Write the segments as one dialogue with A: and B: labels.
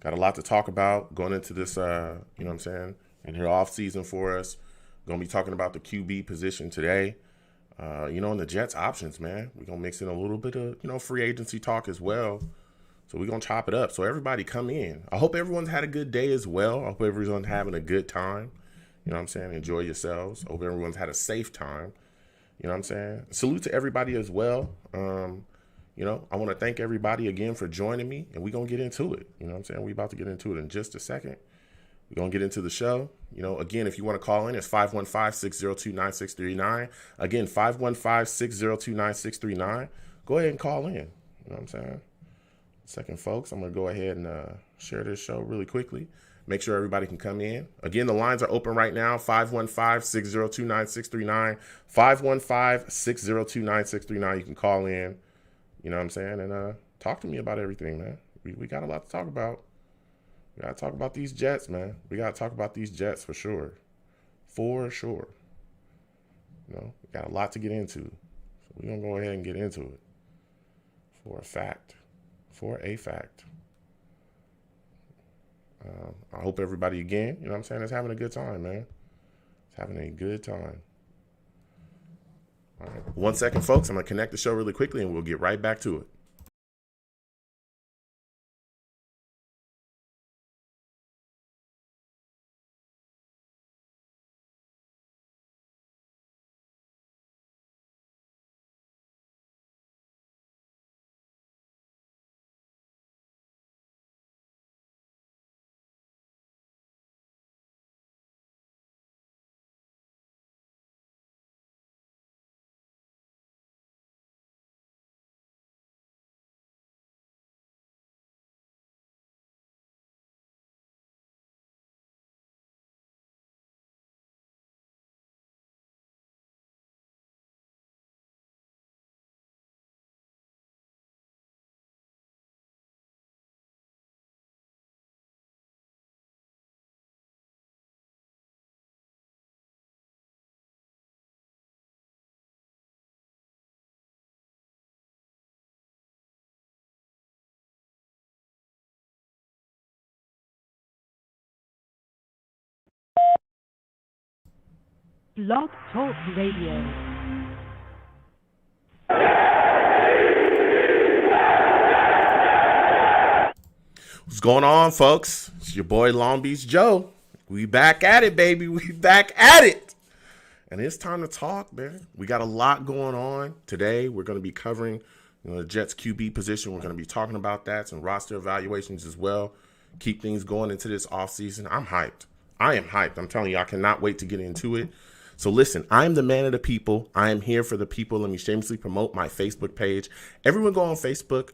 A: Got a lot to talk about going into this, in here off season for us. Going to be talking about the QB position today. And the Jets options, man. We're going to mix in a little bit of, free agency talk as well. So we're going to chop it up. So everybody come in. I hope everyone's had a good day as well. I hope everyone's having a good time. Enjoy yourselves. I hope everyone's had a safe time. Salute to everybody as well. I want to thank everybody again for joining me, and we're going to get into it. We're about to get into it in just a second. We're going to get into the show. Again, if you want to call in, it's 515-602-9639. Again, 515-602-9639. Go ahead and call in. You know what I'm saying? Second, folks, I'm going to go ahead and share this show really quickly. Make sure everybody can come in. Again, the lines are open right now, 515-602-9639, 515-602-9639. You can call in, and talk to me about everything, man. We got a lot to talk about. We got to talk about these Jets, man. We got to talk about these Jets for sure. For sure. We got a lot to get into. So we're going to go ahead and get into it. For a fact. I hope everybody, again, is having a good time, man. It's having a good time. All right. 1 second, folks. I'm going to connect the show really quickly, and we'll get right back to it.
B: Blog Talk Radio.
A: What's going on, folks? It's your boy Long Beach Joe. We back at it, baby. We back at it. And it's time to talk, man. We got a lot going on today. We're going to be covering the Jets QB position. We're going to be talking about that, some roster evaluations as well. Keep things going into this offseason. I'm hyped. I am hyped. I'm telling you, I cannot wait to get into it. So listen, I'm the man of the people. I am here for the people. Let me shamelessly promote my Facebook page. Everyone go on Facebook,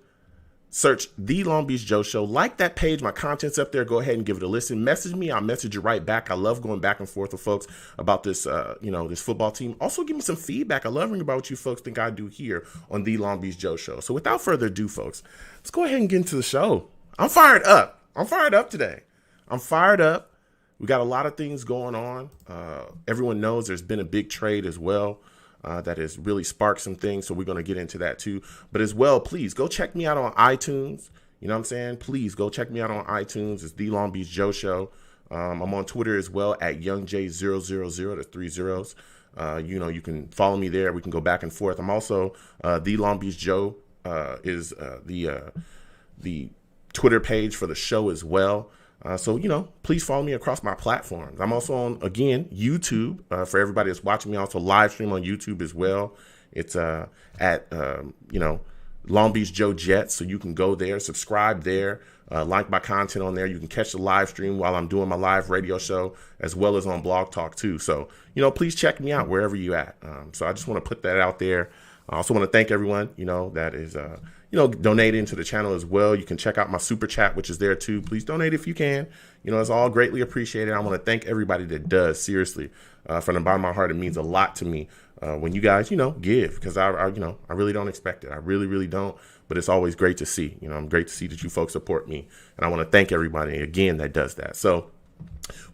A: search The Long Beach Joe Show. Like that page. My content's up there. Go ahead and give it a listen. Message me. I'll message you right back. I love going back and forth with folks about this, this football team. Also, give me some feedback. I love hearing about what you folks think I do here on The Long Beach Joe Show. So without further ado, folks, let's go ahead and get into the show. I'm fired up. I'm fired up today. I'm fired up. We got a lot of things going on. Everyone knows there's been a big trade as well that has really sparked some things. So we're going to get into that too. But as well, please go check me out on iTunes. You know what I'm saying? Please go check me out on iTunes. It's The Long Beach Joe Show. I'm on Twitter as well at YoungJ000. That's 3 zeros. You can follow me there. We can go back and forth. I'm also The Long Beach Joe is the Twitter page for the show as well. So please follow me across my platforms. I'm also on, again, YouTube for everybody that's watching me. Also live stream on YouTube as well. It's at Long Beach Joe Jets. So you can go there, subscribe there, like my content on there. You can catch the live stream while I'm doing my live radio show, as well as on Blog Talk too. So, please check me out wherever you at. So I just want to put that out there. I also want to thank everyone, that is, donating to the channel as well. You can check out my super chat, which is there too. Please donate if you can. It's all greatly appreciated. I want to thank everybody that does, seriously, from the bottom of my heart. It means a lot to me when you guys, give, because I really don't expect it. I really, really don't. But it's always great to see. I'm great to see that you folks support me. And I want to thank everybody again that does that. So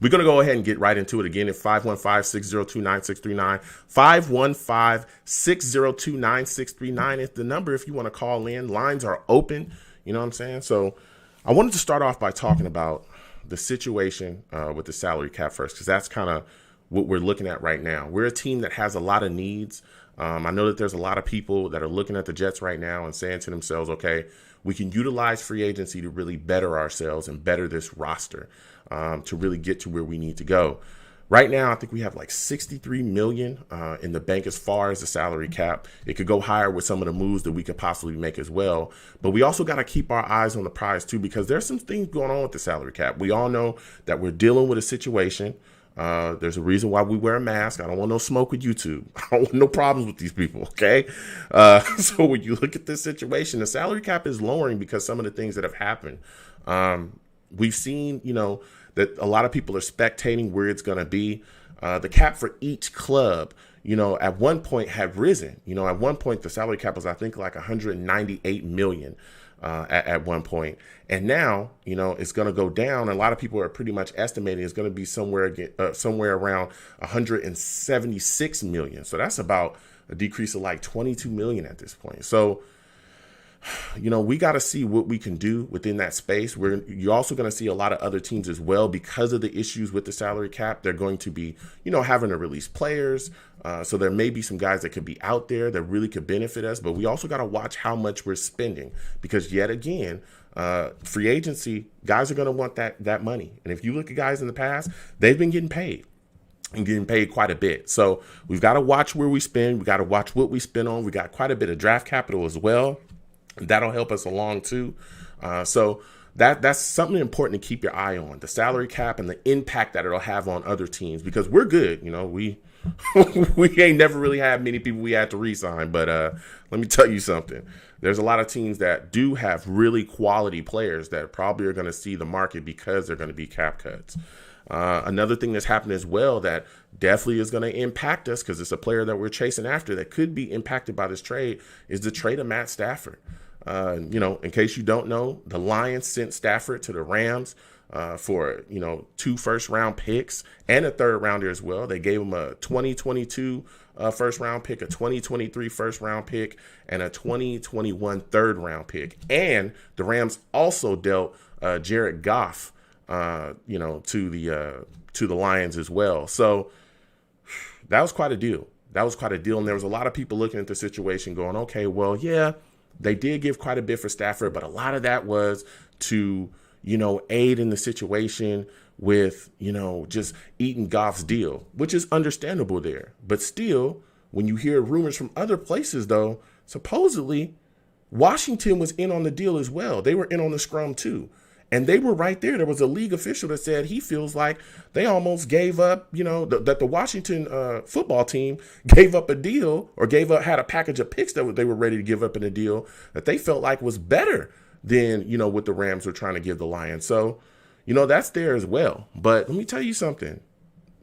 A: we're going to go ahead and get right into it again at 515-602-9639. 515-602-9639 is the number if you want to call in. Lines are open. You know what I'm saying? So I wanted to start off by talking about the situation with the salary cap first, because that's kind of what we're looking at right now. We're a team that has a lot of needs. I know that there's a lot of people that are looking at the Jets right now and saying to themselves, okay, we can utilize free agency to really better ourselves and better this roster to really get to where we need to go. Right now, I think we have like 63 million in the bank as far as the salary cap. It could go higher with some of the moves that we could possibly make as well. But we also got to keep our eyes on the prize too, because there's some things going on with the salary cap. We all know that we're dealing with a situation. There's a reason why we wear a mask. I don't want no smoke with YouTube. I don't want no problems with these people, okay? So when you look at this situation, the salary cap is lowering because some of the things that have happened. We've seen, that a lot of people are spectating where it's going to be. The cap for each club, at one point had risen. At one point, the salary cap was, I think, like 198 million at one point. And now, it's going to go down. A lot of people are pretty much estimating it's going to be somewhere around 176 million. So that's about a decrease of like 22 million at this point. So, we got to see what we can do within that space. You're also going to see a lot of other teams as well because of the issues with the salary cap. They're going to be, having to release players. So there may be some guys that could be out there that really could benefit us. But we also got to watch how much we're spending, because yet again, free agency, guys are going to want that money. And if you look at guys in the past, they've been getting paid. And getting paid quite a bit. So we've got to watch where we spend. We got to watch what we spend on. We got quite a bit of draft capital as well. That'll help us along too. So that's something important to keep your eye on, the salary cap and the impact that it'll have on other teams, because we're good. We ain't never really had many people we had to re-sign. But let me tell you something. There's a lot of teams that do have really quality players that probably are going to see the market because they're going to be cap cuts. Another thing that's happened as well that definitely is going to impact us, because it's a player that we're chasing after that could be impacted by this trade, is the trade of Matt Stafford. In case you don't know, the Lions sent Stafford to the Rams for, 2 first-round picks and a third-rounder as well. They gave him a 2022 first-round pick, a 2023 first-round pick, and a 2021 third-round pick. And the Rams also dealt Jared Goff to the Lions as well. So that was quite a deal. And there was a lot of people looking at the situation going, okay, well, yeah, they did give quite a bit for Stafford, but a lot of that was to, aid in the situation with, just eating Goff's deal, which is understandable there. But still, when you hear rumors from other places, though, supposedly Washington was in on the deal as well. They were in on the scrum too. And they were right there. There was a league official that said he feels like they almost gave up, that the Washington football team gave up a deal or had a package of picks that they were ready to give up in a deal that they felt like was better than, what the Rams were trying to give the Lions. So, that's there as well. But let me tell you something.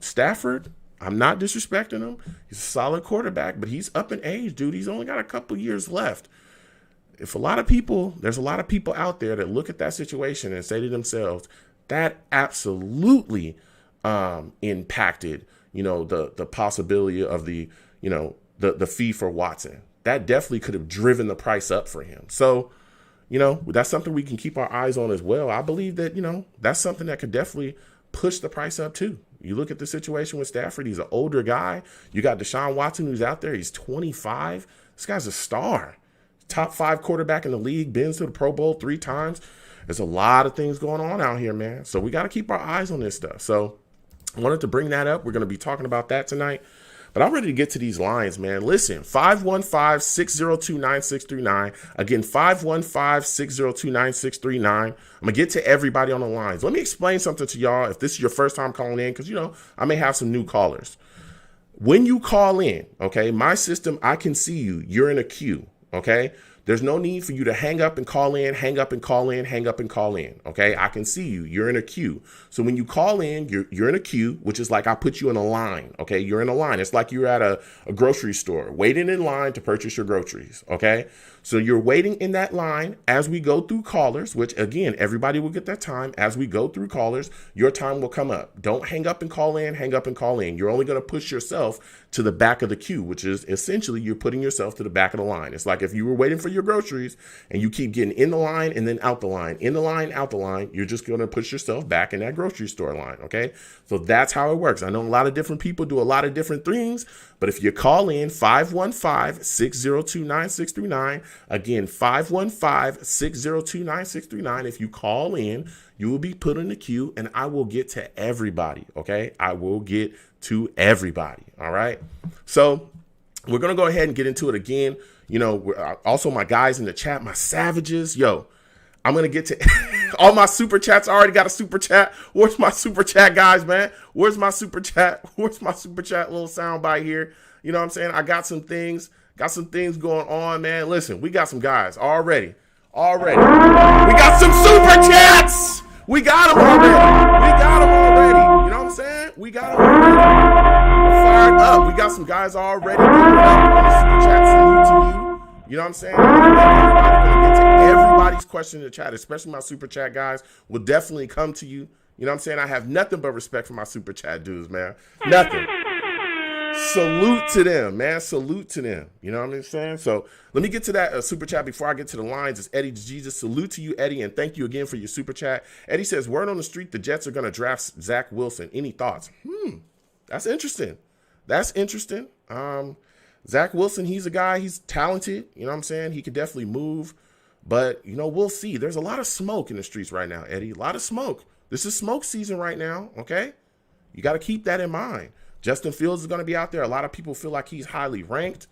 A: Stafford, I'm not disrespecting him. He's a solid quarterback, but he's up in age, dude. He's only got a couple years left. There's a lot of people out there that look at that situation and say to themselves, that absolutely impacted, the possibility of the fee for Watson. That definitely could have driven the price up for him. So, that's something we can keep our eyes on as well. I believe that, that's something that could definitely push the price up too. You look at the situation with Stafford, he's an older guy. You got Deshaun Watson, who's out there. He's 25. This guy's a star. Top 5 quarterback in the league, been to the Pro Bowl 3 times. There's a lot of things going on out here, man. So we got to keep our eyes on this stuff. So I wanted to bring that up. We're going to be talking about that tonight. But I'm ready to get to these lines, man. Listen, 515-602-9639. Again, 515-602-9639. I'm going to get to everybody on the lines. Let me explain something to y'all if this is your first time calling in, because, I may have some new callers. When you call in, okay, my system, I can see you. You're in a queue. Okay, there's no need for you to hang up and call in, hang up and call in, hang up and call in. Okay, I can see you. You're in a queue. So when you call in, you're in a queue, which is like I put you in a line. Okay, you're in a line. It's like you're at a grocery store waiting in line to purchase your groceries. Okay, so you're waiting in that line as we go through callers, which again, everybody will get that time. As we go through callers, your time will come up. Don't hang up and call in, hang up and call in. You're only going to push yourself to the back of the queue, which is essentially you're putting yourself to the back of the line. It's like if you were waiting for your your groceries and you keep getting in the line and then out the line, in the line, out the line, you're just going to put yourself back in that grocery store line. Okay. So that's how it works. I know a lot of different people do a lot of different things, but if you call in 515-602-9639, again, 515-602-9639, if you call in, you will be put in the queue and I will get to everybody. Okay. I will get to everybody. All right. So we're going to go ahead and get into it again. You know, also my guys in the chat, my savages, yo, I'm going to get to all my super chats. I already got a super chat. Where's my super chat, guys, man? Where's my super chat? Where's my super chat little soundbite here? You know what I'm saying? I got some things going on, man. Listen, we got some guys already. We got some super chats. We got them already. You know what I'm saying? We got them already. We're fired up. We got some guys already giving it up on the super chat. Salute to you. You know what I'm saying? We're going to get to everybody's question in the chat, especially my super chat guys. Will definitely come to you. You know what I'm saying? I have nothing but respect for my super chat dudes, man. Nothing. Salute to them, man. Salute to them. You know what I'm saying? So let me get to that super chat before I get to the lines. It's Eddie Jesus. Salute to you, Eddie, and thank you again for your super chat. Eddie says, word on the street, the Jets are going to draft Zach Wilson. Any thoughts? That's interesting. Zach Wilson, he's a guy, he's talented. You know what I'm saying? He could definitely move. But, you know, we'll see. There's a lot of smoke in the streets right now, Eddie. A lot of smoke. This is smoke season right now, okay? You got to keep that in mind. Justin Fields is going to be out there. A lot of people feel like he's highly ranked.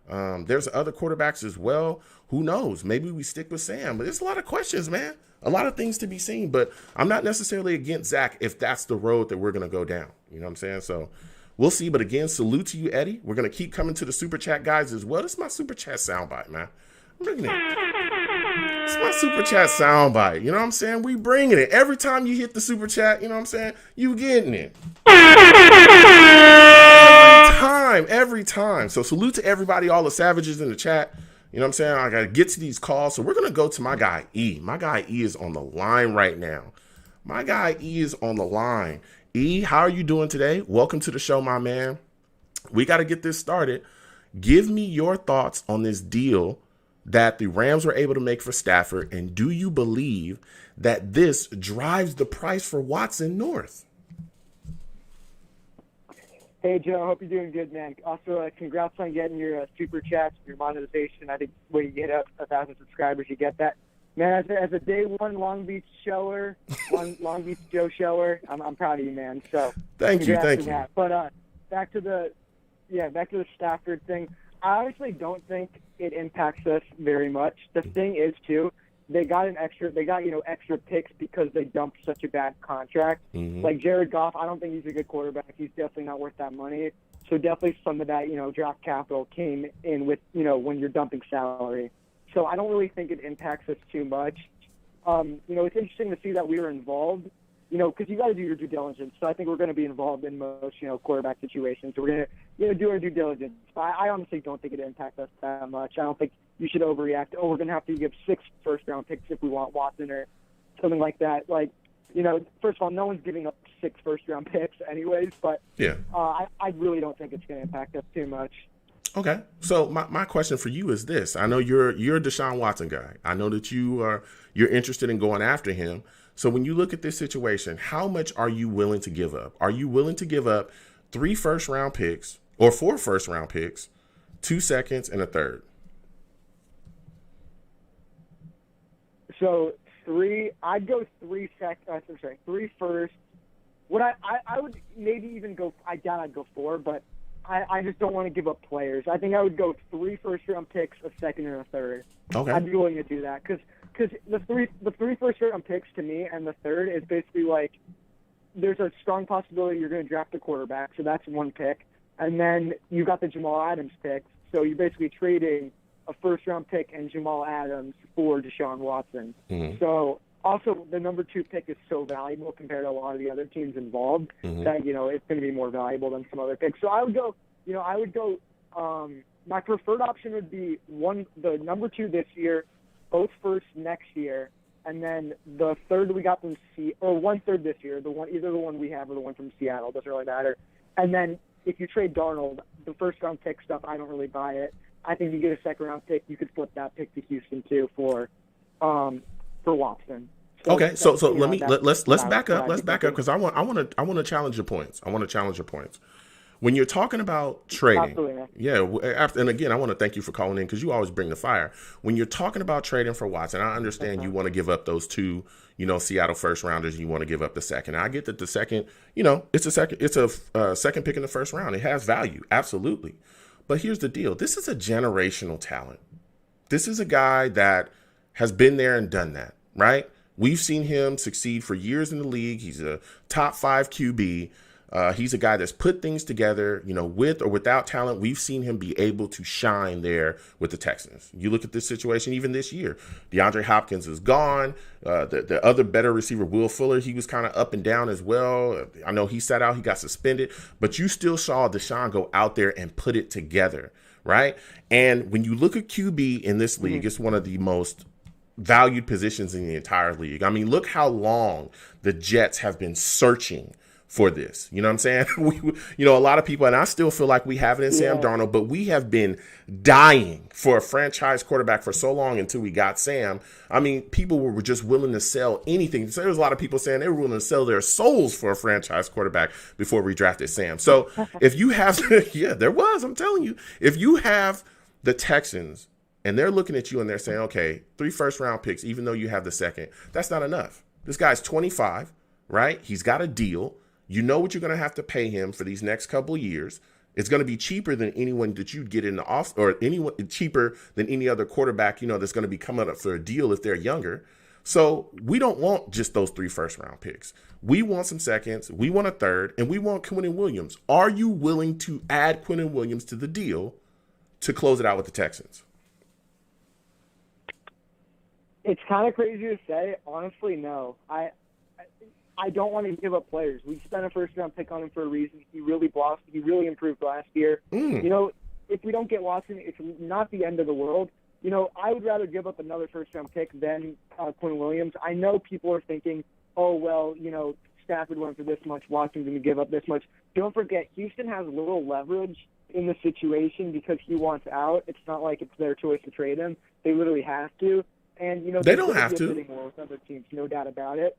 A: There's other quarterbacks as well. Who knows? Maybe we stick with Sam. But there's a lot of questions, man. A lot of things to be seen. But I'm not necessarily against Zach if that's the road that we're going to go down. You know what I'm saying? So we'll see. But again, salute to you, Eddie. We're going to keep coming to the super chat guys as well. This is my super chat soundbite, man. I'm bringing it. It's my super chat soundbite. You know what I'm saying? We bringing it. Every time you hit the super chat, you know what I'm saying? You getting it. Every time. So salute to everybody, all the savages in the chat. You know what I'm saying? I got to get to these calls. So we're going to go to my guy, E. My guy, E, is on the line right now. E, how are you doing today? Welcome to the show, my man. We got to get this started. Give me your thoughts on this deal that the Rams were able to make for Stafford, and do you believe that this drives the price for Watson north?
C: Hey, Joe, I hope you're doing good, man. Also, congrats on getting your super chats, your monetization. I think when you get up 1,000 subscribers, you get that. Man, as a day one Long Beach shower, Long Beach Joe shower, I'm proud of you, man. So
A: thank you.
C: That. But back to the Stafford thing. I honestly don't think it impacts us very much. The thing is, too, they got extra picks because they dumped such a bad contract.
A: Mm-hmm.
C: Like Jared Goff, I don't think he's a good quarterback. He's definitely not worth that money. So definitely some of that, draft capital came in with, when you're dumping salary. So I don't really think it impacts us too much. It's interesting to see that we were involved, because you got to do your due diligence. So I think we're going to be involved in most, quarterback situations. So we're going to, do our due diligence. But I honestly don't think it impacts us that much. I don't think you should overreact. We're going to have to give 6 first-round picks if we want Watson or something like that. Like, first of all, no one's giving up 6 first-round picks anyways. But
A: yeah,
C: I really don't think it's going to impact us too much.
A: Okay, so my question for you is this. I know you're a Deshaun Watson guy. I know that you're interested in going after him. So when you look at this situation, how much are you willing to give up? Are you willing to give up 3 first-round picks or 4 first-round picks, 2 seconds, and a third?
C: So I'd go 3 first. What I would maybe even go, I doubt I'd go 4, but I just don't want to give up players. I think I would go 3 first-round picks, a second, and a third.
A: Okay.
C: I'd be willing to do that because the three first-round picks to me and the third is basically like there's a strong possibility you're going to draft a quarterback, so that's 1 pick. And then you got the Jamal Adams pick, so you're basically trading a first-round pick and Jamal Adams for Deshaun Watson.
A: Mm-hmm.
C: So also the number 2 pick is so valuable compared to a lot of the other teams involved
A: mm-hmm.
C: that, it's going to be more valuable than some other picks. So I would go, my preferred option would be the number 2 this year, both first next year, and then the third we got from one third this year, either the one we have or the one from Seattle, doesn't really matter. And then if you trade Darnold, the first round pick stuff, I don't really buy it. I think you get a second-round pick, you could flip that pick to Houston too for Watson.
A: Okay, so
C: you know,
A: let's back up.
C: what
A: Let's
C: I'd be
A: back up
C: thinking.
A: because I want to challenge your points. When you're talking about trading,
C: Absolutely.
A: yeah, and again, I want to thank you for calling in because you always bring the fire. When you're talking about trading for Watson, I understand you want to give up those two, Seattle first rounders, and you want to give up the second. I get that the second, it's a second pick in the first round. It has value, absolutely. But here's the deal: this is a generational talent. This is a guy that has been there and done that, right? We've seen him succeed for years in the league. He's a top 5 QB. He's a guy that's put things together, with or without talent. We've seen him be able to shine there with the Texans. You look at this situation even this year. DeAndre Hopkins is gone. The other better receiver, Will Fuller, he was kind of up and down as well. I know he sat out. He got suspended. But you still saw Deshaun go out there and put it together, right? And when you look at QB in this league, it's one of the most valued positions in the entire league. I mean, look how long the Jets have been searching for this. You know what I'm saying? A lot of people, and I still feel like we have it in Sam Darnold, but we have been dying for a franchise quarterback for so long until we got Sam. I mean, people were just willing to sell anything. So there was a lot of people saying they were willing to sell their souls for a franchise quarterback before we drafted Sam. So if you have, there was, I'm telling you, if you have the Texans and they're looking at you and they're saying, okay, 3 first-round picks, even though you have the second, that's not enough. This guy's 25, right? He's got a deal. You know what you're going to have to pay him for these next couple of years. It's going to be cheaper than anyone that you'd get in the off, or anyone cheaper than any other quarterback, that's going to be coming up for a deal if they're younger. So we don't want just those 3 first-round picks. We want some seconds. We want a third, and we want Quinnen Williams. Are you willing to add Quinnen Williams to the deal to close it out with the Texans?
C: It's kind of crazy to say. Honestly, no. I don't want to give up players. We spent a first-round pick on him for a reason. He really blossomed. He really improved last year. If we don't get Watson, it's not the end of the world. I would rather give up another first-round pick than Quinnen Williams. I know people are thinking, oh, well, Stafford went for this much. Watson's going to give up this much. Don't forget, Houston has little leverage in the situation because he wants out. It's not like it's their choice to trade him. They literally have to. And,
A: they don't have to.
C: With other teams, no doubt about it.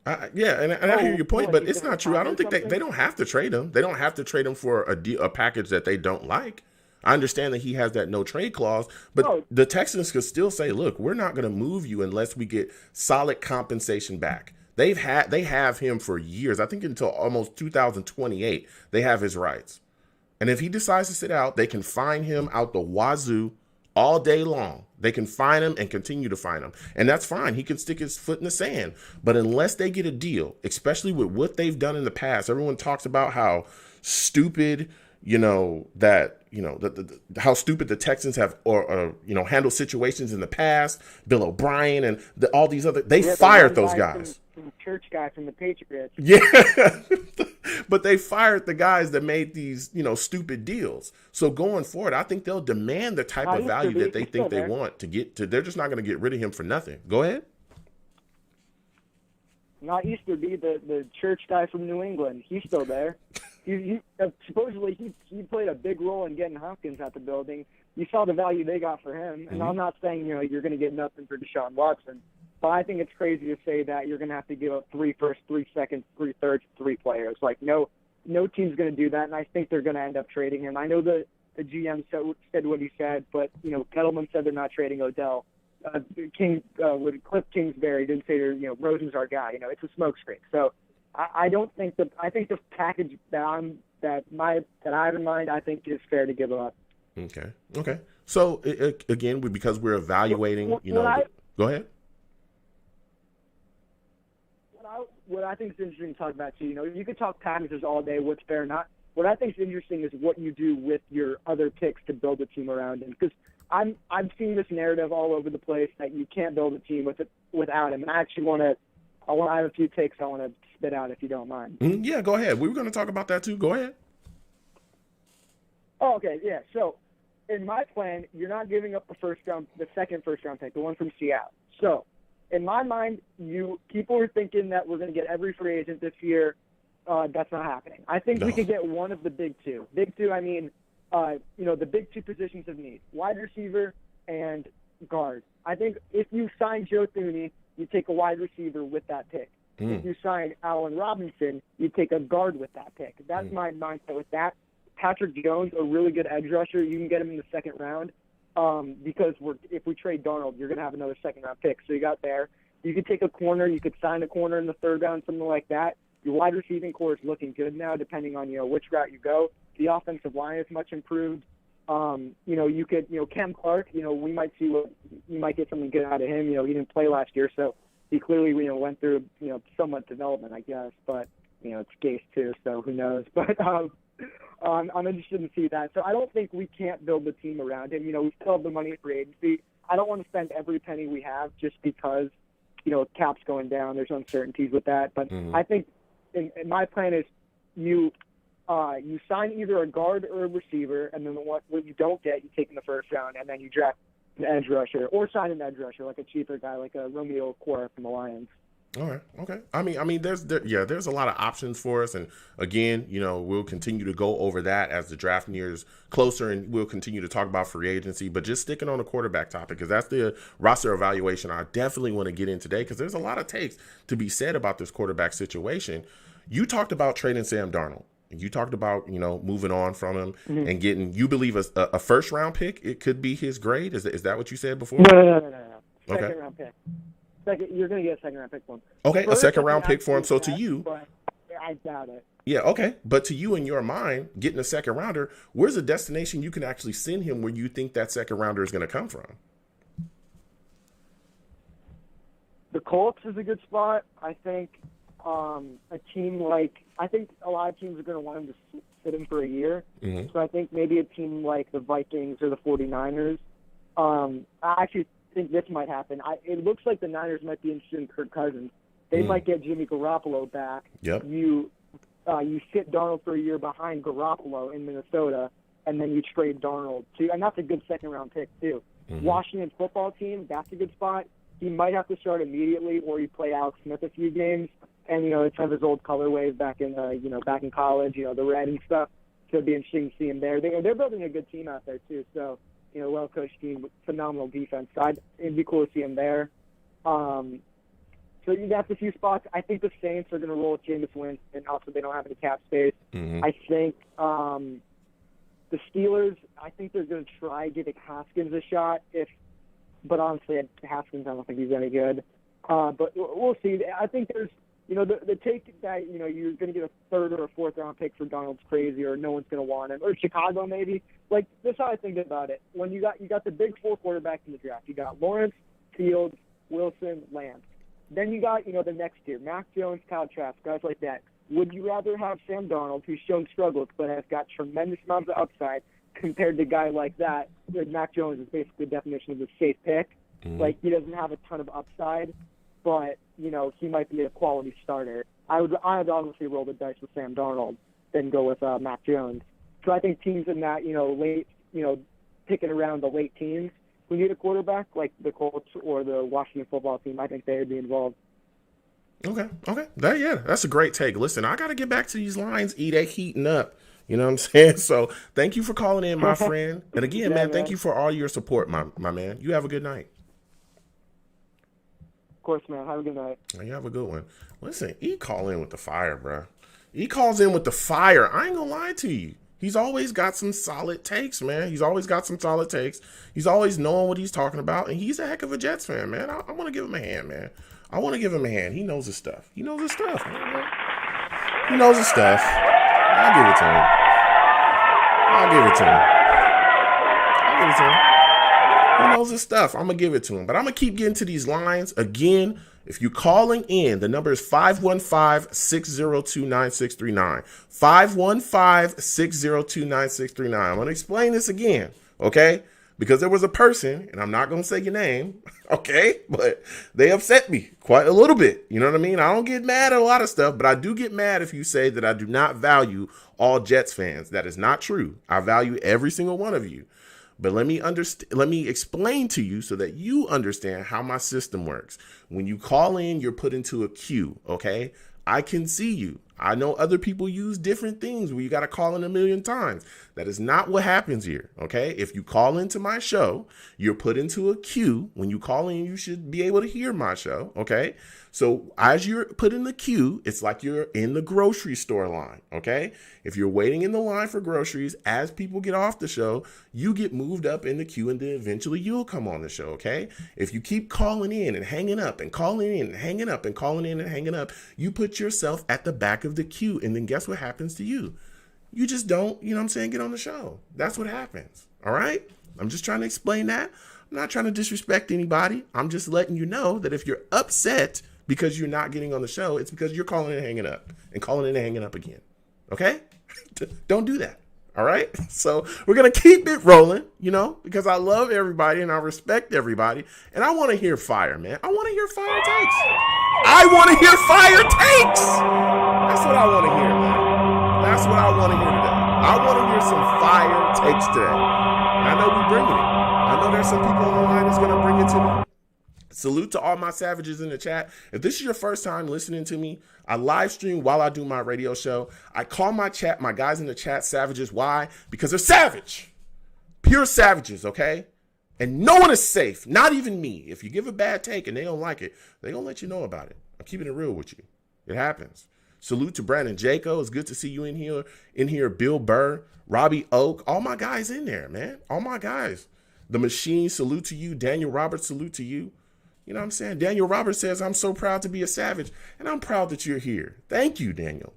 A: I hear your point, but it's not true. I don't think they don't have to trade him. They don't have to trade him for a package that they don't like. I understand that he has that no trade clause, but the Texans could still say, look, we're not going to move you unless we get solid compensation back. They have him for years. I think until almost 2028, they have his rights. And if he decides to sit out, they can fine him out the wazoo all day long. They can fine him and continue to fine him. And that's fine. He can stick his foot in the sand. But unless they get a deal, especially with what they've done in the past, everyone talks about how stupid, how stupid the Texans have handled situations in the past. Bill O'Brien and all these other, they fired those guys.
C: Some church guy from the Patriots.
A: Yeah. But they fired the guys that made these, stupid deals. So going forward, I think they'll demand the type of value that they think they want to get to. They're just not going to get rid of him for nothing. Go ahead.
C: Not Easterby, the church guy from New England. He's still there. Supposedly he played a big role in getting Hopkins out the building. You saw the value they got for him. And I'm not saying, you're going to get nothing for Deshaun Watson. But I think it's crazy to say that you're going to have to give up 3 firsts, 3 seconds, 3 thirds, 3 players. Like, no team's going to do that, and I think they're going to end up trading him. I know the GM said what he said, but, Gettleman said they're not trading Odell. Cliff Kingsbury didn't say Rosen's our guy. It's a smokescreen. So I think the package that I have in mind, I think is fair to give up.
A: Okay. So again, because we're evaluating, go ahead.
C: What I think is interesting to talk about too, you could talk packages all day, what's fair or not. What I think is interesting is what you do with your other picks to build a team around him. Because I'm seeing this narrative all over the place that you can't build a team without him. And I actually I have a few takes I want to spit out if you don't mind.
A: Yeah, go ahead. We were going to talk about that too. Go ahead.
C: Oh, okay, yeah. So in my plan, you're not giving up the second first round pick, the one from Seattle. So in my mind, people are thinking that we're going to get every free agent this year. That's not happening. I think we could get one of the big two. Big two, I mean, the big two positions of need, wide receiver and guard. I think if you sign Joe Thuney, you take a wide receiver with that pick. If you sign Allen Robinson, you take a guard with that pick. That's my mindset with that. Patrick Jones, a really good edge rusher. You can get him in the second round because if we trade Darnold, you're going to have another second-round pick. So you got there. You could take a corner. You could sign a corner in the third round, something like that. Your wide receiving core is looking good now, depending on which route you go. The offensive line is much improved. You could Cam Clark. We might see what you might get something good out of him. He didn't play last year, so he clearly went through somewhat development, I guess. But it's Gase too, so who knows? But I'm interested to see that. So I don't think we can't build the team around him. We still have the money for agency. I don't want to spend every penny we have just because cap's going down. There's uncertainties with that. But I think my plan is you sign either a guard or a receiver, and then what you don't get, you take in the first round, and then you draft an edge rusher or sign an edge rusher, like a cheaper guy, like a Romeo Okwara from the Lions.
A: All right. Okay. I mean, there's a lot of options for us. And again, we'll continue to go over that as the draft nears closer, and we'll continue to talk about free agency, but just sticking on the quarterback topic, because that's the roster evaluation I definitely want to get in today, because there's a lot of takes to be said about this quarterback situation. You talked about trading Sam Darnold. You talked about, moving on from him and getting, you believe a first round pick, it could be his grade. Is that what you said before?
C: No.
A: Okay.
C: Second round pick. You're going to get a second round pick for him.
A: Okay, a second round pick for him. So to you,
C: but I doubt it.
A: Yeah, okay. But to you, in your mind, getting a second rounder, where's a destination you can actually send him where you think that second rounder is going to come from?
C: The Colts is a good spot. I think I think a lot of teams are going to want him to sit him for a year. Mm-hmm. So I think maybe a team like the Vikings or the 49ers. I actually think this might happen. It looks like the Niners might be interested in Kirk Cousins. They might get Jimmy Garoppolo back.
A: Yep.
C: You sit Darnold for a year behind Garoppolo in Minnesota, and then you trade Darnold too. And that's a good second-round pick too. Mm-hmm. Washington football team, that's a good spot. He might have to start immediately, or you play Alex Smith a few games. And, it's kind of his old colorways back in college, the red and stuff. So it'd be interesting to see him there. They're building a good team out there, too. So, well-coached team, phenomenal defense. So it'd be cool to see him there. So that's a few spots. I think the Saints are going to roll with Jameis Winston. Also, they don't have any cap space. Mm-hmm. I think the Steelers, I think they're going to try giving Haskins a shot. But honestly, Haskins, I don't think he's any good. But we'll see. I think there's, the take that, you're going to get a third or a fourth round pick for Donald's crazy, or no one's going to want him, or Chicago maybe. Like, this is how I think about it. When you got the big four quarterbacks in the draft. You got Lawrence, Fields, Wilson, Lance. Then you got, the next tier, Mac Jones, Kyle Trask, guys like that. Would you rather have Sam Darnold, who's shown struggles but has got tremendous amounts of upside, compared to a guy like that? Mac Jones is basically the definition of a safe pick. Mm-hmm. Like, he doesn't have a ton of upside, but, he might be a quality starter. I'd honestly roll the dice with Sam Darnold than go with Mac Jones. So I think teams in that, late, picking around the late teams who need a quarterback, like the Colts or the Washington football team, I think they would be involved.
A: Okay. That's a great take. Listen, I got to get back to these lines. They heating up. You know what I'm saying? So thank you for calling in, my friend. And again, man, thank you for all your support, my man. You have a good night.
C: Of course, man. Have a good night.
A: You have a good one. Listen, he call in with the fire, bro. He calls in with the fire. I ain't gonna lie to you. He's always got some solid takes, man. He's always knowing what he's talking about, and he's a heck of a Jets fan, man. I want to give him a hand, man. He knows his stuff. Man. I'll give it to him. He knows his stuff. I'm going to give it to him. But I'm going to keep getting to these lines. Again, if you're calling in, the number is 515-602-9639. 515-602-9639. I'm going to explain this again, okay? Because there was a person, and I'm not going to say your name, okay? But they upset me quite a little bit. You know what I mean? I don't get mad at a lot of stuff, but I do get mad if you say that I do not value all Jets fans. That is not true. I value every single one of you. But let me explain to you so that you understand how my system works. When you call in, you're put into a queue, okay? I can see you. I know other people use different things where you got to call in a million times. That is not what happens here, okay? If you call into my show, you're put into a queue. When you call in, you should be able to hear my show, okay? So as you're put in the queue, it's like you're in the grocery store line, okay? If you're waiting in the line for groceries, as people get off the show, you get moved up in the queue and then eventually you'll come on the show, okay? If you keep calling in and hanging up and calling in and hanging up and calling in and hanging up, you put yourself at the back of the queue, and then guess what happens to you? You just don't, you know what I'm saying, get on the show. That's what happens, all right? I'm just trying to explain that. I'm not trying to disrespect anybody. I'm just letting you know that if you're upset because you're not getting on the show, it's because you're calling in and hanging up and calling in and hanging up again, okay? Don't do that, all right? So we're going to keep it rolling, you know, because I love everybody and I respect everybody, and I want to hear fire, man. I want to hear fire takes. I want to hear fire takes. That's what I want to hear, man. That's what I want to hear today. I want to hear some fire takes today. And I know we're bringing it. I know there's some people on the line that's going to bring it to me. Salute to all my savages in the chat. If this is your first time listening to me, I live stream while I do my radio show. I call my guys in the chat savages. Why? Because they're savage. Pure savages, okay? And no one is safe, not even me. If you give a bad take and they don't like it, they're going to let you know about it. I'm keeping it real with you. It happens. Salute to Brandon Jaco. It's good to see you in here. In here, Bill Burr, Robbie Oak, all my guys in there, man. All my guys. The Machine, salute to you. Daniel Roberts, salute to you. You know what I'm saying? Daniel Roberts says, I'm so proud to be a savage, and I'm proud that you're here. Thank you, Daniel.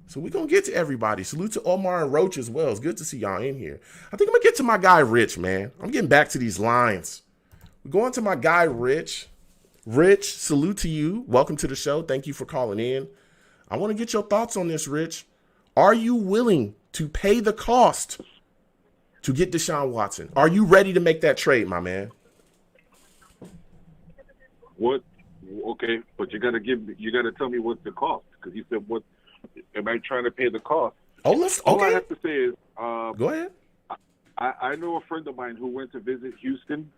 A: So we're going to get to everybody. Salute to Omar and Roach as well. It's good to see y'all in here. I think I'm going to get to my guy, Rich, man. I'm getting back to these lines. We're going to my guy, Rich. Rich, salute to you. Welcome to the show. Thank you for calling in. I want to get your thoughts on this, Rich. Are you willing to pay the cost to get Deshaun Watson? Are you ready to make that trade, my man?
D: What? Okay, but you gotta tell me what's the cost, because you said, what am I trying to pay the cost? All I have to say is,
A: go ahead.
D: I know a friend of mine who went to visit Houston.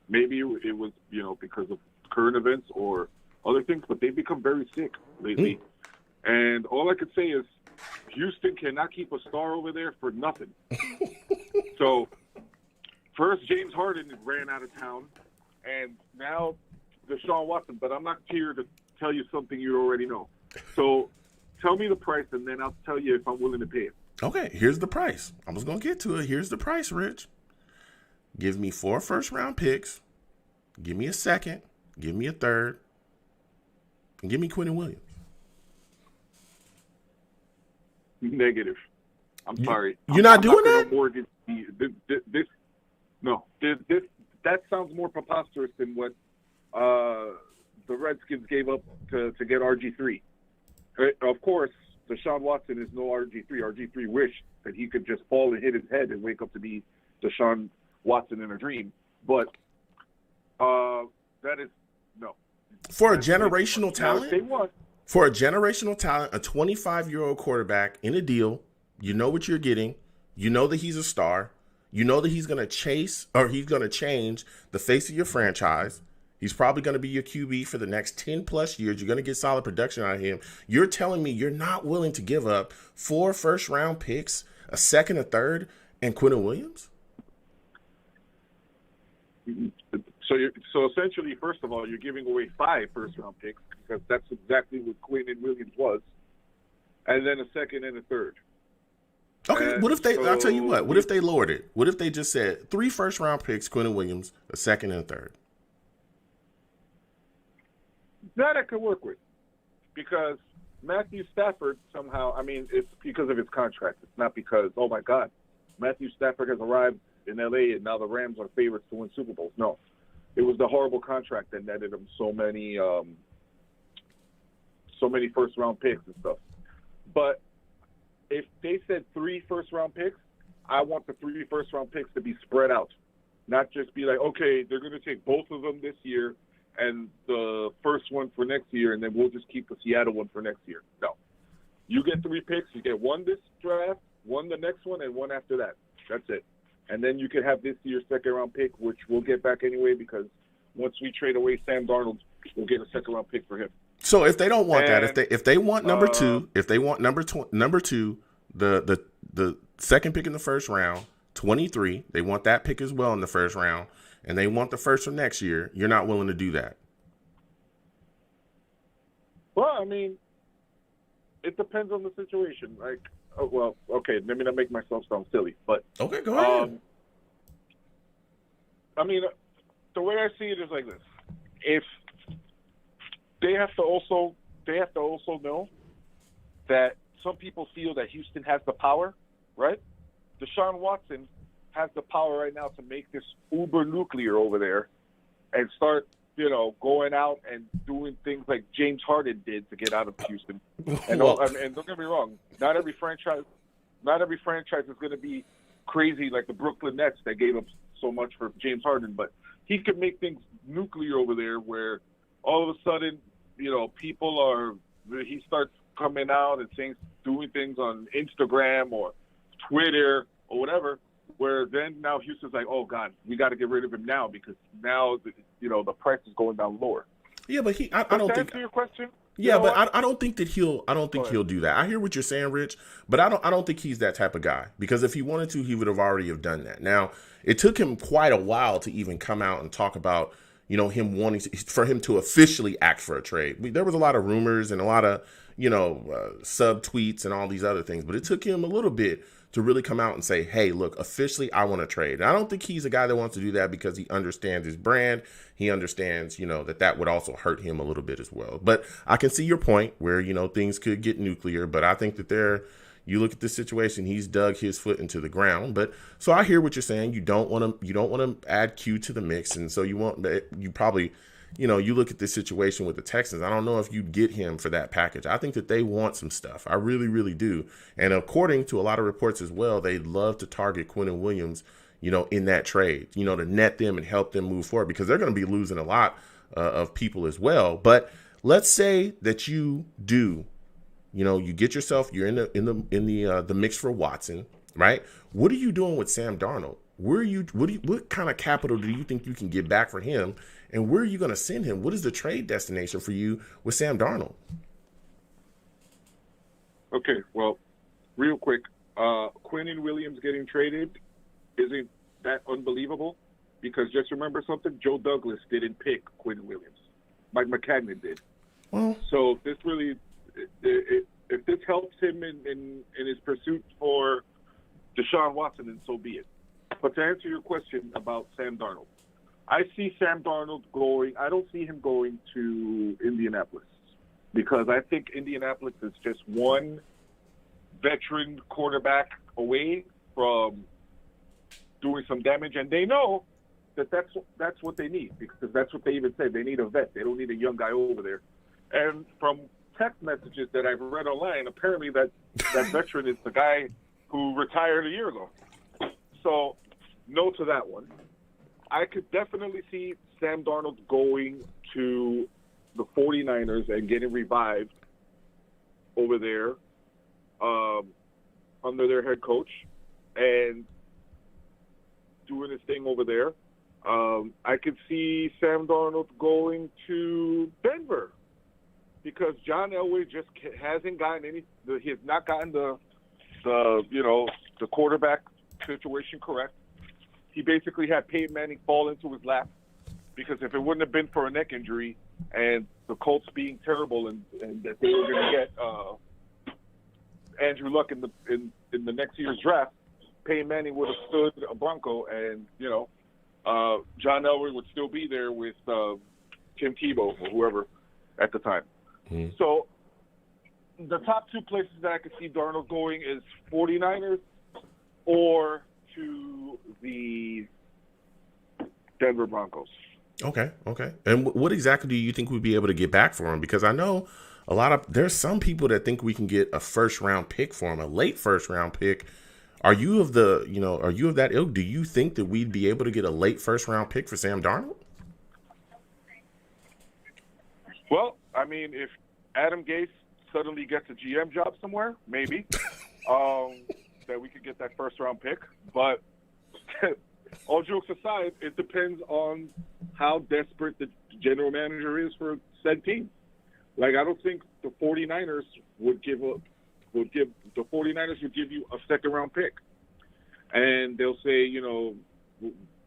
D: Maybe it was, because of current events or other things, but they've become very sick lately. And all I could say is, Houston cannot keep a star over there for nothing. So, first James Harden ran out of town, and now Deshaun Watson. But I'm not here to tell you something you already know. So, tell me the price, and then I'll tell you if I'm willing to pay it.
A: Okay, here's the price. I was going to get to it. Here's the price, Rich. Give me 4 first-round picks. Give me a second. Give me a third. And give me Quentin Williams.
D: Negative. I'm sorry.
A: You're not doing that? That
D: sounds more preposterous than what the Redskins gave up to get RG3. Of course, Deshaun Watson is no RG3. RG3 wished that he could just fall and hit his head and wake up to be Deshaun Watson in a dream. But that is no.
A: For a generational talent?
D: They want.
A: For a generational talent, a 25-year-old quarterback in a deal, you know what you're getting. You know that he's a star. You know that he's going to change the face of your franchise. He's probably going to be your QB for the next 10 plus years. You're going to get solid production out of him. You're telling me you're not willing to give up 4 first-round picks, a second, a third, and Quentin Williams?
D: So essentially, first of all, you're giving away 5 first-round picks, because that's exactly what Quentin Williams was, and then a second and a third.
A: Okay, and what if they? I'll tell you what. What if they lowered it? What if they just said 3 first-round picks, Quentin Williams, a second and a third?
D: That I could work with, because Matthew Stafford somehow. I mean, it's because of his contract. It's not because, oh my God, Matthew Stafford has arrived in LA and now the Rams are favorites to win Super Bowls. No, it was the horrible contract that netted him so many first-round picks and stuff. But if they said 3 first-round picks, I want the 3 first-round picks to be spread out, not just be like, okay, they're going to take both of them this year and the first one for next year, and then we'll just keep the Seattle one for next year. No. You get 3 picks. You get 1 this draft, 1 the next one, and 1 after that. That's it. And then you could have this year's second-round pick, which we'll get back anyway, because once we trade away Sam Darnold, we'll get a second-round pick for him.
A: So if they don't want that,
D: And,
A: if they want number two, if they want number two, the second pick in the first round, 23, they want that pick as well in the first round, and they want the first from next year, you're not willing to do that.
D: well, I mean, it depends on the situation. Like, well, okay, let me not make myself sound silly, but
A: Okay, go ahead.
D: I mean, the way I see it is like this: if they have to also know that some people feel that Houston has the power, right? Deshaun Watson has the power right now to make this uber nuclear over there and start, going out and doing things like James Harden did to get out of Houston. And, and don't get me wrong, not every franchise is going to be crazy like the Brooklyn Nets that gave up so much for James Harden, but he could make things nuclear over there where all of a sudden, he starts coming out and doing things on Instagram or Twitter or whatever, where then now Houston's like, oh God, we got to get rid of him now because now, the price is going down lower.
A: Yeah, but I don't think.
D: Answer your question?
A: Yeah, but I don't think that he'll do that. I hear what you're saying, Rich, but I don't think he's that type of guy, because if he wanted to, he would have already have done that. Now, it took him quite a while to even come out and talk about, him wanting for him to officially ask for a trade. There was a lot of rumors and a lot of, sub tweets and all these other things, but it took him a little bit to really come out and say, hey, look, officially, I want to trade. And I don't think he's a guy that wants to do that because he understands his brand. He understands, that would also hurt him a little bit as well. But I can see your point where, things could get nuclear. But I think that you look at this situation, he's dug his foot into the ground. But so I hear what you're saying. You don't want to add Q to the mix. And so you probably, you look at this situation with the Texans. I don't know if you'd get him for that package. I think that they want some stuff. I really, really do. And according to a lot of reports as well, they'd love to target Quinnen Williams, in that trade, to net them and help them move forward, because they're going to be losing a lot of people as well. But let's say that you do, you get yourself, you're in the mix for Watson, right? What are you doing with Sam Darnold? What kind of capital do you think you can get back for him? And where are you going to send him? What is the trade destination for you with Sam Darnold?
D: Okay, well, real quick, Quinnen Williams getting traded isn't that unbelievable, because just remember something, Joe Douglas didn't pick Quinnen Williams. Mike McCagnon did.
A: Well,
D: so this really, if this helps him in his pursuit for Deshaun Watson, then so be it. But to answer your question about Sam Darnold, I see Sam Darnold I don't see him going to Indianapolis, because I think Indianapolis is just one veteran quarterback away from doing some damage, and they know that's what they need, because that's what they even say. They need a vet. They don't need a young guy over there. And from text messages that I've read online, apparently that veteran is the guy who retired a year ago. So no to that one. I could definitely see Sam Darnold going to the 49ers and getting revived over there under their head coach and doing his thing over there. I could see Sam Darnold going to Denver, because John Elway just hasn't gotten he has not gotten the quarterback situation correct. He basically had Peyton Manning fall into his lap, because if it wouldn't have been for a neck injury and the Colts being terrible and that they were going to get Andrew Luck in the next year's draft, Peyton Manning would have stood a Bronco, and John Elway would still be there with Tim Tebow or whoever at the time.
A: Mm-hmm.
D: So the top two places that I could see Darnold going is 49ers or to the Denver Broncos.
A: Okay. And what exactly do you think we'd be able to get back for him? Because I know there's some people that think we can get a first round pick for him, a late first round pick. Are you of that ilk? Do you think that we'd be able to get a late first round pick for Sam Darnold?
D: Well, I mean, if Adam Gase suddenly gets a GM job somewhere, maybe that we could get that first round pick. But all jokes aside, it depends on how desperate the general manager is for said team. Like, I don't think the 49ers would give you a second-round pick. And they'll say, you know,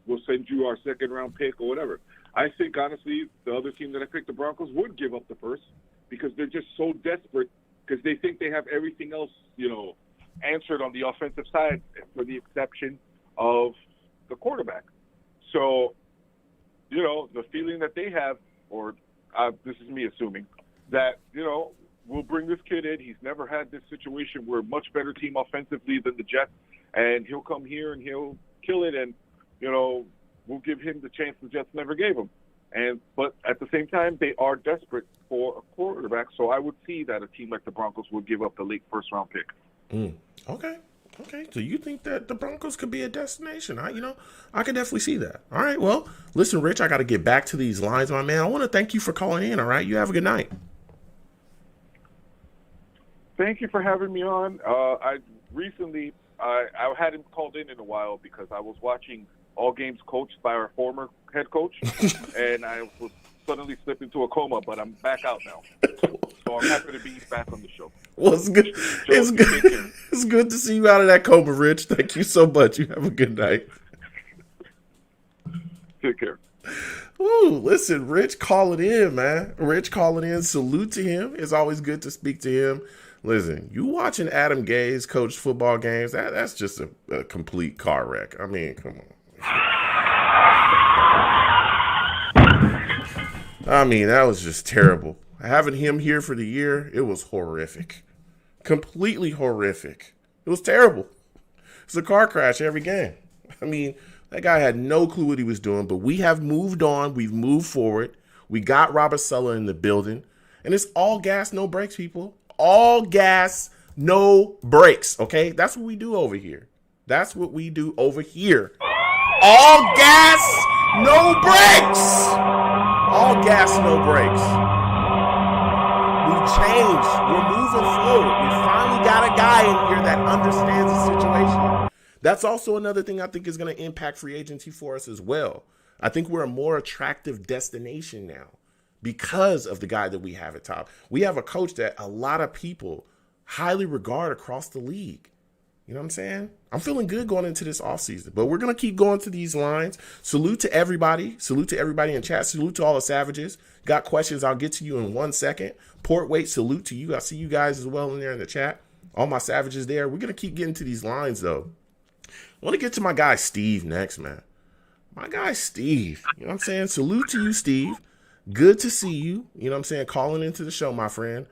D: we'll send you our second-round pick or whatever. I think, honestly, the other team that I picked, the Broncos, would give up the first because they're just so desperate because they think they have everything else, you know, answered on the offensive side for the exception of the quarterback. So, you know, the feeling that they have, or this is me assuming, that, you know, we'll bring this kid in. He's never had this situation. We're a much better team offensively than the Jets, and he'll come here and he'll kill it, and, you know, we'll give him the chance the Jets never gave him. But at the same time, they are desperate for a quarterback, so I would see that a team like the Broncos would give up the late first-round pick.
A: Okay. So you think that the Broncos could be a destination? I can definitely see that. All right. Well, listen, Rich, I got to get back to these lines, my man. I want to thank you for calling in. All right. You have a good night.
D: Thank you for having me on. I hadn't called in a while because I was watching all games coached by our former head coach, and I was suddenly slipped into a coma, but I'm back out now. So I'm happy to be back on the show.
A: Well, it's good. It's good to see you out of that coma, Rich. Thank you so much. You have a good night.
D: Take care.
A: Ooh, listen, Rich calling in, man. Rich calling in. Salute to him. It's always good to speak to him. Listen, you watching Adam Gase coach football games, that's just a complete car wreck. I mean, come on. I mean, that was just terrible. Having him here for the year, it was horrific. Completely horrific. It was terrible. It's a car crash every game. I mean, that guy had no clue what he was doing, but we have moved on. We've moved forward. We got Robert Saleh in the building, and it's all gas, no brakes, people. All gas, no brakes, okay? That's what we do over here. That's what we do over here. All gas, no brakes. All gas, no brakes. We've changed. We're moving forward. We finally got a guy in here that understands the situation. That's also another thing I think is going to impact free agency for us as well. I think we're a more attractive destination now because of the guy that we have at top. We have a coach that a lot of people highly regard across the league. You know what I'm saying? I'm feeling good going into this offseason, but we're going to keep going to these lines. Salute to everybody. Salute to everybody in chat. Salute to all the savages. Got questions? I'll get to you in 1 second. Port Wait, salute to you. I see you guys as well in there in the chat. All my savages there. We're going to keep getting to these lines, though. I want to get to my guy Steve next, man. My guy Steve. You know what I'm saying? Salute to you, Steve. Good to see you. You know what I'm saying? Calling into the show, my friend.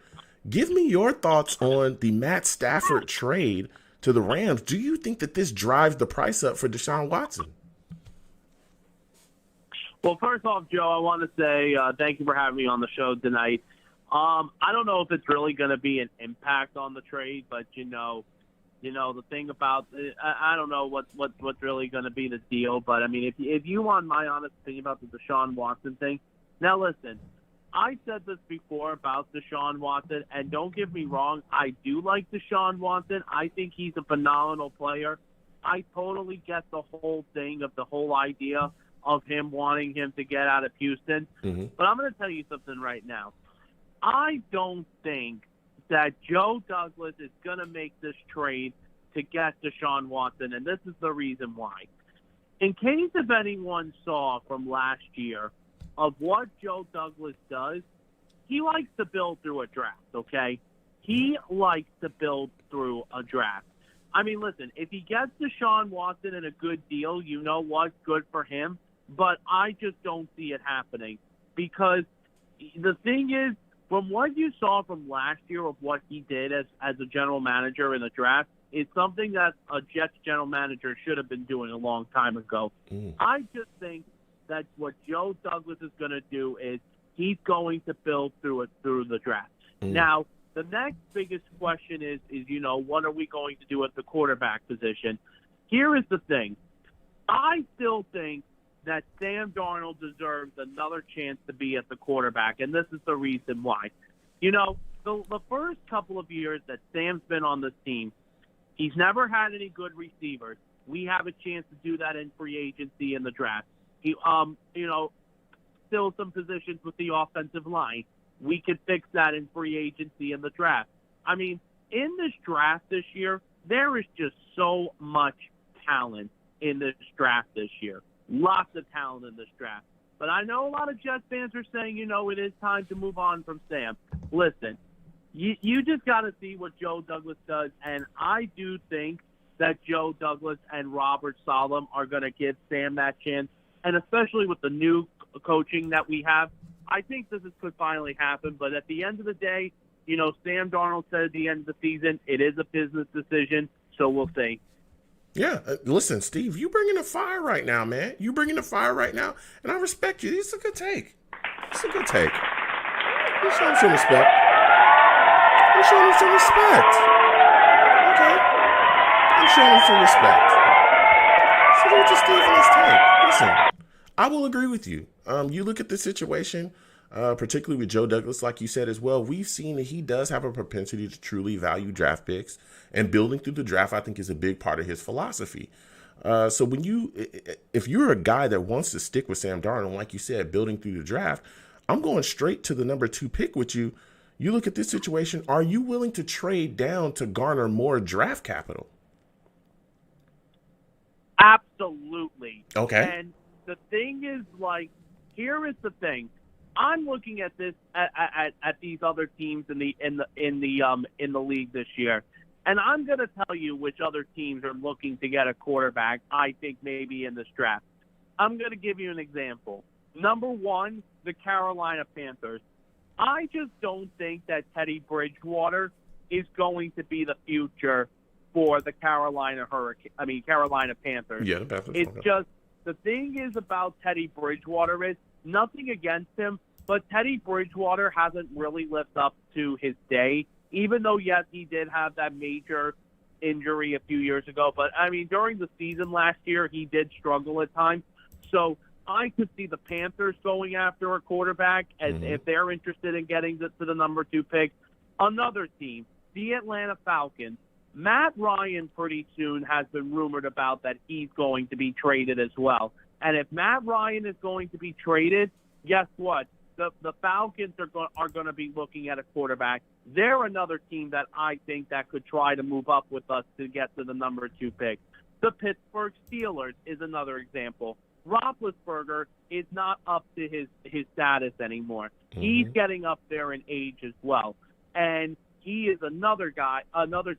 A: Give me your thoughts on the Matt Stafford trade to the Rams. Do you think that this drives the price up for Deshaun Watson?
E: Well, first off, Joe, I want to say thank you for having me on the show tonight. I don't know if it's really going to be an impact on the trade, but you know the thing about I don't know what's really going to be the deal. But I mean, if you want my honest opinion about the Deshaun Watson thing, now listen. I said this before about Deshaun Watson, and don't get me wrong, I do like Deshaun Watson. I think he's a phenomenal player. I totally get the whole thing of the whole idea of him wanting him to get out of Houston. Mm-hmm. But I'm going to tell you something right now. I don't think that Joe Douglas is going to make this trade to get Deshaun Watson, and this is the reason why. In case if anyone saw from last year of what Joe Douglas does, he likes to build through a draft, okay? He likes to build through a draft. I mean, listen, if he gets Deshaun Watson in a good deal, you know what? Good for him. But I just don't see it happening because the thing is, from what you saw from last year of what he did as a general manager in the draft, it's something that a Jets general manager should have been doing a long time ago. I just think that what Joe Douglas is going to do is he's going to build through the draft. Now, the next biggest question is what are we going to do at the quarterback position? Here is the thing. I still think that Sam Darnold deserves another chance to be at the quarterback, and this is the reason why. The first couple of years that Sam's been on this team, he's never had any good receivers. We have a chance to do that in free agency in the draft. He, still some positions with the offensive line. we could fix that in free agency in the draft. I mean, in this draft this year, there is just so much talent in this draft this year. Lots of talent in this draft. But I know a lot of Jets fans are saying, it is time to move on from Sam. Listen, you just got to see what Joe Douglas does, and I do think that Joe Douglas and Robert Saleh are going to give Sam that chance, and especially with the new coaching that we have, I think this could finally happen. But at the end of the day, Sam Darnold said at the end of the season, it is a business decision, so we'll see.
A: Yeah, listen, Steve, you bringing the fire right now, man. You bringing the fire right now, and I respect you. This is a good take. It's a good take. You show him some respect. You show him some respect. Okay. I'm showing him some respect. Salute to Steve in his take. Listen, I will agree with you. You look at the situation, particularly with Joe Douglas, like you said as well, we've seen that he does have a propensity to truly value draft picks, and building through the draft, I think, is a big part of his philosophy. So if you're a guy that wants to stick with Sam Darnold, like you said, building through the draft, I'm going straight to the number 2 pick with you. You look at this situation, are you willing to trade down to garner more draft capital?
E: Absolutely.
A: Okay.
E: And the thing is, here is the thing. I'm looking at this at these other teams in the league this year, and I'm going to tell you which other teams are looking to get a quarterback. I think maybe in this draft. I'm going to give you an example. Number 1, the Carolina Panthers. I just don't think that Teddy Bridgewater is going to be the future for the Carolina Panthers.
A: Yeah, the Panthers.
E: It's just the thing is about Teddy Bridgewater is nothing against him, but Teddy Bridgewater hasn't really lived up to his day, even though, yes, he did have that major injury a few years ago. But, during the season last year, he did struggle at times. So I could see the Panthers going after a quarterback and if they're interested in getting to the number 2 pick. Another team, the Atlanta Falcons. Matt Ryan pretty soon has been rumored about that he's going to be traded as well. And if Matt Ryan is going to be traded, guess what? The Falcons are going to be looking at a quarterback. They're another team that I think that could try to move up with us to get to the number 2 pick. The Pittsburgh Steelers is another example. Roethlisberger is not up to his status anymore. He's getting up there in age as well. And he is another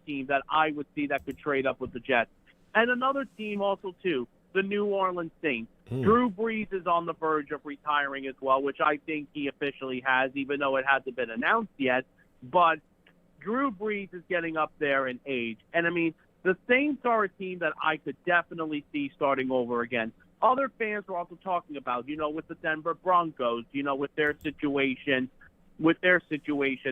E: team that I would see that could trade up with the Jets. And another team also, too, the New Orleans Saints. Drew Brees is on the verge of retiring as well, which I think he officially has, even though it hasn't been announced yet. But Drew Brees is getting up there in age. And, the Saints are a team that I could definitely see starting over again. Other fans are also talking about, with the Denver Broncos, with their situation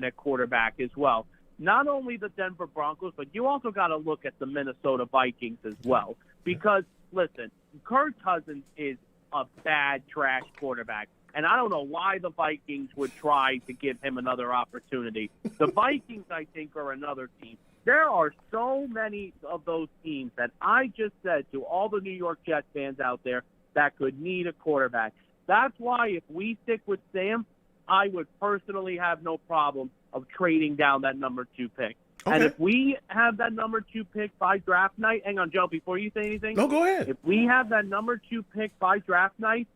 E: at quarterback as well. Not only the Denver Broncos, but you also got to look at the Minnesota Vikings as well. Because, listen, Kirk Cousins is a bad, trash quarterback. And I don't know why the Vikings would try to give him another opportunity. The Vikings, I think, are another team. There are so many of those teams that I just said to all the New York Jets fans out there that could need a quarterback. That's why if we stick with Sam, I would personally have no problem of trading down that number 2 pick. Okay. And if we have that number 2 pick by draft night, hang on, Joe, before you say anything.
A: No, go ahead.
E: If we have that number 2 pick by draft night,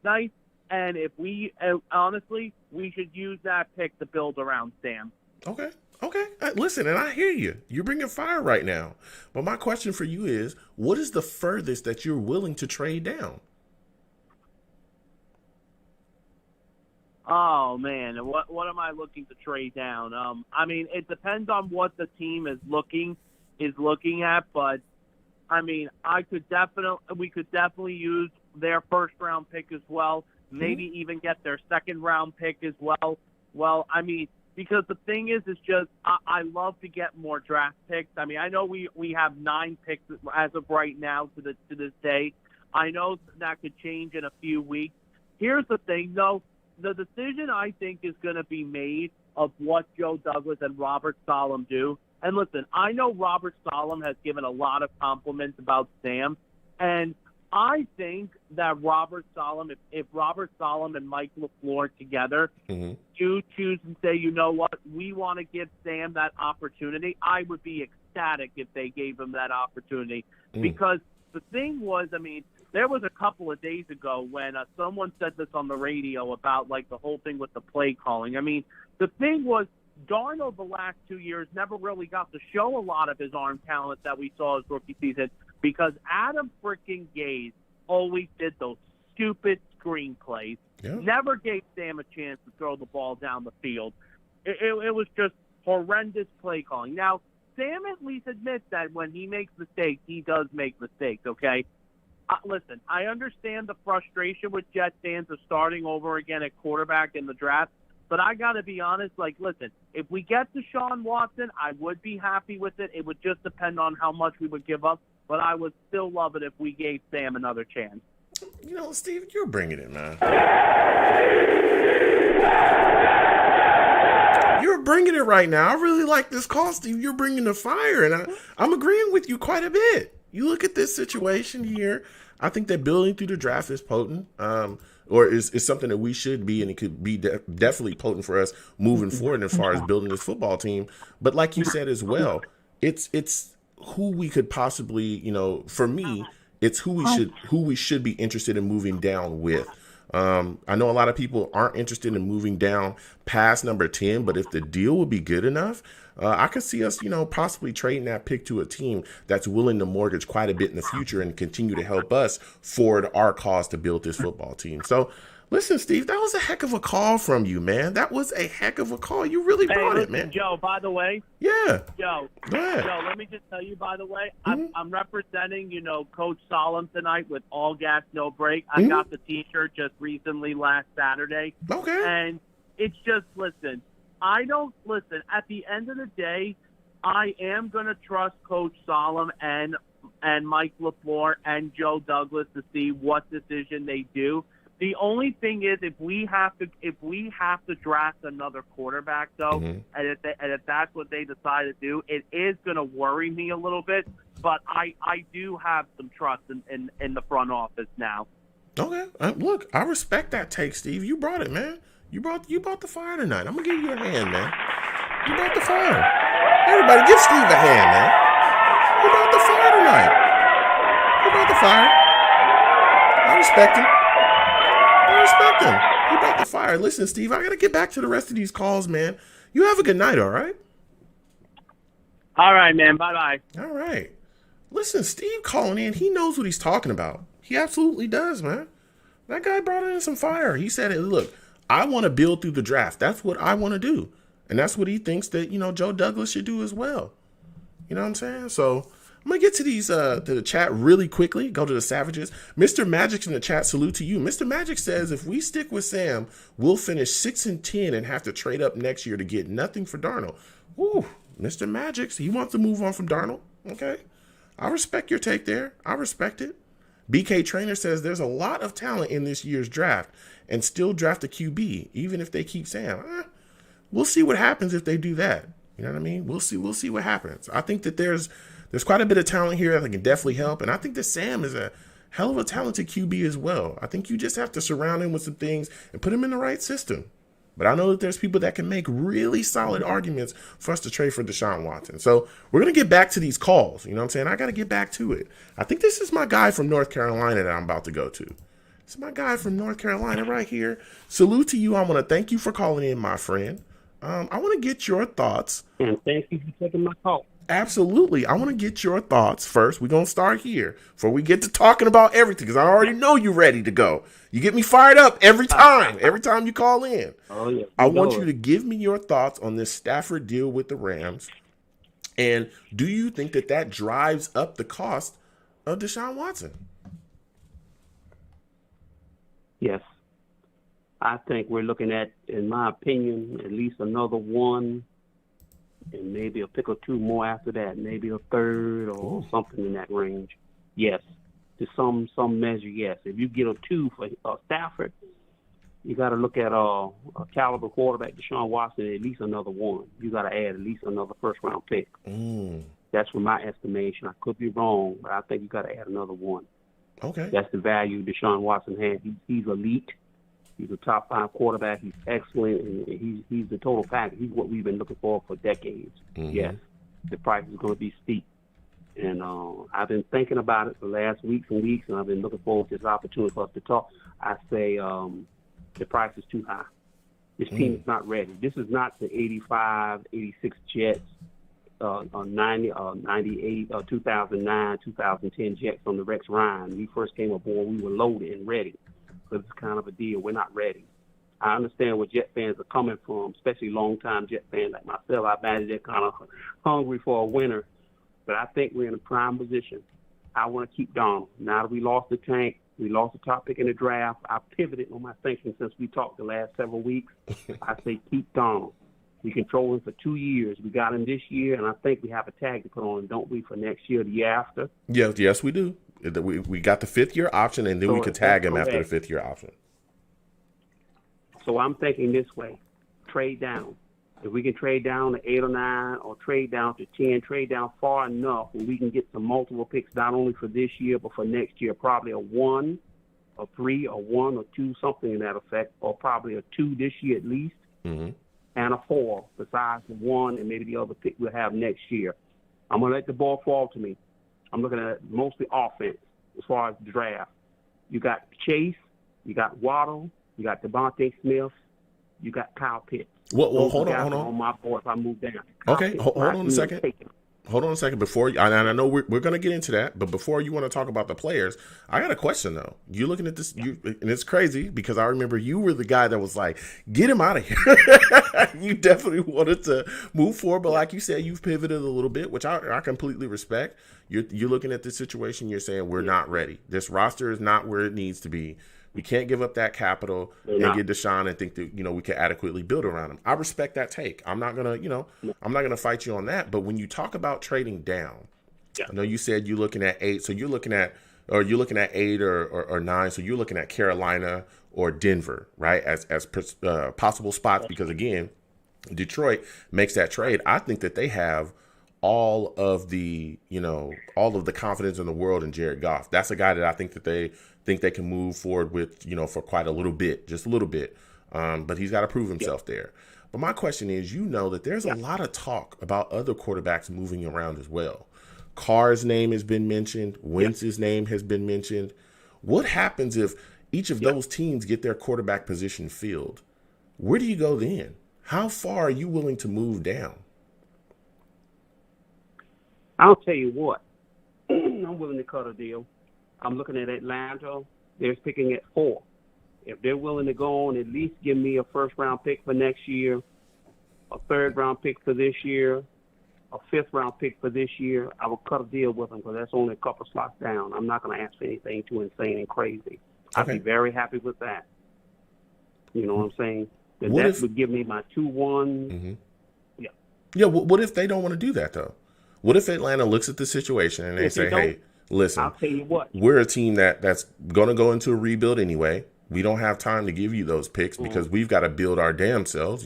E: and if we, honestly, we should use that pick to build around Sam.
A: Okay. Listen, and I hear you. You're bringing fire right now. But my question for you is, what is the furthest that you're willing to trade down?
E: Oh, man. What am I looking to trade down? It depends on what the team is looking at, but we could definitely use their first round pick as well. Maybe even get their second round pick as well. Well, because the thing is just I love to get more draft picks. I know we have 9 picks as of right now to this day. I know that could change in a few weeks. Here's the thing, though. The decision, I think, is going to be made of what Joe Douglas and Robert Saleh do. And listen, I know Robert Saleh has given a lot of compliments about Sam, and I think that Robert Saleh, if Robert Saleh and Mike LaFleur together do choose and say, you know what, we want to give Sam that opportunity, I would be ecstatic if they gave him that opportunity. Because the thing was, I mean, there was a couple of days ago when someone said this on the radio about, like, the whole thing with the play calling. I mean, the thing was, Darnold the last 2 years never really got to show a lot of his arm talent that we saw his rookie season because Adam freaking Gase always did those stupid screenplays. Yeah. Never gave Sam a chance to throw the ball down the field. It was just horrendous play calling. Now, Sam at least admits that when he makes mistakes, he does make mistakes, okay? Listen, I understand the frustration with Jet fans of starting over again at quarterback in the draft, but I got to be honest, like, listen, if we get Deshaun Watson, I would be happy with it. It would just depend on how much we would give up, but I would still love it if we gave Sam another chance.
A: You know, Steve, you're bringing it, man. You're bringing it right now. I really like this call, Steve. You're bringing the fire, and I'm agreeing with you quite a bit. You look at this situation here, I think that building through the draft is potent. Or is something that we should be, and it could be definitely potent for us moving forward as far as building this football team. But like you said as well, it's who we could possibly, you know, for me, it's who we should be interested in moving down with. I know a lot of people aren't interested in moving down past number 10, but if the deal would be good enough, I could see us, you know, possibly trading that pick to a team that's willing to mortgage quite a bit in the future and continue to help us forward our cause to build this football team. So, listen, Steve, that was a heck of a call from you, man. That was a heck of a call. You really brought it, man.
E: Joe, by the way.
A: Yeah.
E: Joe, let me just tell you, by the way, I'm representing, you know, Coach Solomon tonight with All Gas, No Break. I got the T-shirt just recently last Saturday.
A: Okay.
E: And it's just, listen, at the end of the day, I am going to trust Coach Solomon and Mike LaFleur and Joe Douglas to see what decision they do. The only thing is, if we have to draft another quarterback, though, and if that's what they decide to do, it is going to worry me a little bit. But I do have some trust in the front office now.
A: Okay, look, I respect that take, Steve. You brought it, man. You brought the fire tonight. I'm gonna give you a hand, man. You brought the fire. Everybody, give Steve a hand, man. You brought the fire tonight. You brought the fire. I respect him. You brought the fire. Listen, Steve, I gotta get back to the rest of these calls, man. You have a good night, all right?
E: All right, man. Bye-bye.
A: All right. Listen, Steve calling in, he knows what he's talking about. He absolutely does, man. That guy brought in some fire. He said, look, I want to build through the draft. That's what I want to do. And that's what he thinks that, you know, Joe Douglas should do as well. You know what I'm saying? So I'm going to get to these, to the chat really quickly. Go to the Savages. Mr. Magic's in the chat. Salute to you. Mr. Magic says, if we stick with Sam, we'll finish 6-10 and have to trade up next year to get nothing for Darnold. Ooh, Mr. Magic, he wants to move on from Darnold. Okay. I respect your take there. I respect it. BK Trainer says there's a lot of talent in this year's draft and still draft a QB, even if they keep Sam. We'll see what happens if they do that. You know what I mean? We'll see what happens. I think that there's quite a bit of talent here that can definitely help. And I think that Sam is a hell of a talented QB as well. I think you just have to surround him with some things and put him in the right system. But I know that there's people that can make really solid arguments for us to trade for Deshaun Watson. So we're going to get back to these calls. You know what I'm saying? I got to get back to it. I think this is my guy from North Carolina that I'm about to go to. This is my guy from North Carolina right here. Salute to you. I want to thank you for calling in, my friend. I want to get your thoughts.
F: And thank you for taking my call.
A: Absolutely. I want to get your thoughts first. We're going to start here before we get to talking about everything, because I already know you're ready to go. You get me fired up every time you call in.
F: Oh, yeah.
A: I want you to give me your thoughts on this Stafford deal with the Rams. And do you think that drives up the cost of Deshaun Watson?
F: Yes. I think we're looking at, in my opinion, at least another one, and maybe a pick or two more after that, maybe a third or something in that range. Yes, to some measure, yes. If you get a 2 for Stafford, you got to look at a caliber quarterback, Deshaun Watson, at least another 1. You got to add at least another first-round pick. That's from my estimation. I could be wrong, but I think you got to add another 1.
A: Okay.
F: That's the value Deshaun Watson has. He's elite. He's a top 5 quarterback. He's excellent, and he's the total package. He's what we've been looking for decades.
A: Mm-hmm.
F: Yes, the price is going to be steep. And I've been thinking about it the last weeks and weeks, and I've been looking forward to this opportunity for us to talk. I say the price is too high. This team is not ready. This is not the 85, 86 Jets, 90, 98, 2009, 2010 Jets on the Rex Ryan. When we first came aboard, we were loaded and ready. So it's kind of a deal. We're not ready. I understand where Jet fans are coming from, especially longtime Jet fans like myself. I imagine they're kind of hungry for a winner. But I think we're in a prime position. I want to keep Darnold. Now that we lost the tank, we lost the top pick in the draft, I pivoted on my thinking since we talked the last several weeks. I say keep Darnold. We control him for 2 years. We got him this year, and I think we have a tag to put on him, don't we, for next year, the year after?
A: Yes, we do. We got the 5th-year option, and then we could tag him after the 5th-year option.
F: So I'm thinking this way, trade down. If we can trade down to 8 or 9 or trade down to 10, trade down far enough where we can get some multiple picks, not only for this year, but for next year, probably a 1, a 3, or 1 or 2, something in that effect, or probably a 2 this year at least, and a 4 besides the 1 and maybe the other pick we'll have next year. I'm going to let the ball fall to me. I'm looking at mostly offense as far as the draft. You got Chase, you got Waddle, you got Devontae Smith, you got Kyle Pitts.
A: Well, hold on.
F: On my board if I move down.
A: Okay, hold on a second. Hold on a second. Before, and I know we're going to get into that, but before you want to talk about the players, I got a question though. You looking at this, and it's crazy because I remember you were the guy that was like, "Get him out of here." You definitely wanted to move forward, but like you said, you've pivoted a little bit, which I completely respect. You're looking at the situation. You're saying we're not ready. This roster is not where it needs to be. We can't give up that capital and get Deshaun and think that, we can adequately build around him. I respect that take. I'm not going to, I'm not going to fight you on that. But when you talk about trading down, I know you said you're looking at 8. So you're looking at 8 or 9. So you're looking at Carolina or Denver, right? As possible spots, because again, Detroit makes that trade. I think that they have all of the confidence in the world in Jared Goff. That's a guy that I think that they can move forward with, for quite a little bit, just a little bit. But he's got to prove himself there. But my question is, that there's a lot of talk about other quarterbacks moving around as well. Carr's name has been mentioned. Wentz's name has been mentioned. What happens if each of those teams get their quarterback position filled? Where do you go then? How far are you willing to move down?
F: I'll tell you what. I'm willing to cut a deal. I'm looking at Atlanta. They're picking at 4. If they're willing to go on, at least give me a first-round pick for next year, a third-round pick for this year, a fifth-round pick for this year, I will cut a deal with them because that's only a couple slots down. I'm not going to ask for anything too insane and crazy. I'd be very happy with that. You know what I'm saying? That would give me my 2-1.
A: Mm-hmm. Yeah. What if they don't want to do that though? What if Atlanta looks at the situation and they say, "Hey, listen,
F: I'll tell you what.
A: We're a team that's going to go into a rebuild anyway. We don't have time to give you those picks because we've got to build our damn selves."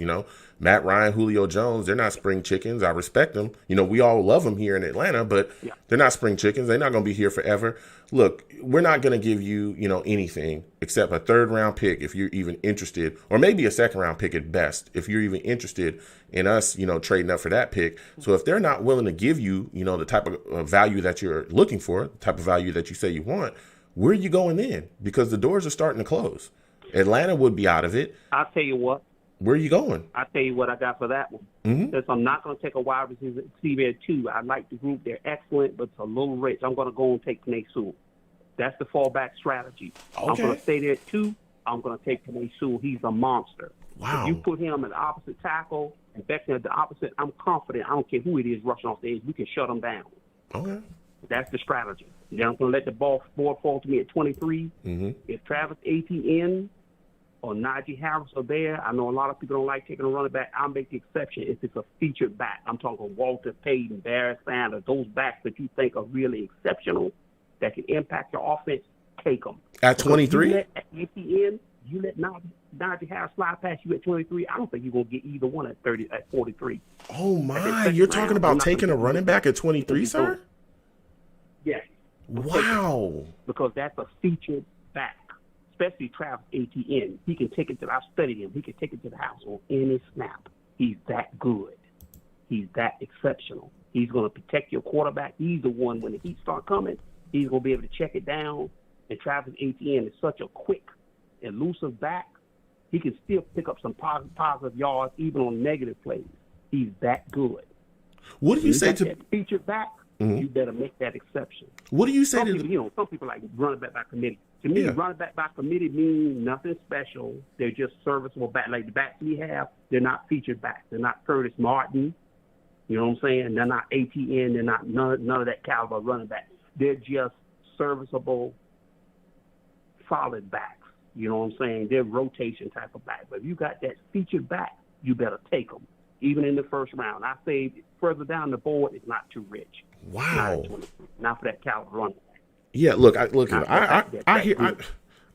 A: Matt Ryan, Julio Jones, they're not spring chickens. I respect them. We all love them here in Atlanta, but they're not spring chickens. They're not going to be here forever. Look, we're not going to give you, anything except a third-round pick if you're even interested, or maybe a second-round pick at best if you're even interested in us, trading up for that pick. So if they're not willing to give you, the type of value that you're looking for, the type of value that you say you want, where are you going then? Because the doors are starting to close. Atlanta would be out of it.
F: I'll tell you what.
A: Where are you going?
F: I'll tell you what I got for that one. Since I'm not going to take a wide receiver at 2. I like the group. They're excellent, but it's a little rich. I'm going to go and take Penei Sewell. That's the fallback strategy. Okay. I'm going to stay there at 2. I'm going to take Penei Sewell. He's a monster.
A: Wow.
F: If you put him at the opposite tackle and Beckton at the opposite, I'm confident. I don't care who it is rushing off the edge. We can shut him down.
A: Okay. That's
F: the strategy. Then I'm going to let the board fall to me at 23. If Travis Etienne or Najee Harris are there, I know a lot of people don't like taking a running back. I'll make the exception if it's a featured back. I'm talking Walter Payton, Barry Sanders, those backs that you think are really exceptional that can impact your offense, take them.
A: At 23?
F: You let Etienne, you let Najee Harris slide past you at 23. I don't think you're going to get either one at 43.
A: Oh, my. You're talking about taking a running back at 23, sir?
F: Yes.
A: Wow.
F: Because that's a featured back, especially Travis Etienne. He can take it to, I've studied him, he can take it to the house on any snap. He's that good. He's that exceptional. He's going to protect your quarterback. He's the one, when the heat start coming, he's going to be able to check it down. And Travis Etienne is such a quick, elusive back. He can still pick up some positive yards even on negative plays. He's that good.
A: What do you say to
F: that featured back? You better make that exception.
A: What do you say
F: Some
A: to
F: people, some people like running back by committee. To me, running back by committee means nothing special. They're just serviceable back. Like the backs we have, they're not featured backs. They're not Curtis Martin. You know what I'm saying? They're not ATN. They're not none of that caliber running back. They're just serviceable, solid backs. You know what I'm saying? They're rotation type of back. But if you got that featured back, you better take them, even in the first round. I say further down the board, it's not too rich.
A: Wow.
F: Not for that caliber running back.
A: Yeah,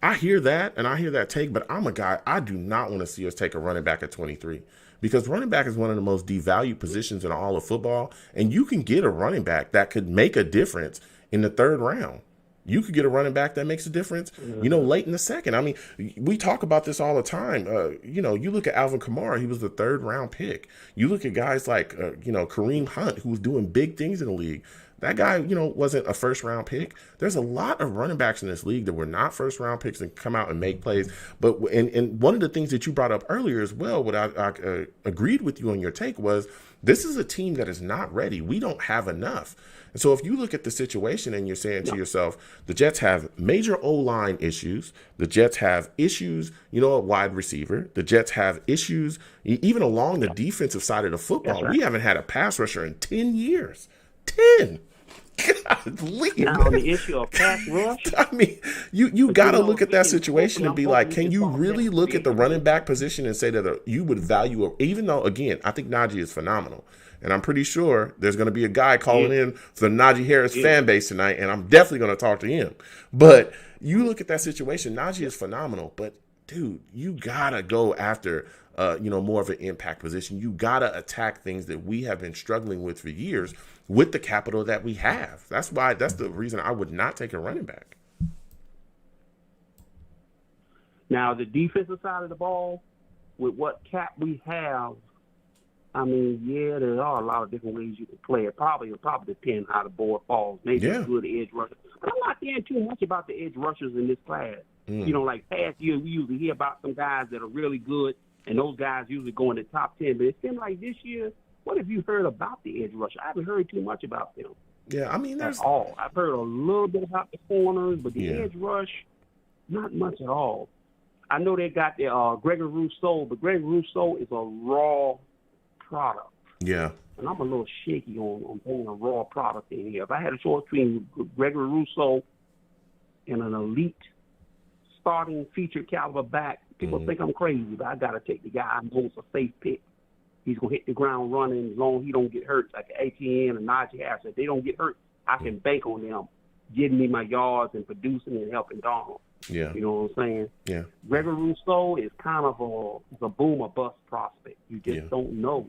A: I hear that, and I hear that take, but I'm a guy, I do not want to see us take a running back at 23, because running back is one of the most devalued positions in all of football, and you can get a running back that could make a difference in the third round. You could get a running back that makes a difference, late in the second. I mean, we talk about this all the time. You look at Alvin Kamara, he was the third round pick. You look at guys like, Kareem Hunt, who was doing big things in the league. That guy, wasn't a first round pick. There's a lot of running backs in this league that were not first round picks and come out and make plays. But and one of the things that you brought up earlier as well, what I agreed with you on your take was, this is a team that is not ready. We don't have enough. And so if you look at the situation and you're saying to yourself, the Jets have major O-line issues. The Jets have issues, at wide receiver. The Jets have issues even along the defensive side of the football. Right. We haven't had a pass rusher in 10 years. 10.
F: Now, on the issue of pass rush,
A: I mean, you got to look at that situation and be like, can you really look at the running back position and say that you would value, even though, again, I think Najee is phenomenal. And I'm pretty sure there's going to be a guy calling in for the Najee Harris fan base tonight, and I'm definitely going to talk to him. But you look at that situation, Najee is phenomenal. But, dude, you got to go after, more of an impact position. You got to attack things that we have been struggling with for years with the capital that we have. That's the reason I would not take a running back.
F: Now, the defensive side of the ball, with what cap we have, I mean, there are a lot of different ways you can play it. It'll probably depend how the board falls. Maybe a good edge rusher. But I'm not hearing too much about the edge rushers in this class. Like past year, we usually hear about some guys that are really good, and those guys usually go in the top 10. But it seems like this year, what have you heard about the edge rusher? I haven't heard too much about them.
A: Yeah, I mean,
F: at all. I've heard a little bit about the corners, but the edge rush, not much at all. I know they got the Gregory Rousseau, but Gregory Rousseau is a raw product.
A: Yeah.
F: And I'm a little shaky on putting a raw product in here. If I had a choice between Gregory Rousseau and an elite starting feature caliber back, people think I'm crazy, but I got to take the guy I know is a safe pick. He's going to hit the ground running as long as he don't get hurt, like ATN and Najee Harris. If they don't get hurt, I can bank on them getting me my yards and producing and helping Darnold.
A: Yeah.
F: You know what I'm saying?
A: Yeah.
F: Gregory Rousseau is kind of a boom or bust prospect. You just don't know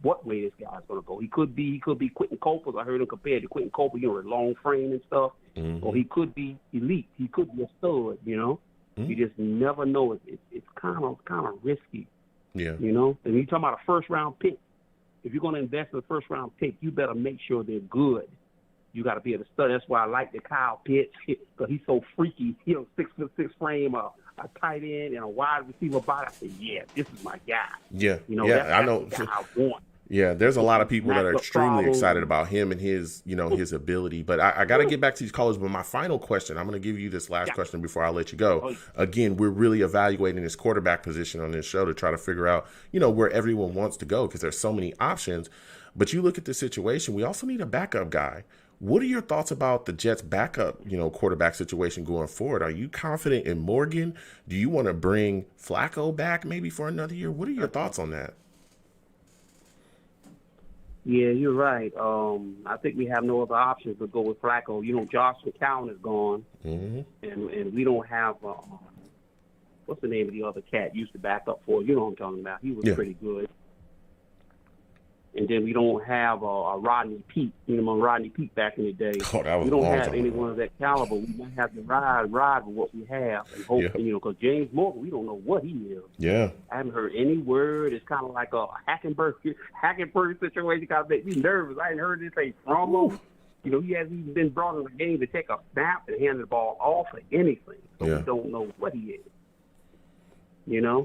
F: what way this guy's going to go. He could be Quentin Copeland. I heard him compared to Quentin Copeland, with long frame and stuff. Or he could be elite. He could be a stud, You just never know. It's kind of risky.
A: Yeah.
F: And you're talking about a first-round pick. If you're going to invest in a first-round pick, you better make sure they're good. You got to be able to study. That's why I like the Kyle Pitts, because he's so freaky. 6'6" frame, a tight end, and a wide receiver body. I said, this is my guy.
A: Yeah.
F: That's
A: I know.
F: The guy I want.
A: Yeah, there's a lot of people that are extremely excited about him and his, his ability. But I got to get back to these callers. But my final question, I'm going to give you this last question before I let you go. Again, we're really evaluating this quarterback position on this show to try to figure out, where everyone wants to go, because there's so many options. But you look at the situation, we also need a backup guy. What are your thoughts about the Jets' backup, quarterback situation going forward? Are you confident in Morgan? Do you want to bring Flacco back maybe for another year? What are your thoughts on that?
F: Yeah, you're right. I think we have no other options but go with Flacco. Josh McCown is gone, and we don't have what's the name of the other cat used to back up for? You know what I'm talking about. He was pretty good. And then we don't have a Rodney Peete, Rodney Peete back in the day.
A: Oh, that was
F: we don't
A: a long
F: have
A: time
F: anyone
A: ago.
F: of that caliber. We might have to ride with what we have and hope, because James Morgan, we don't know what he is.
A: Yeah.
F: I haven't heard any word. It's kind of like a Hackenberg situation. Kind of make me nervous. I ain't heard anything from him. He hasn't even been brought in the game to take a snap and hand the ball off or anything. So we don't know what he is.
A: Yeah.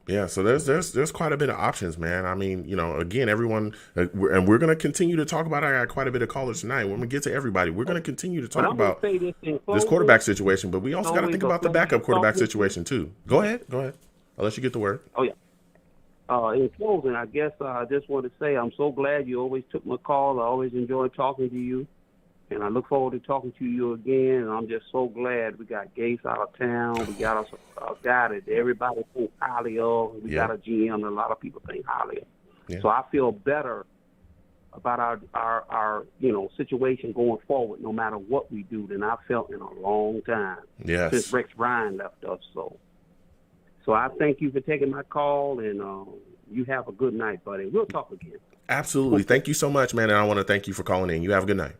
A: Yeah, so there's quite a bit of options, man. I mean, again, everyone, and we're going to continue to talk about. I got quite a bit of callers tonight. When we get to everybody, we're going to continue to talk about this quarterback situation, but we also got to think about the backup quarterback situation too. Go ahead. I'll let you get the word.
F: Oh yeah. In closing, I guess I just want to say I'm so glad you always took my call. I always enjoyed talking to you. And I look forward to talking to you again. And I'm just so glad we got Gase out of town. We got a guy that everybody thinks highly of. We got a GM that a lot of people think highly of. Yeah. So I feel better about our situation going forward, no matter what we do, than I felt in a long time.
A: Yes.
F: Since Rex Ryan left us. So I thank you for taking my call, and you have a good night, buddy. We'll talk again.
A: Absolutely. Thank you so much, man. And I want to thank you for calling in. You have a good night.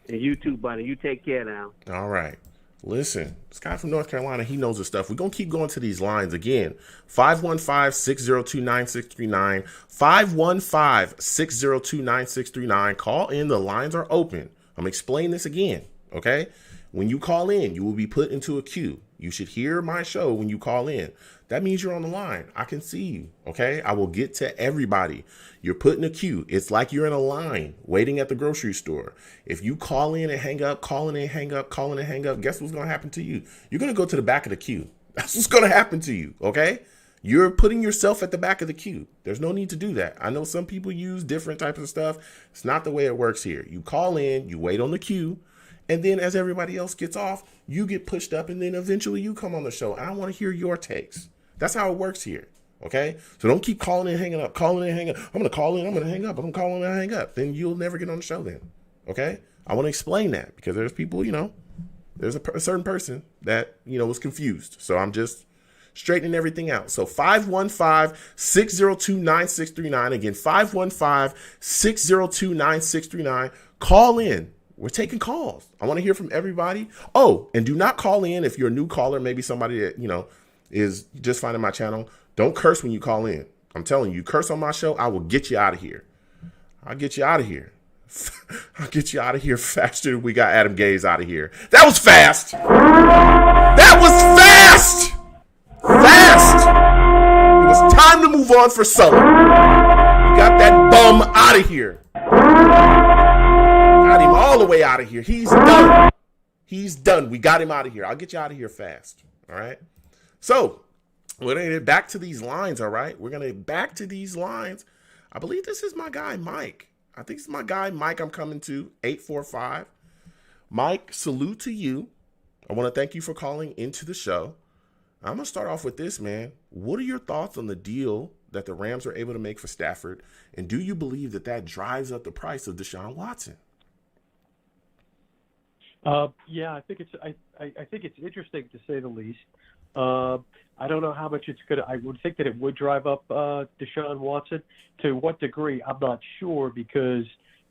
F: And you too, buddy. You take care now.
A: All right. Listen, this guy from North Carolina, he knows his stuff. We're going to keep going to these lines again. 515-602-9639. 515-602-9639. Call in. The lines are open. I'm going to explain this again, okay? When you call in, you will be put into a queue. You should hear my show when you call in. That means you're on the line. I can see you, okay? I will get to everybody. You're put in a queue. It's like you're in a line waiting at the grocery store. If you call in and hang up, call in and hang up, call in and hang up, guess what's going to happen to you? You're going to go to the back of the queue. That's what's going to happen to you, okay? You're putting yourself at the back of the queue. There's no need to do that. I know some people use different types of stuff. It's not the way it works here. You call in, you wait on the queue, and then as everybody else gets off, you get pushed up, and then eventually you come on the show. And I want to hear your takes. That's how it works here, okay? So don't keep calling and hanging up, calling and hanging up. I'm going to call in, I'm going to hang up, I'm calling and hang up. Then you'll never get on the show then, okay? I want to explain that because there's people, there's a certain person that, was confused. So I'm just straightening everything out. So 515-602-9639. Again, 515-602-9639. Call in. We're taking calls. I want to hear from everybody. Oh, and do not call in if you're a new caller, maybe somebody that, is just finding my channel. Don't curse when you call in. I'm telling you, curse on my show, I will get you out of here. I'll get you out of here. I'll get you out of here faster than we got Adam Gase out of here. That was fast. That was fast. Fast. It was time to move on for Sully. We got that bum out of here. Got him all the way out of here. He's done. He's done. We got him out of here. I'll get you out of here fast. All right. So we're going to get back to these lines. All right. We're going to get back to these lines. I believe this is my guy, Mike. I think it's my guy, Mike. I'm coming to 845. Mike, salute to you. I want to thank you for calling into the show. I'm going to start off with this, man. What are your thoughts on the deal that the Rams are able to make for Stafford? And do you believe that that drives up the price of Deshaun Watson?
G: Yeah, I think it's interesting to say the least. I don't know how much it's going to – I would think that it would drive up Deshaun Watson. To what degree, I'm not sure because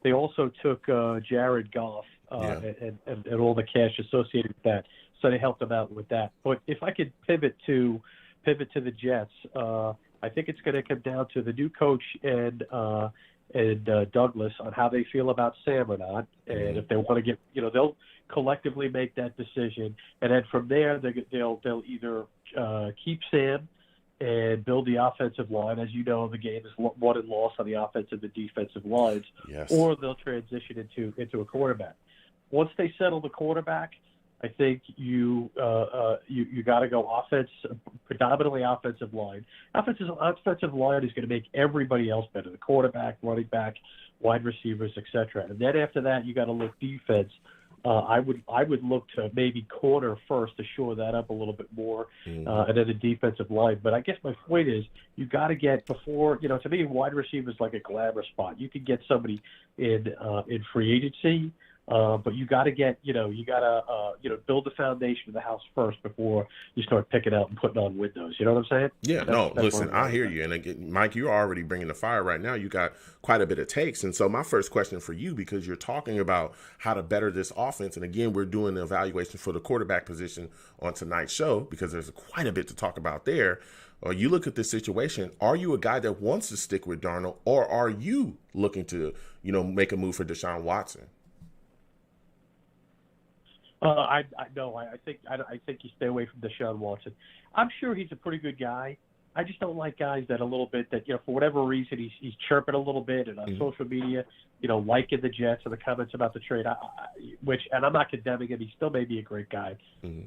G: they also took Jared Goff and all the cash associated with that. So they helped him out with that. But if I could pivot to the Jets, I think it's going to come down to the new coach and Douglas on how they feel about Sam or not. And if they want to get – they'll collectively make that decision. And then from there, they'll either keep Sam and build the offensive line. As you know, the game is won and lost on the offensive and defensive lines. Yes. Or they'll transition into a quarterback. Once they settle the quarterback, I think you got to go offense, predominantly offensive line. Offensive line is going to make everybody else better: the quarterback, running back, wide receivers, etc. And then after that, you got to look defense. I would look to maybe corner first to shore that up a little bit more, and then the defensive line. But I guess my point is you got to get before to me wide receiver is like a glamour spot. You can get somebody in free agency. But you got to build the foundation of the house first before you start picking out and putting on windows. You know what I'm saying?
A: Yeah,
G: That's
A: listen,
G: where we're
A: I hear
G: at.
A: you. And again, Mike, you're already bringing the fire right now. You got quite a bit of takes. And so my first question for you, because you're talking about how to better this offense. And again, we're doing the evaluation for the quarterback position on tonight's show because there's quite a bit to talk about there. You look at this situation, are you a guy that wants to stick with Darnold, or are you looking to, make a move for Deshaun Watson?
G: I think you stay away from Deshaun Watson. I'm sure he's a pretty good guy. I just don't like guys that a little bit that for whatever reason he's chirping a little bit and on social media, liking the Jets or the comments about the trade. And I'm not condemning him. He still may be a great guy.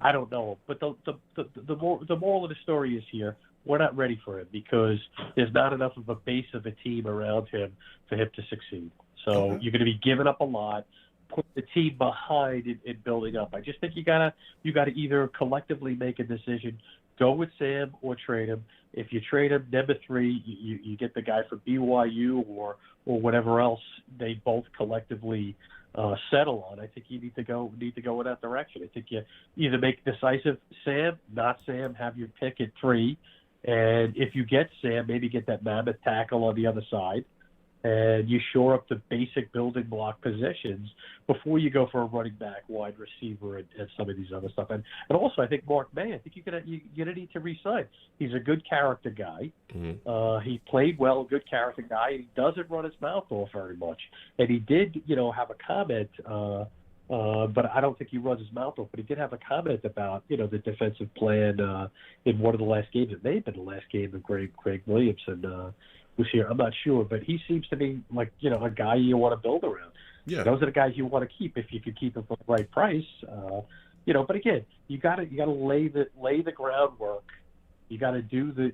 G: I don't know, but the moral of the story is here. We're not ready for him because there's not enough of a base of a team around him for him to succeed. So you're going to be giving up a lot. Put the team behind in building up. I just think you gotta either collectively make a decision, go with Sam or trade him. If you trade him, number 3, you get the guy from BYU or whatever else they both collectively settle on. I think you need to go in that direction. I think you either make decisive Sam, not Sam, have your pick at 3, and if you get Sam, maybe get that mammoth tackle on the other side. And you shore up the basic building block positions before you go for a running back, wide receiver, and some of these other stuff. And also, I think Mark May, I think you're gonna need to re-sign. He's a good character guy. He played well, good character guy, and he doesn't run his mouth off very much. And he did, have a comment, but I don't think he runs his mouth off. But he did have a comment about, the defensive plan in one of the last games. It may have been the last game of Craig Williamson. Was here. I'm not sure, but he seems to be like a guy you want to build around. Yeah, those are the guys you want to keep if you can keep them for the right price. But again, you got to lay the groundwork. You got to do the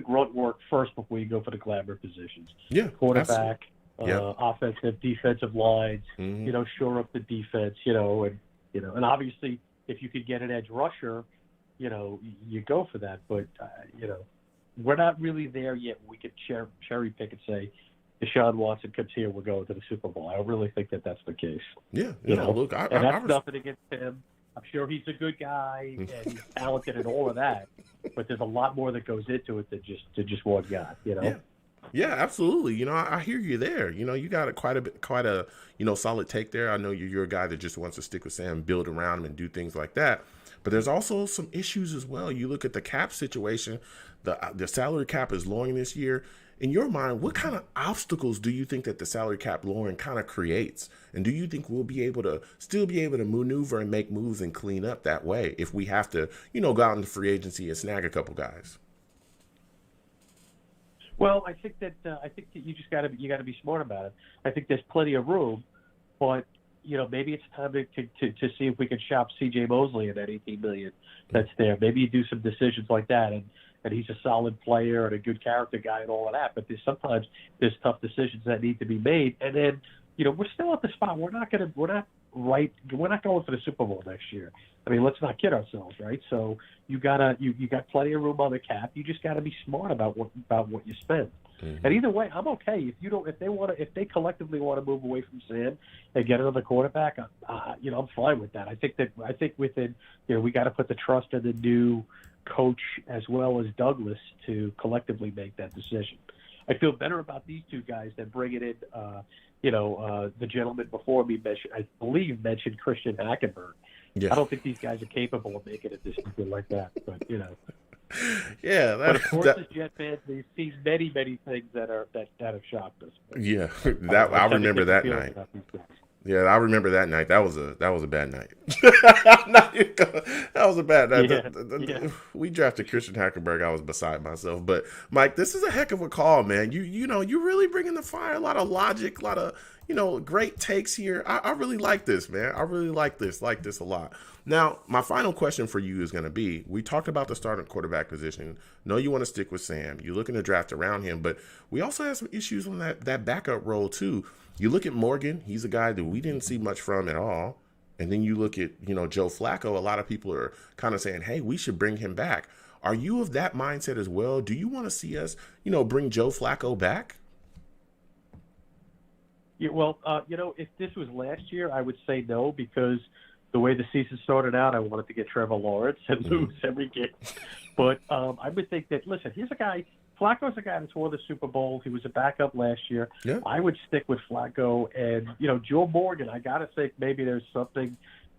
G: grunt work first before you go for the glamour positions. Yeah, quarterback, offensive, defensive lines. Shore up the defense. And obviously if you could get an edge rusher, you go for that. But we're not really there yet. We could cherry pick and say, Deshaun Watson comes here, we're going to the Super Bowl. I don't really think that that's the case. Yeah, look, that's nothing against him. I'm sure he's a good guy and he's talented and all of that, but there's a lot more that goes into it than just one guy.
A: Yeah, absolutely. I hear you there. You got quite a solid take there. I know you're a guy that just wants to stick with Sam, build around him, and do things like that. But there's also some issues as well. You look at the cap situation. The salary cap is lowering this year. In your mind, what kind of obstacles do you think that the salary cap lowering kind of creates? And do you think we'll still be able to maneuver and make moves and clean up that way if we have to, go out into free agency and snag a couple guys?
G: Well, I think that you just got to be smart about it. I think there's plenty of room, but maybe it's time to see if we can shop C.J. Mosley at that $18 million that's there. Maybe you do some decisions like that, and he's a solid player and a good character guy and all of that. But sometimes there's tough decisions that need to be made. And then, we're still at the spot. We're not going for the Super Bowl next year. I mean, let's not kid ourselves, right? So you got plenty of room on the cap. You just got to be smart about what you spend. Mm-hmm. And either way, I'm okay if they collectively want to move away from Sam and get another quarterback. I'm fine with that. I think within we got to put the trust in the new coach as well as Douglas to collectively make that decision. I feel better about these two guys than bringing in the gentleman before me mentioned Christian Hackenberg. Yeah. I don't think these guys are capable of making a decision like that, but
A: Yeah,
G: but of course, as Jet fans, we've seen many things that have shocked us.
A: Yeah, I remember that night. Yeah, I remember that night. That was a bad night. That was a bad night. We drafted Christian Hackenberg. I was beside myself. But Mike, this is a heck of a call, man. You're really bringing the fire. A lot of logic, a lot of great takes here. I really like this, man. I really like this a lot. Now, my final question for you is going to be, we talked about the starting quarterback position. No, you want to stick with Sam. You're looking to draft around him, but we also have some issues on that backup role too. You look at Morgan, he's a guy that we didn't see much from at all. And then you look at, Joe Flacco, a lot of people are kind of saying, hey, we should bring him back. Are you of that mindset as well? Do you want to see us, bring Joe Flacco back?
G: Yeah, well, if this was last year, I would say no because the way the season started out, I wanted to get Trevor Lawrence and lose every game. But I would think that, listen, here's a guy, Flacco's a guy that's won the Super Bowl. He was a backup last year.
A: Yeah.
G: I would stick with Flacco. And, Joe Morgan, I got to think maybe there's something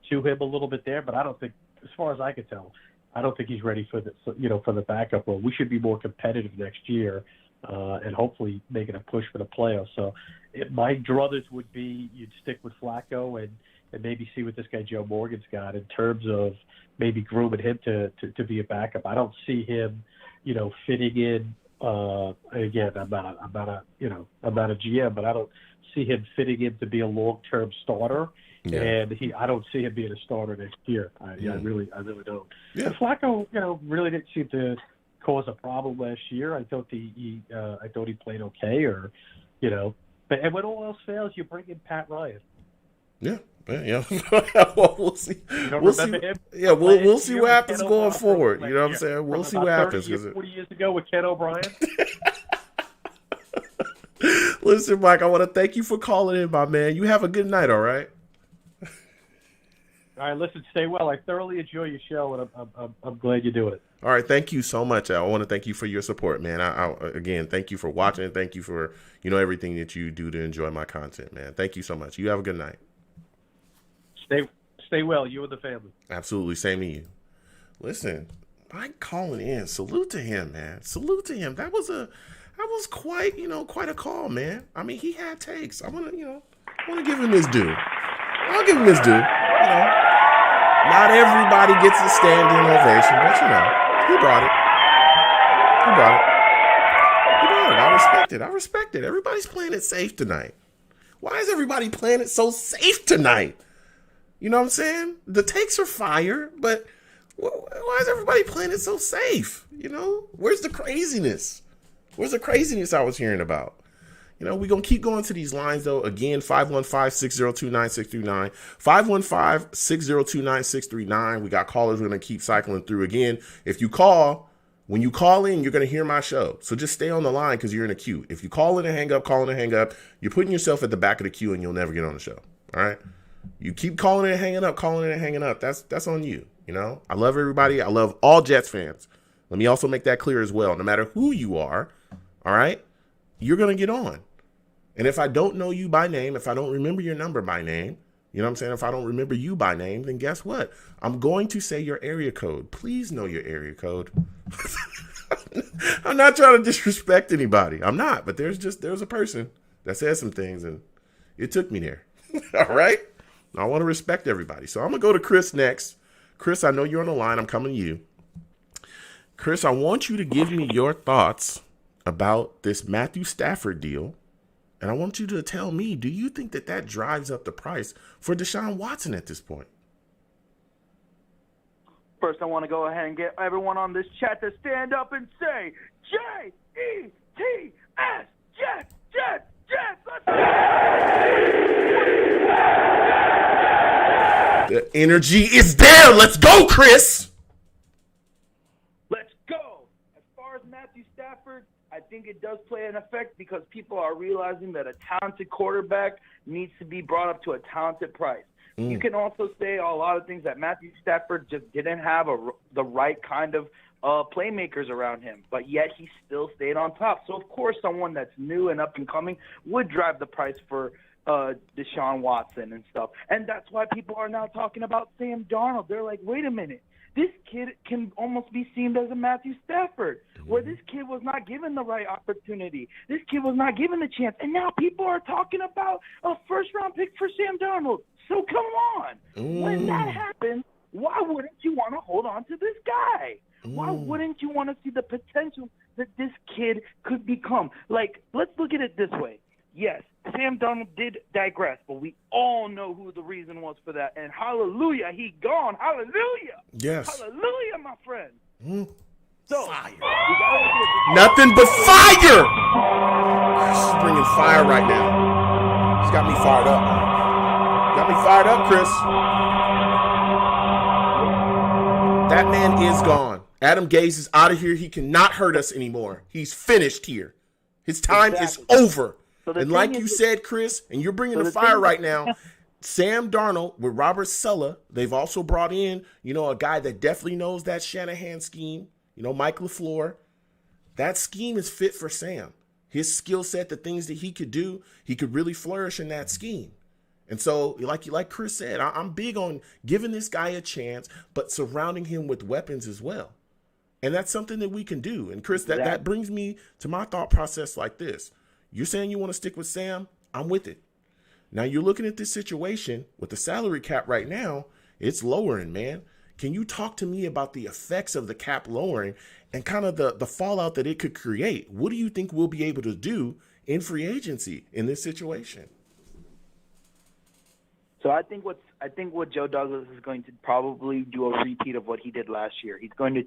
G: to him a little bit there, but I don't think, as far as I can tell, I don't think he's ready for the backup role. We should be more competitive next year and hopefully making a push for the playoffs. So my druthers would be you'd stick with Flacco and maybe see what this guy Joe Morgan's got in terms of maybe grooming him to be a backup. I don't see him, fitting in. Again, I'm not a GM, but I don't see him fitting in to be a long-term starter. Yeah. And I don't see him being a starter next year. I really don't. Yeah. And Flacco, really didn't seem to cause a problem last year. I thought he played okay, But when all else fails, you bring in Pat Ryan.
A: Yeah. Yeah. Well, we'll see. We'll see. Him? Yeah, we'll see what happens going forward. You know what I'm saying? We'll see what happens.
G: 40 years ago with Ken O'Brien.
A: Listen, Mike, I want to thank you for calling in, my man. You have a good night, all right?
G: All right, listen, stay well. I thoroughly enjoy your show, and I'm glad you're doing it.
A: All right, thank you so much. I want to thank you for your support, man. Again, thank you for watching. Thank you for everything that you do to enjoy my content, man. Thank you so much. You have a good night.
G: Stay well, you and the family.
A: Absolutely, same to you. Listen, Mike calling in. Salute to him, man. Salute to him. That was quite a call, man. I mean, he had takes. I want to give him his due. I'll give him his due. Not everybody gets a standing ovation, but he brought it. I respect it. Everybody's playing it safe tonight. Why is everybody playing it so safe tonight? You know what I'm saying? The takes are fire, but why is everybody playing it so safe? Where's the craziness? Where's the craziness I was hearing about? We're going to keep going to these lines, though. Again, 515-602-9639. 515-602-9639. We got callers we're going to keep cycling through. Again, when you call in, you're going to hear my show. So just stay on the line because you're in a queue. If you call in and hang up, you're putting yourself at the back of the queue and you'll never get on the show. All right? You keep calling in and hanging up. That's on you. I love everybody. I love all Jets fans. Let me also make that clear as well. No matter who you are, all right, you're going to get on. And if I don't know you by name, if I don't remember your number by name, you know what I'm saying? If I don't remember you by name, then guess what? I'm going to say your area code. Please know your area code. I'm not trying to disrespect anybody. I'm not, but there's a person that said some things and it took me there. All right? I want to respect everybody. So I'm going to go to Chris next. Chris, I know you're on the line. I'm coming to you. Chris, I want you to give me your thoughts about this Matthew Stafford deal. And I want you to tell me, do you think that drives up the price for Deshaun Watson at this point?
H: First, I want to go ahead and get everyone on this chat to stand up and say, J-E-T-S, Jets, Jets, Jets. Let's go!
A: The energy is there. Let's go, Chris.
H: Let's go. As far as Matthew Stafford, I think it does play an effect because people are realizing that a talented quarterback needs to be brought up to a talented price. You can also say a lot of things that Matthew Stafford just didn't have the right kind of playmakers around him, but yet he still stayed on top. So, of course, someone that's new and up and coming would drive the price for Deshaun Watson and stuff. And that's why people are now talking about Sam Darnold. They're like, wait a minute. This kid can almost be seen as a Matthew Stafford, where this kid was not given the right opportunity. This kid was not given the chance. And now people are talking about a first-round pick for Sam Darnold. So come on. When that happens, why wouldn't you want to hold on to this guy? Why wouldn't you want to see the potential that this kid could become? Like, let's look at it this way. Yes, Sam Darnold did digress, but we all know who the reason was for that. And hallelujah, he gone. Hallelujah.
A: Yes.
H: Hallelujah, my friend. So,
A: fire. Nothing but fire. She's bringing fire right now. She's got me fired up. Got me fired up, Chris. That man is gone. Adam Gase is out of here. He cannot hurt us anymore. He's finished here. His time is over.
H: So the
A: And
H: thing
A: like
H: is-
A: you said, Chris, and you're bringing
H: So
A: the
H: the
A: fire
H: thing-
A: right now, Sam Darnold with Robert Saleh, they've also brought in, a guy that definitely knows that Shanahan scheme, Mike LaFleur. That scheme is fit for Sam. His skill set, the things that he could do, he could really flourish in that scheme. And so, like Chris said, I'm big on giving this guy a chance, but surrounding him with weapons as well. And that's something that we can do. And Chris, that brings me to my thought process like this. You're saying you want to stick with Sam? I'm with it. Now you're looking at this situation with the salary cap right now, it's lowering, man. Can you talk to me about the effects of the cap lowering and kind of the fallout that it could create? What do you think we'll be able to do in free agency in this situation?
H: So I think what Joe Douglas is going to probably do a repeat of what he did last year. He's going to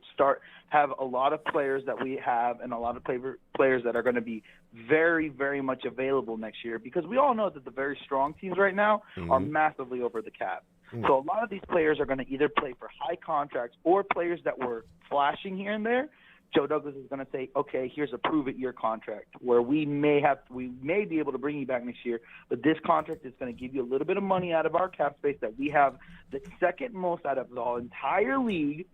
H: have a lot of players that we have and a lot of players that are going to be very, very much available next year, because we all know that the very strong teams right now are massively over the cap. So a lot of these players are going to either play for high contracts or players that were flashing here and there. Joe Douglas is going to say, okay, here's a prove-it-year contract where we may be able to bring you back next year, but this contract is going to give you a little bit of money out of our cap space that we have the second most out of the entire league,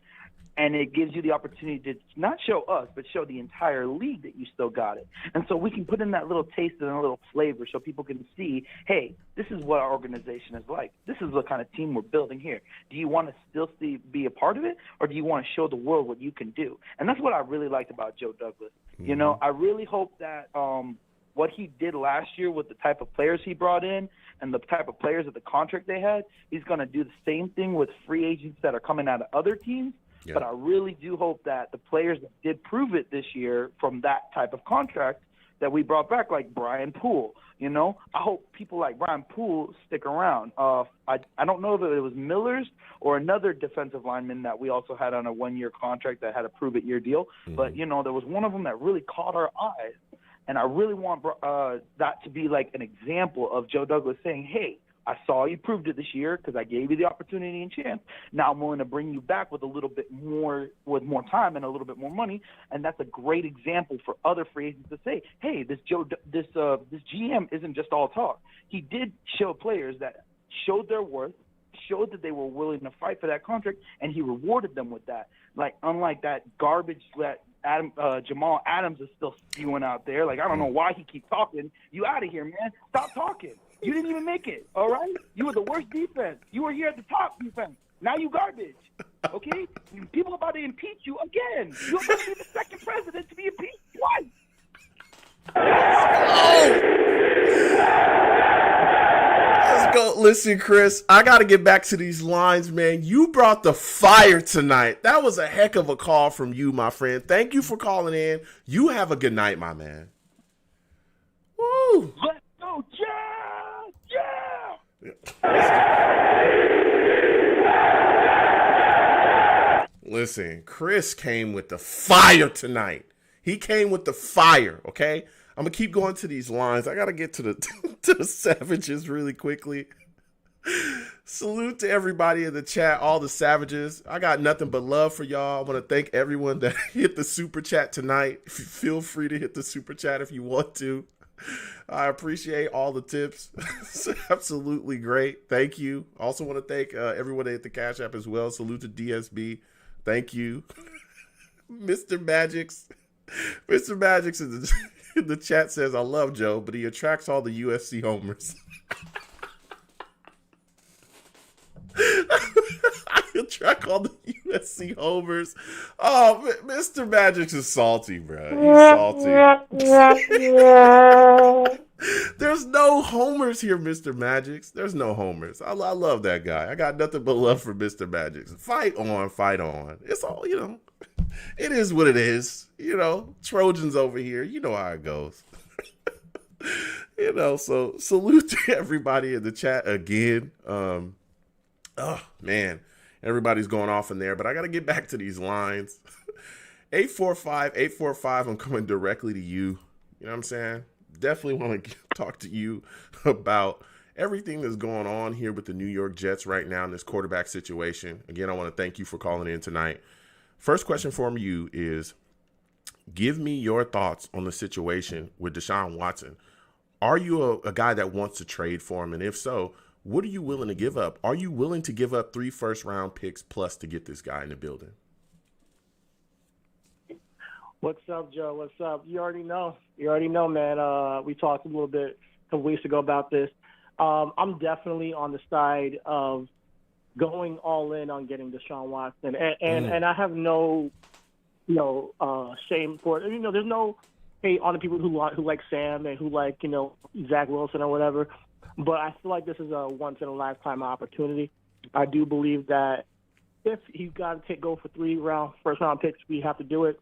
H: and it gives you the opportunity to not show us, but show the entire league that you still got it. And so we can put in that little taste and a little flavor so people can see, hey, this is what our organization is like. This is the kind of team we're building here. Do you want to still be a part of it, or do you want to show the world what you can do? And that's what I really liked about Joe Douglas. I really hope that what he did last year with the type of players he brought in and the type of players at the contract they had, he's going to do the same thing with free agents that are coming out of other teams. Yeah. But I really do hope that the players that did prove it this year from that type of contract that we brought back, like Brian Poole, I hope people like Brian Poole stick around. I don't know if it was Miller's or another defensive lineman that we also had on a one-year contract that had a prove-it-year deal. But, there was one of them that really caught our eyes. And I really want that to be like an example of Joe Douglas saying, hey, I saw you proved it this year because I gave you the opportunity and chance. Now I'm willing to bring you back with a little bit more, with more time and a little bit more money. And that's a great example for other free agents to say, hey, this GM isn't just all talk. He did show players that showed their worth, showed that they were willing to fight for that contract, and he rewarded them with that. Like, unlike that garbage that Jamal Adams is still spewing out there. Like, I don't know why he keeps talking. You out of here, man. Stop talking. You didn't even make it, all right? You were the worst defense. You were here at the top defense. Now you garbage, okay? People are about to impeach you again. You're about to be the second president to be impeached twice.
A: Let's go. Listen, Chris, I got to get back to these lines, man. You brought the fire tonight. That was a heck of a call from you, my friend. Thank you for calling in. You have a good night, my man. Woo!
H: Let's go, yeah!
A: Listen, Chris came with the fire tonight. He came with the fire, okay? I'm going to keep going to these lines. I got to get to the Savages really quickly. Salute to everybody in the chat, all the Savages. I got nothing but love for y'all. I want to thank everyone that hit the super chat tonight. Feel free to hit the super chat if you want to. I appreciate all the tips. It's absolutely great. Thank you. Also want to thank everyone that hit the Cash App as well. Salute to DSB. Thank you. Mr. Magix. Mr. Magix in the chat says, I love Joe, but he attracts all the USC homers. I attract all the USC homers. Oh, Mr. Magix is salty, bro. He's salty. There's no homers here, Mr. Magix. There's no homers. I love that guy. I got nothing but love for Mr. Magix. Fight on, fight on. It's all, it is what it is. Trojans over here. You know how it goes. So salute to everybody in the chat again. Oh, man. Everybody's going off in there, but I got to get back to these lines. 845-845, I'm coming directly to you. You know what I'm saying? Definitely want to talk to you about everything that's going on here with the New York Jets right now in this quarterback situation. Again, I want to thank you for calling in tonight. First question from you is, give me your thoughts on the situation with Deshaun Watson. Are you a guy that wants to trade for him? And if so, what are you willing to give up? Are you willing to give up 3 first-round picks plus to get this guy in the building?
I: What's up, Joe? What's up? You already know, man. We talked a little bit a couple weeks ago about this. I'm definitely on the side of going all in on getting Deshaun Watson, and I have no shame for it. There's no hate on the people who like Sam and who like Zach Wilson or whatever. But I feel like this is a once in a lifetime opportunity. I do believe that if he's got to go for 3 first round picks, we have to do it.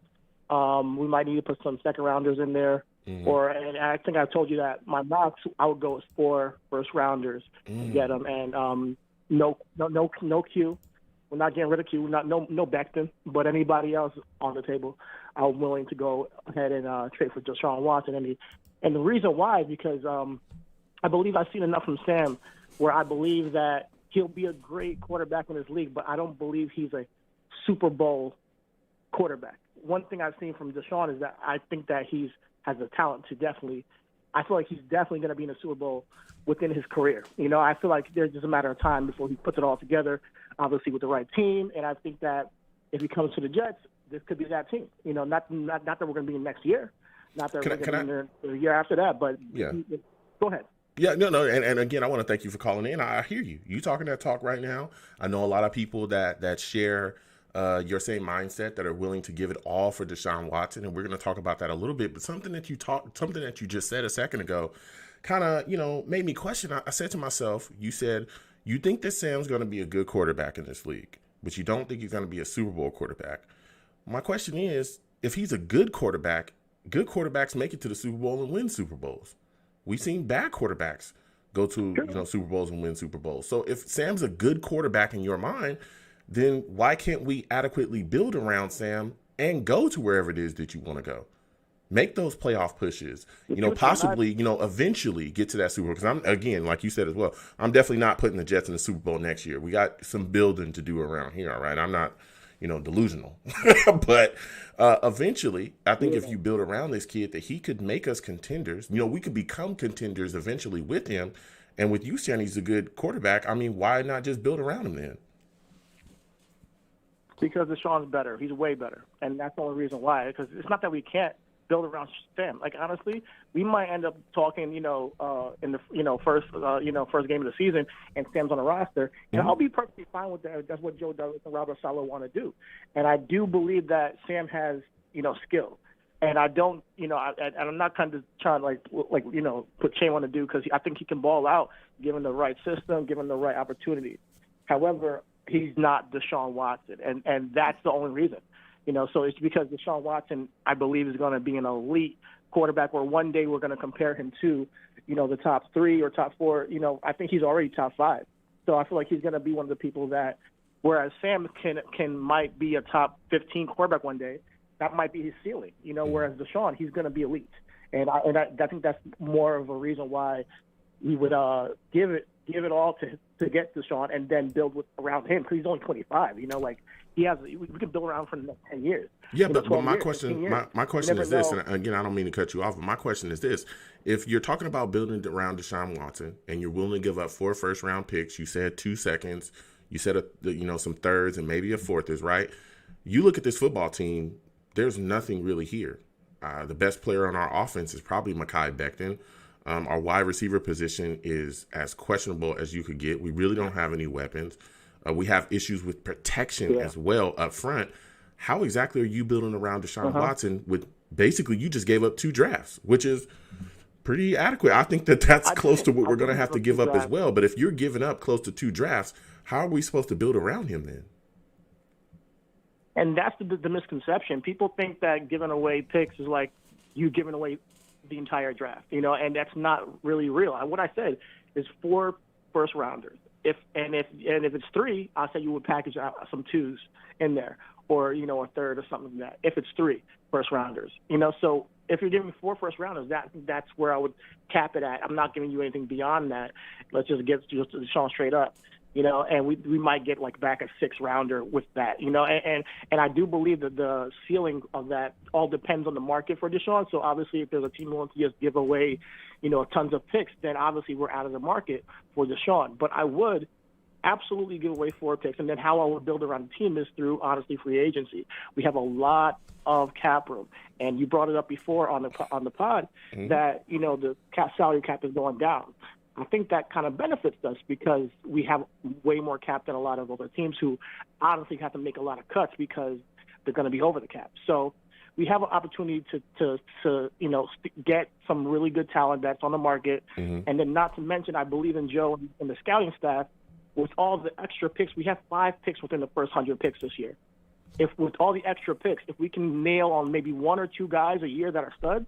I: We might need to put some second rounders in there. And I think I told you that my max I would go with 4 first rounders to get them, and no Q. We're not getting rid of Q. No Becton, but anybody else on the table, I'm willing to go ahead and trade for Deshaun Watson. And the reason why is because I believe I've seen enough from Sam where I believe that he'll be a great quarterback in this league, but I don't believe he's a Super Bowl quarterback. One thing I've seen from Deshaun is that I think that he has the talent to definitely – I feel like he's definitely going to be in a Super Bowl within his career. I feel like there's just a matter of time before he puts it all together, obviously with the right team. And I think that if he comes to the Jets, this could be that team. Not that we're going to be in next year. Not that we're going to be in there the year after that. But
A: yeah.
I: Go ahead.
A: Yeah, no. And again, I want to thank you for calling in. I hear you. You talking that talk right now. I know a lot of people that share your same mindset, that are willing to give it all for Deshaun Watson, and we're going to talk about that a little bit. But something that you just said a second ago, kind of made me question. I said to myself, you said you think that Sam's going to be a good quarterback in this league, but you don't think he's going to be a Super Bowl quarterback. My question is, if he's a good quarterback, good quarterbacks make it to the Super Bowl and win Super Bowls. We've seen bad quarterbacks go to Super Bowls and win Super Bowls. So if Sam's a good quarterback in your mind, then why can't we adequately build around Sam and go to wherever it is that you want to go? Make those playoff pushes, possibly, eventually get to that Super Bowl. Because I'm, again, like you said as well, I'm definitely not putting the Jets in the Super Bowl next year. We got some building to do around here, all right? I'm not, delusional. But eventually, I think if you build around this kid, that he could make us contenders. We could become contenders eventually with him. And with you saying he's a good quarterback, I mean, why not just build around him then?
I: Because Deshaun's better. He's way better. And that's the only reason why. Because it's not that we can't build around Sam. Like, honestly, we might end up talking, in the first game of the season, and Sam's on the roster, and I'll be perfectly fine with that. That's what Joe Douglas and Robert Saleh want to do. And I do believe that Sam has, skill. And I don't, and I'm not kind of trying to put shame on the dude, because I think he can ball out given the right system, given the right opportunity. However, he's not Deshaun Watson, and that's the only reason. So it's because Deshaun Watson, I believe, is going to be an elite quarterback where one day we're going to compare him to, the top 3 or top 4. I think he's already top 5. So I feel like he's going to be one of the people that, whereas Sam might be a top 15 quarterback one day, that might be his ceiling. Whereas Deshaun, he's going to be elite. And I think that's more of a reason why we would give it all to get Deshaun and then build around him, because he's only 25. We can build around for the next 10 years.
A: Yeah, but my question is this, and again, I don't mean to cut you off, but my question is this. If you're talking about building around Deshaun Watson and you're willing to give up 4 first-round picks, you said 2 seconds, you said some thirds and maybe a 4th is right. You look at this football team, there's nothing really here. The best player on our offense is probably Mekhi Becton. Our wide receiver position is as questionable as you could get. We really don't have any weapons. We have issues with protection as well up front. How exactly are you building around Deshaun Watson with basically you just gave up 2 drafts, which is pretty adequate. I think that's close to what we're going to have to give up as well. But if you're giving up close to 2 drafts, how are we supposed to build around him then?
I: And that's the misconception. People think that giving away picks is like you giving away the entire draft, and that's not really real. What I said is 4 first rounders. If it's 3, I say you would package out some 2s in there, or a third or something like that. If it's 3 first rounders, so if you're giving me 4 first rounders, that's where I would cap it at. I'm not giving you anything beyond that. Let's just get Deshaun straight up. And we might get back a 6th rounder with that, and I do believe that the ceiling of that all depends on the market for Deshaun. So obviously if there's a team willing to just give away, tons of picks, then obviously we're out of the market for Deshaun. But I would absolutely give away 4 picks. And then how I would build around the team is through, honestly, free agency. We have a lot of cap room. And you brought it up before on the pod that, the salary cap is going down. I think that kind of benefits us because we have way more cap than a lot of other teams who honestly have to make a lot of cuts because they're going to be over the cap. So we have an opportunity to get some really good talent that's on the market. And then not to mention, I believe in Joe and the scouting staff. With all the extra picks, we have 5 picks within the first 100 picks this year. If with all the extra picks, if we can nail on maybe 1 or 2 guys a year that are studs,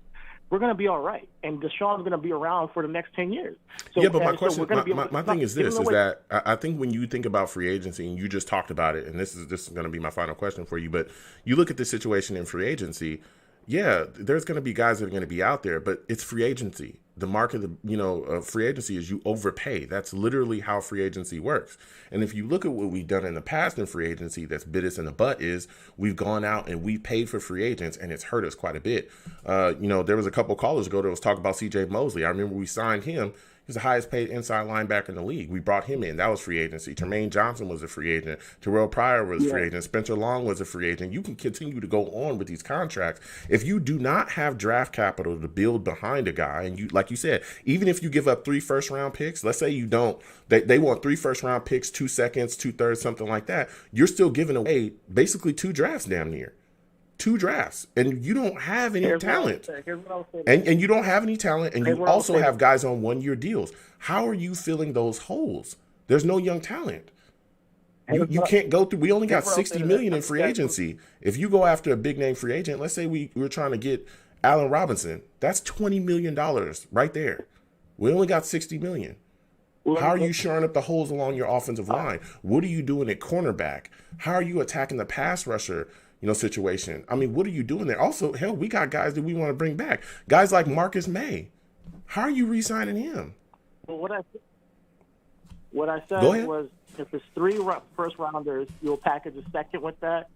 I: we're going to be all right. And Deshaun's going to be around for the next 10 years. So,
A: but my question, my thing is this, is that I think when you think about free agency, and you just talked about it, and this is going to be my final question for you, but you look at the situation in free agency, yeah, there's going to be guys that are going to be out there, but it's free agency. The market of free agency is you overpay. That's literally how free agency works. And if you look at what we've done in the past in free agency that's bit us in the butt is we've gone out and we paid for free agents, and it's hurt us quite a bit. There was a couple callers ago that was talking about C.J. Mosley. I remember we signed him. He's the highest paid inside linebacker in the league. We brought him in. That was free agency. Tremaine Johnson was a free agent. Terrell Pryor was a free agent. Spencer Long was a free agent. You can continue to go on with these contracts. If you do not have draft capital to build behind a guy, and you, like you said, even if you give up 3 first-round picks, let's say you don't, they want 3 first-round picks, 2 seconds, 2/3, something like that, you're still giving away basically 2 drafts damn near. 2 drafts, and you don't have any talent. And you don't have any talent, and you also have guys on 1-year deals. How are you filling those holes? There's no young talent. You can't go through. We only got $60 million in free agency. If you go after a big name free agent, let's say we're trying to get Allen Robinson, that's $20 million right there. We only got $60 million. How are you shoring up the holes along your offensive line? What are you doing at cornerback? How are you attacking the pass rusher situation? I mean, what are you doing there? Also, hell, we got guys that we want to bring back. Guys like Marcus May. How are you re-signing him?
I: Well, what I said was, if it's 3 first-rounders, you'll package a second with that.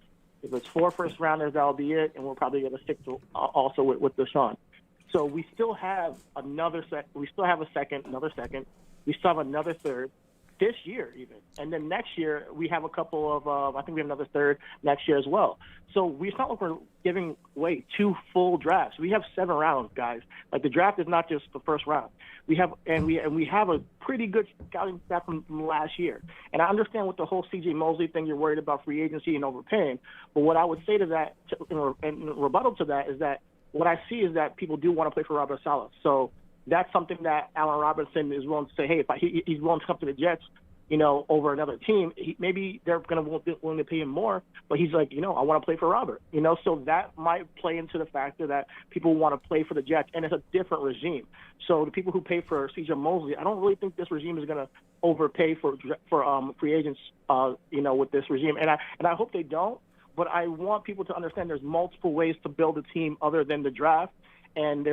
I: If it's 4 first-rounders, that'll be it, and we're probably going to stick to also with Deshaun. So we still have another second. We still have another second. We still have another third. This year even. And then next year we have a couple of, I think we have another third next year as well. So it's not like we're giving away 2 full drafts. We have 7 rounds, guys. Like, the draft is not just the first round. We have a pretty good scouting staff from last year. And I understand with the whole C.J. Mosley thing, you're worried about free agency and overpaying. But what I would say to that, in rebuttal to that, is that what I see is that people do want to play for Robert Saleh. So that's something that Allen Robinson is willing to say, hey, he's willing to come to the Jets, over another team. Maybe they're going to be willing to pay him more, but he's like, I want to play for Robert. So that might play into the factor that people want to play for the Jets, and it's a different regime. So the people who pay for C.J. Mosley, I don't really think this regime is going to overpay for free agents, with this regime, and I hope they don't. But I want people to understand there's multiple ways to build a team other than the draft. And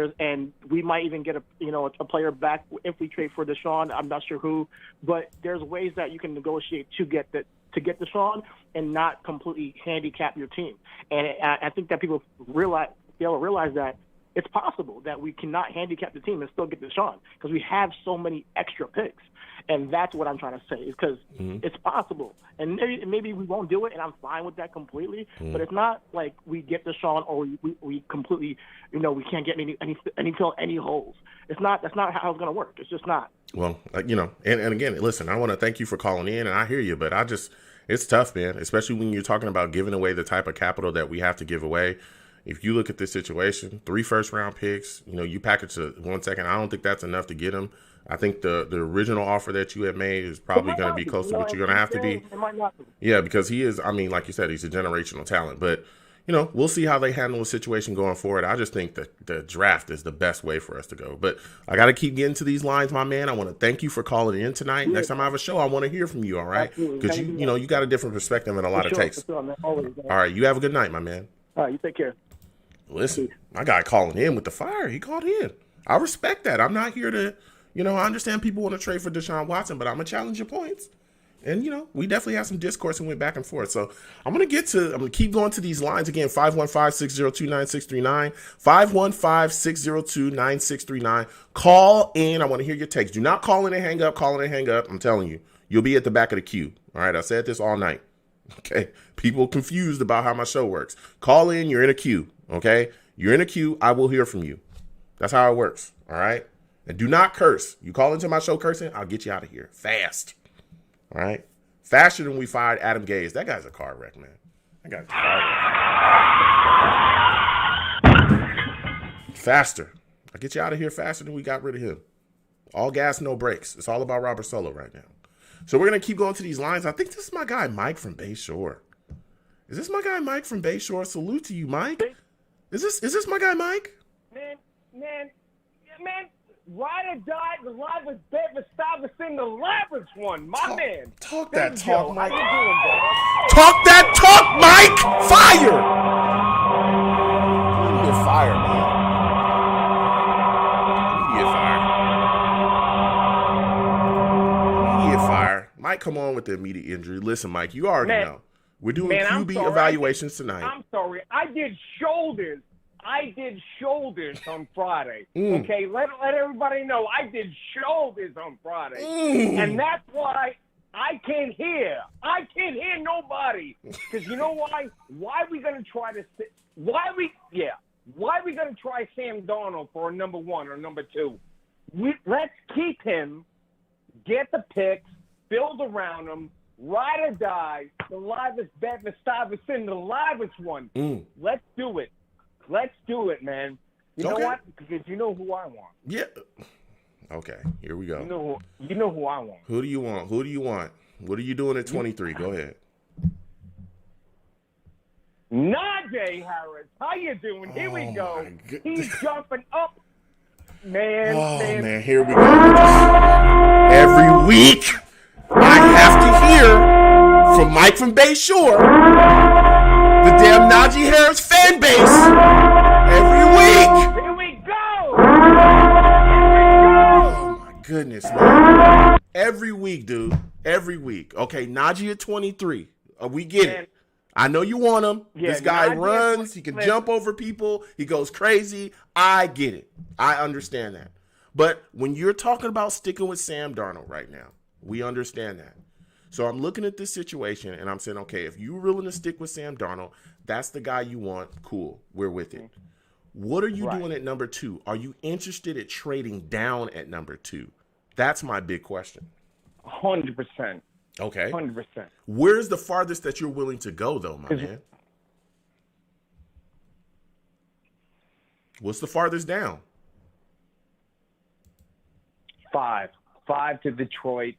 I: we might even get a player back if we trade for Deshaun. I'm not sure who, but there's ways that you can negotiate to get Deshaun and not completely handicap your team. And I think that people fail to realize that it's possible that we cannot handicap the team and still get Deshaun because we have so many extra picks. And that's what I'm trying to say, is because it's possible. And maybe we won't do it, and I'm fine with that completely. But it's not like we get Deshaun or we completely, we can't get any holes. That's not how it's going to work. It's just not.
A: Well, and again, listen, I want to thank you for calling in, and I hear you, but it's tough, man, especially when you're talking about giving away the type of capital that we have to give away. If you look at this situation, 3 first-round picks, you package 1 second. I don't think that's enough to get them. I think the original offer that you had made is probably going to be close to what you're going to have to be.
I: It might not be.
A: Yeah, because he is, like you said, he's a generational talent. But, we'll see how they handle the situation going forward. I just think that the draft is the best way for us to go. But I got to keep getting to these lines, my man. I want to thank you for calling in tonight. Next time I have a show, I want to hear from you, all right? Because, you got a different perspective and a lot of takes. All right, you have a good night, my man.
I: All right, you take care.
A: Listen, my guy calling in with the fire. He called in. I respect that. I'm not here to, I understand people want to trade for Deshaun Watson, but I'm going to challenge your points. And, we definitely had some discourse and went back and forth. So I'm going to keep going to these lines again. 515-602-9639, 515-602-9639. Call in. I want to hear your takes. Do not call in and hang up. Call in and hang up. I'm telling you, you'll be at the back of the queue. All right. I said this all night. Okay. People confused about how my show works. Call in. You're in a queue. Okay. You're in a queue. I will hear from you. That's how it works. All right. And do not curse. You call into my show cursing, I'll get you out of here fast. All right? Faster than we fired Adam Gase. That guy's a car wreck, man. That guy's a car wreck. Faster. I'll get you out of here faster than we got rid of him. All gas, no brakes. It's all about Robert Solo right now. So we're going to keep going to these lines. I think this is my guy, Mike from Bayshore. Is this my guy, Mike from Bayshore? Salute to you, Mike. Is this my guy, Mike?
J: Man. Ride or die, the live was dead, the style was in the lavish one, man.
A: Talk that talk, Mike.
J: How you doing, bro?
A: Talk that talk, Mike. Fire. Immediate fire, man. Immediate fire. Mike, come on with the immediate injury. Listen, Mike, you already know. We're doing QB evaluations tonight.
J: I'm sorry. I did shoulders on Friday. Okay, let everybody know I did shoulders on Friday, and that's why I can't hear. I can't hear nobody. Because you know why? Why are we gonna try to? Why are we gonna try Sam Darnold for a number 1 or number 2? Let's keep him, get the picks, build around him, ride or die. The livest bet, the Stuyvesant, the livest one. Let's do it. Let's do it, man. You know what? Because you know who I want.
A: Yeah. Okay, here we go.
J: You know who I want.
A: Who do you want? Who do you want? What are you doing at 23? Go ahead.
J: Najee Harris. How you doing? Here we go. He's jumping up. Man.
A: Here we go. Every week, I have to hear from Mike from Bayshore, the damn Najee Harris fan base, every week.
J: Here we go.
A: Oh, my goodness, man. Every week, dude. Every week. Okay, Najee at 23. We get it. I know you want him.
J: Yeah,
A: this guy
J: Najee
A: runs. He can jump over people. He goes crazy. I get it. I understand that. But when you're talking about sticking with Sam Darnold right now, we understand that. So I'm looking at this situation and I'm saying, okay, if you're willing to stick with Sam Darnold, that's the guy you want. Cool. We're with it. What are you doing at number 2? Are you interested in trading down at number 2? That's my big question.
J: 100%.
A: Okay.
J: 100%.
A: Where's the farthest that you're willing to go, though, my man? What's the farthest down?
J: 5 to Detroit.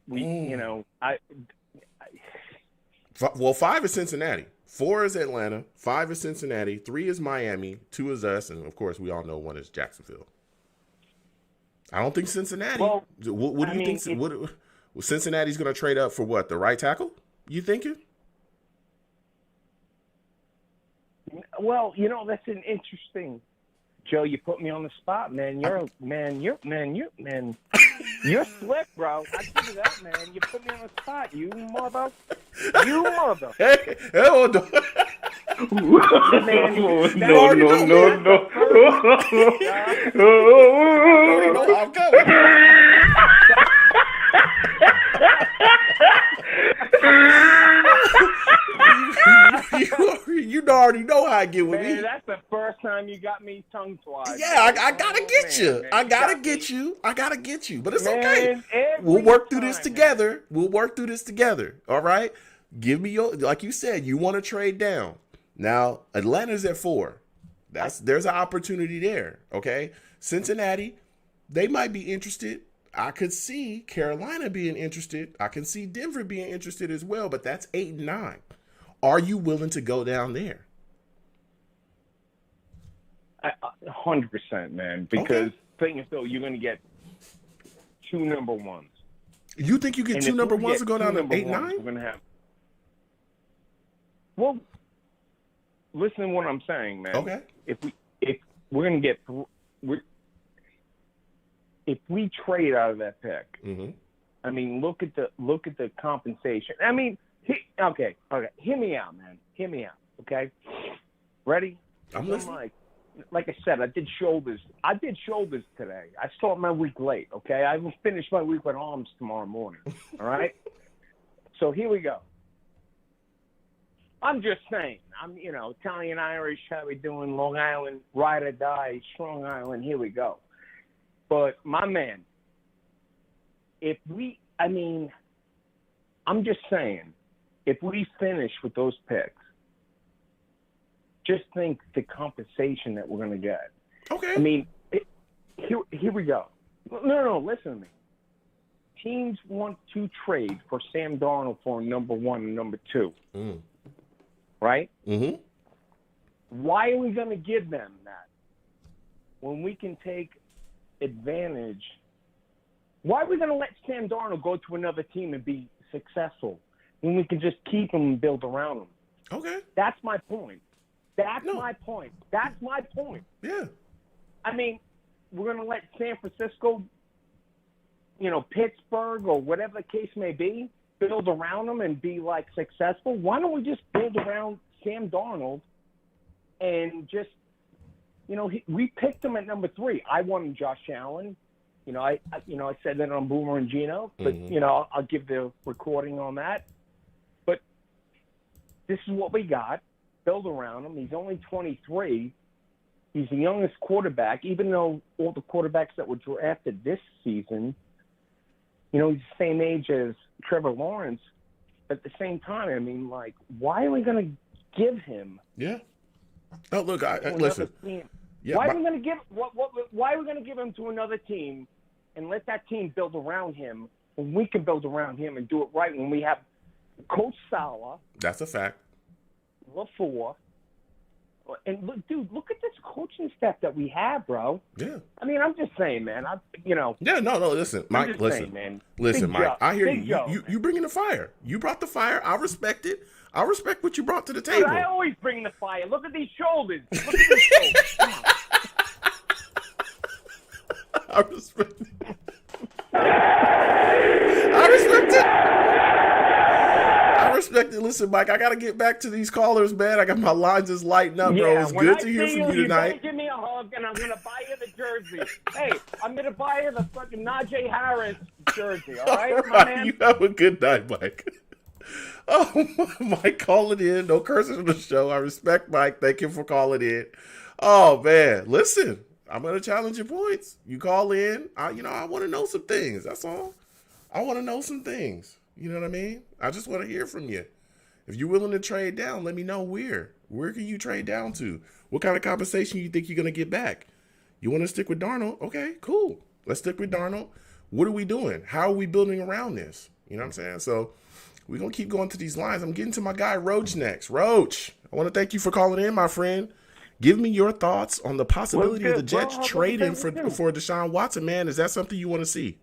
A: Well, 5 is Cincinnati. 4 is Atlanta. 5 is Cincinnati. 3 is Miami. 2 is us. And, of course, we all know 1 is Jacksonville. I don't think Cincinnati. Well, what do you think? Cincinnati's going to trade up for what? The right tackle? You thinking?
J: Well, that's an interesting. Joe, you put me on the spot, man. You're slick, bro. I give you that, man. You put me on the spot, you mother.
A: Hey, no. I'm coming. You already know how I get with me.
J: That's the first time you got me tongue-tied.
A: Yeah, I gotta get you. I gotta get you. But it's okay. We'll work through this together. All right? Give me like you said, you want to trade down. Now, Atlanta's at 4. There's an opportunity there. Okay? Cincinnati, they might be interested. I could see Carolina being interested. I can see Denver being interested as well, but that's 8 and 9. Are you willing to go down there?
J: 100%, man. Because thing is, though, you're going to get 2 number 1s.
A: You think you get 2 number 1s to go down to 8 9?
J: We're going to have. Well, listen to what I'm saying, man.
A: Okay.
J: If we're going to get, if we trade out of that pick, I mean, look at the compensation. I mean, okay. Hear me out, man. Hear me out. Okay. Ready?
A: I'm listening.
J: Like I said, I did shoulders today. I started my week late. Okay, I will finish my week with arms tomorrow morning. All right. So here we go. I'm just saying. I'm, Italian, Irish. How we doing? Long Island, ride or die, Strong Island. Here we go. But my man, I'm just saying, if we finish with those picks, just think the compensation that we're going to get.
A: Okay.
J: I mean, here we go. No, listen to me. Teams want to trade for Sam Darnold for number 1 and number 2. Right?
A: Mm-hmm.
J: Why are we going to give them that when we can take advantage? Why are we going to let Sam Darnold go to another team and be successful when we can just keep him and build around him?
A: Okay.
J: That's my point. That's my point.
A: Yeah.
J: I mean, we're going to let San Francisco, Pittsburgh or whatever the case may be, build around him and be, successful. Why don't we just build around Sam Darnold and just, we picked him at number 3. I wanted Josh Allen. I said that on Boomer and Gino, but, I'll give the recording on that. But this is what we got. Build around him. He's only 23. He's the youngest quarterback, even though all the quarterbacks that were drafted this season, he's the same age as Trevor Lawrence. At the same time, I mean, why are we going to give him?
A: Yeah. Oh, look, listen. Yeah,
J: why are we going to give? Why are we going to give him to another team and let that team build around him when we can build around him and do it right when we have Coach Saleh?
A: That's a fact.
J: LaFleur. And look at this coaching staff that we have, bro.
A: Yeah.
J: I mean, I'm just saying, man.
A: Yeah, no, listen, Mike. Listen,
J: saying, man.
A: Listen,
J: Big
A: Mike.
J: Joe.
A: I hear
J: Big
A: you.
J: Joe,
A: You bringing the fire. You brought the fire. I respect it. I respect what you brought to the
J: Dude,
A: table.
J: I always bring the fire. Look at these shoulders. Look at these shoulders. Come on.
A: I respect it. I respect it. I respect it. Listen, Mike, I got to get back to these callers, man. I got my lines just lighting up, bro. It's good to hear from you tonight.
J: You give me a hug, and I'm going to buy you the jersey. Hey, I'm going to buy you the fucking Najee Harris jersey, all right, my man?
A: You have a good night, Mike. Oh, Mike calling in. No curses on the show. I respect Mike. Thank you for calling in. Oh, man. Listen, I'm going to challenge your points. You call in. I want to know some things. That's all. I want to know some things. You know what I mean? I just want to hear from you. If you're willing to trade down, let me know where. Where can you trade down to? What kind of compensation you think you're going to get back? You want to stick with Darnold? Okay, cool. Let's stick with Darnold. What are we doing? How are we building around this? You know what I'm saying? So we're going to keep going to these lines. I'm getting to my guy Roach next. Roach, I want to thank you for calling in, my friend. Give me your thoughts on the possibility of the Jets trading for Deshaun Watson, man. Is that something you want to see?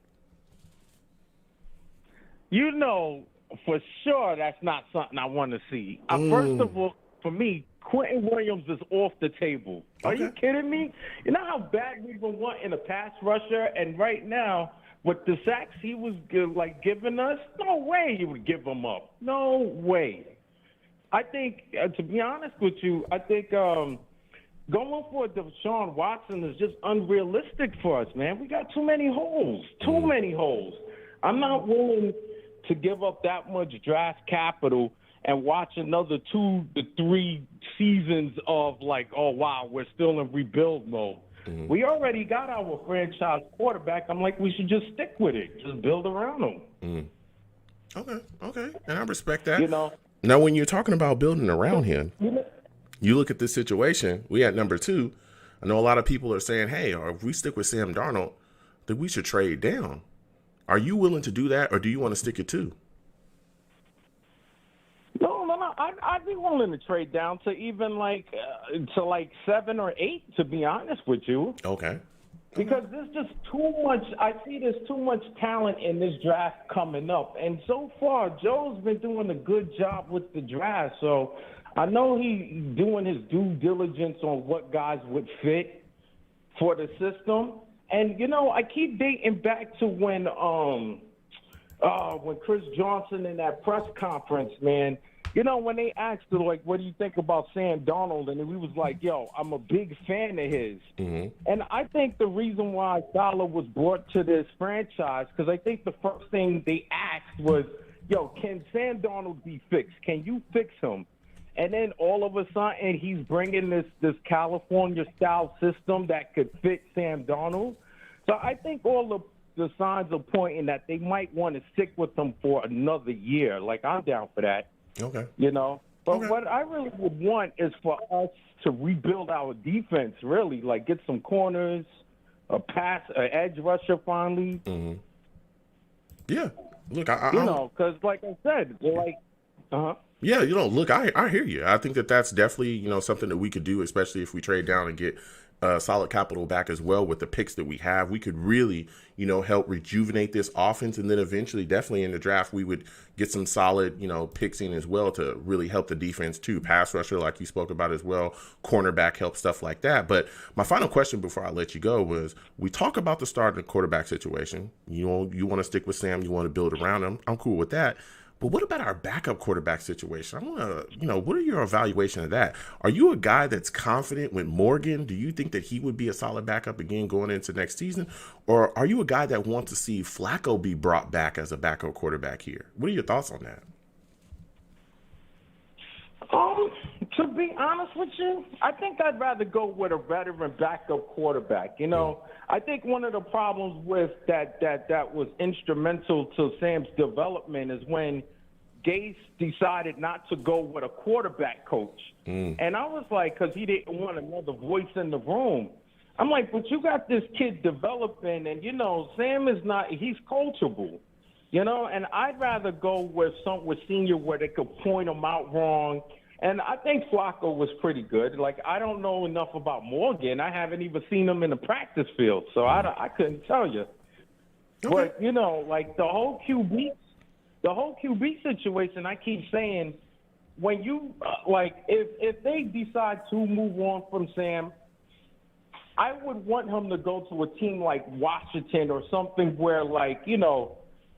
K: You know, for sure, that's not something I want to see. First of all, for me, Quentin Williams is off the table. Are you kidding me? You know how bad we've been wanting a pass rusher, and right now, with the sacks he was giving us, no way he would give them up. No way. I think, to be honest with you, I think going for Deshaun Watson is just unrealistic for us, man. We got too many holes. Too many holes. I'm not willing to give up that much draft capital and watch another 2 to 3 seasons of oh, wow, we're still in rebuild mode. Mm-hmm. We already got our franchise quarterback. I'm like, we should just stick with it. Just build around him.
A: Okay. And I respect that. Now, when you're talking about building around him, you look at this situation. We at number 2. I know a lot of people are saying, hey, or if we stick with Sam Darnold, then we should trade down. Are you willing to do that, or do you want to stick at 2?
K: No. I'd be willing to trade down to even to 7 or 8, to be honest with you.
A: Okay.
K: Because there's just too much. I see there's too much talent in this draft coming up, and so far Joe's been doing a good job with the draft. So I know he's doing his due diligence on what guys would fit for the system. And, I keep dating back to when when Chris Johnson in that press conference, man, when they asked him, like, what do you think about Sam Darnold? And he was like, yo, I'm a big fan of his.
A: Mm-hmm.
K: And I think the reason why Salah was brought to this franchise, because I think the first thing they asked was, yo, can Sam Darnold be fixed? Can you fix him? And then all of a sudden he's bringing this California-style system that could fit Sam Darnold. So I think all the signs are pointing that they might want to stick with him for another year. Like, I'm down for that.
A: Okay.
K: But
A: Okay.
K: what I really would want is for us to rebuild our defense, really, like get some corners, an edge rusher finally.
A: Mm-hmm. Yeah. Look,
K: because like I said,
A: Yeah, look, I hear you. I think that's definitely, something that we could do, especially if we trade down and get solid capital back as well with the picks that we have. We could really, help rejuvenate this offense. And then eventually, definitely in the draft, we would get some solid, picks in as well to really help the defense too. Pass rusher, like you spoke about as well, cornerback help, stuff like that. But my final question before I let you go was, we talk about the starting quarterback situation. You want to stick with Sam, you want to build around him. I'm cool with that. But what about our backup quarterback situation? I want to, what are your evaluation of that? Are you a guy that's confident with Morgan? Do you think that he would be a solid backup again going into next season? Or are you a guy that wants to see Flacco be brought back as a backup quarterback here? What are your thoughts on that?
K: To be honest with you, I think I'd rather go with a veteran backup quarterback. I think one of the problems with that was instrumental to Sam's development is when Gase decided not to go with a quarterback coach. And I was like, because he didn't want another voice in the room. I'm like, but you got this kid developing, and, Sam is not – he's coachable. And I'd rather go with senior where they could point him out wrong. And I think Flacco was pretty good. Like, I don't know enough about Morgan. I haven't even seen him in the practice field, so I couldn't tell you.
A: Okay.
K: But, like the whole QB situation, I keep saying, when you if they decide to move on from Sam, I would want him to go to a team like Washington or something where,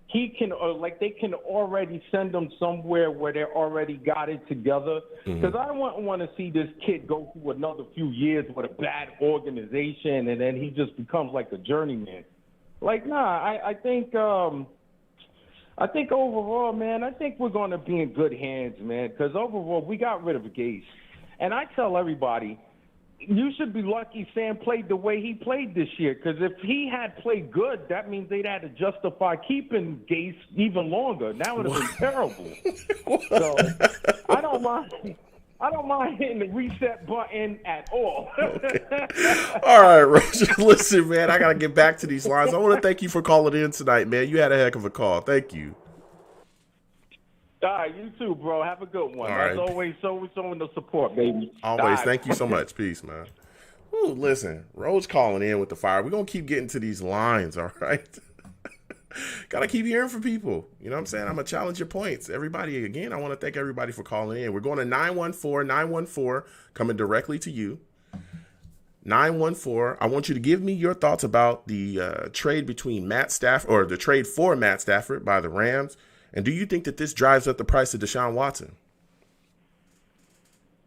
K: he can, or they can already send him somewhere where they already got it together. Because I don't want to see this kid go through another few years with a bad organization and then he just becomes like a journeyman. I think overall, man, I think we're going to be in good hands, man. Because overall, we got rid of Gase. And I tell everybody, you should be lucky Sam played the way he played this year, because if he had played good, that means they'd had to justify keeping Gase even longer. That would have been terrible. So I don't mind hitting the reset button at all.
A: Okay. All right, Roger. Listen, man, I got to get back to these lines. I want to thank you for calling in tonight, man. You had a heck of a call. Thank you.
K: All right, you too, bro. Have a good one.
A: All
K: As
A: right.
K: always, showing the support, baby.
A: Always.
K: All right.
A: Thank you so much. Peace, man. Ooh, listen, Rose calling in with the fire. We're going to keep getting to these lines, all right? Got to keep hearing from people. You know what I'm saying? I'm going to challenge your points. Everybody, again, I want to thank everybody for calling in. We're going to 914-914, coming directly to you. 914, I want you to give me your thoughts about the trade between Matt Stafford, or the trade for Matt Stafford by the Rams. And do you think that this drives up the price of Deshaun Watson?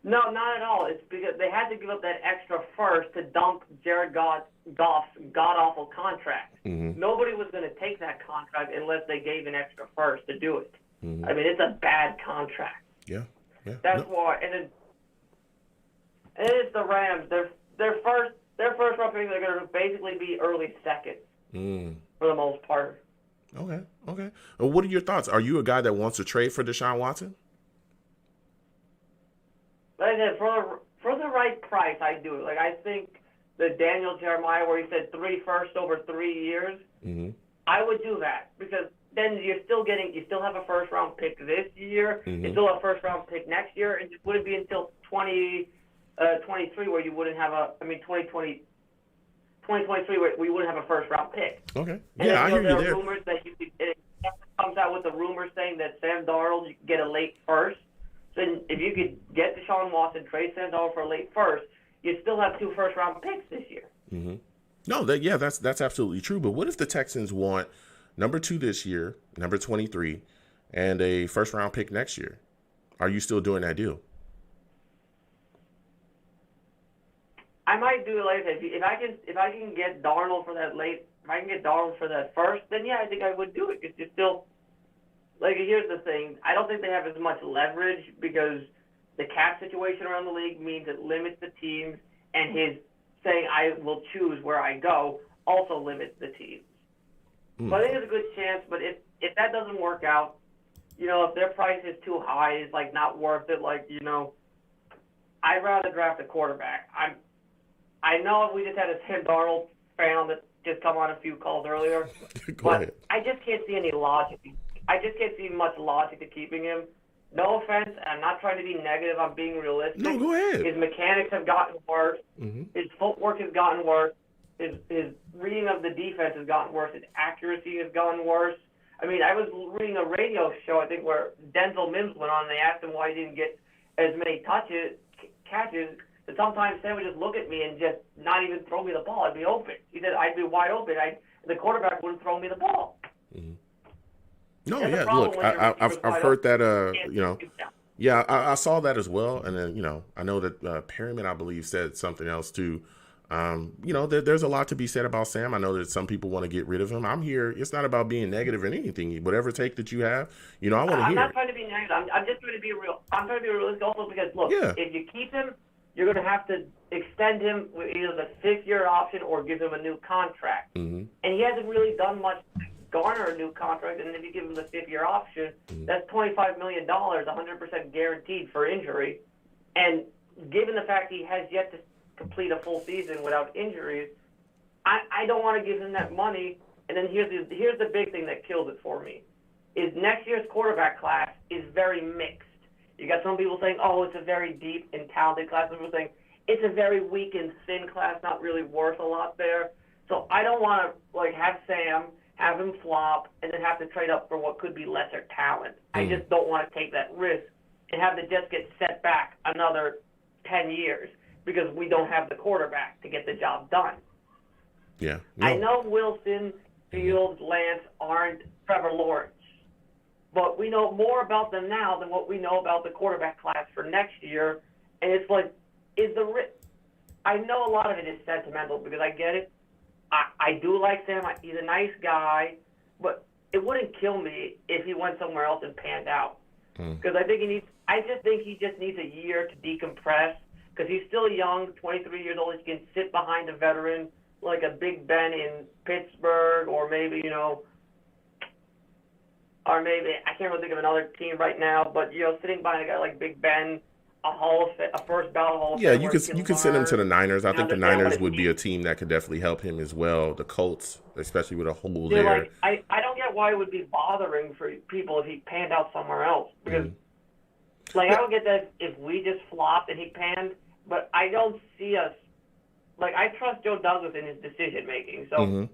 L: No, not at all. It's because they had to give up that extra first to dump Jared Goff's god-awful contract.
A: Mm-hmm.
L: Nobody was going to take that contract unless they gave an extra first to do it.
A: Mm-hmm.
L: I mean, it's a bad contract.
A: Yeah.
L: That's why. And it's the Rams. Their first round pick, they're going to basically be early second for the most part.
A: Okay. What are your thoughts? Are you a guy that wants to trade for Deshaun Watson?
L: Like I said, for the right price, I do it. Like, I think the Daniel Jeremiah, where he said 3 firsts over 3 years, I would do that, because then you still have a first round pick this year, you still have a first round pick next year, and it wouldn't be until 2023 where you wouldn't have 2023 where we wouldn't have a first round pick.
A: Okay.
L: And
A: Yeah, I hear you
L: there
A: there.
L: are rumors that it comes out with the rumor saying that Sam Darnold, you could get a late first. So if you could get Deshaun Watson, trade Sam Darnold for a late first, you'd still have 2 first round picks this year.
A: No, that's absolutely true. But what if the Texans want number 2 this year, number 23, and a first-round pick next year. Are you still doing that deal?
L: I might do it like that. If I can get Darnold for that late, if I can get Darnold for that first, then yeah, I think I would do it. It's just still, like, here's the thing. I don't think they have as much leverage because the cap situation around the league means it limits the teams, and his saying I will choose where I go also limits the teams. So I think there's a good chance, but if that doesn't work out, you know, if their price is too high, it's like not worth it. Like, you know, I'd rather draft a quarterback. I know we just had a Sam Darnold fan on that just come on a few calls earlier, but
A: ahead.
L: I just can't see any logic. I just can't see much logic to keeping him. No offense, I'm not trying to be negative. I'm being realistic.
A: No, go ahead.
L: His mechanics have gotten worse. His footwork has gotten worse. His reading of the defense has gotten worse. His accuracy has gotten worse. I mean, I was reading a radio show, I think, where Denzel Mims went on, and they asked him why he didn't get as many catches. But sometimes Sam would just look at me and just not even throw me the ball. I'd be open. He said, I'd be wide open. The quarterback wouldn't throw me the ball.
A: No,
L: That's the
A: yeah,
L: problem
A: look,
L: when your receiver's
A: I've
L: wide
A: heard
L: open.
A: that, you know, yeah, I saw that as well. And then, you know, I know that Perryman, I believe, said something else too. You know, there's a lot to be said about Sam. I know that some people want to get rid of him. I'm here. It's not about being negative or anything. Whatever take that you have, you know, I want to hear.
L: I'm not
A: it.
L: trying to be negative. I'm just trying to be real. I'm trying to be realistic also because, look,
A: Yeah.
L: if you keep him, you're going to have to extend him with either the 5th-year option or give him a new contract. And he hasn't really done much to garner a new contract. And if you give him the 5th-year option, that's $25 million, 100% guaranteed for injury. And given the fact he has yet to complete a full season without injuries, I don't want to give him that money. And then here's the big thing that kills it for me, is next year's quarterback class is very mixed. You got some people saying, oh, it's a very deep and talented class. Some people saying it's a very weak and thin class, not really worth a lot there. So I don't want to like have Sam, have him flop, and then have to trade up for what could be lesser talent. I just don't want to take that risk and have the Jets get set back another 10 years because we don't have the quarterback to get the job done.
A: Yeah.
L: I know Wilson, Fields, Lance aren't Trevor Lawrence, but we know more about them now than what we know about the quarterback class for next year. And it's like, I know a lot of it is sentimental because I get it. I do like Sam. He's a nice guy, but it wouldn't kill me if he went somewhere else and panned out. Because I just think he just needs a year to decompress because he's still young, 23 years old. He can sit behind a veteran like a Big Ben in Pittsburgh, or maybe, you know, or maybe, I can't really think of another team right now, but, you know, sitting behind a guy like Big Ben, a first ballot Hall of
A: Yeah,
L: Fame.
A: you could send him to the Niners. I think the
L: understand what
A: Niners
L: it
A: would be
L: means.
A: a team that could definitely help him as well. The Colts, especially with a hole
L: See,
A: there.
L: like, I don't get why it would be bothering for people if he panned out somewhere else. Because, like, I don't get that if we just flopped and he panned, but I don't see us. Like, I trust Joe Douglas in his decision making. So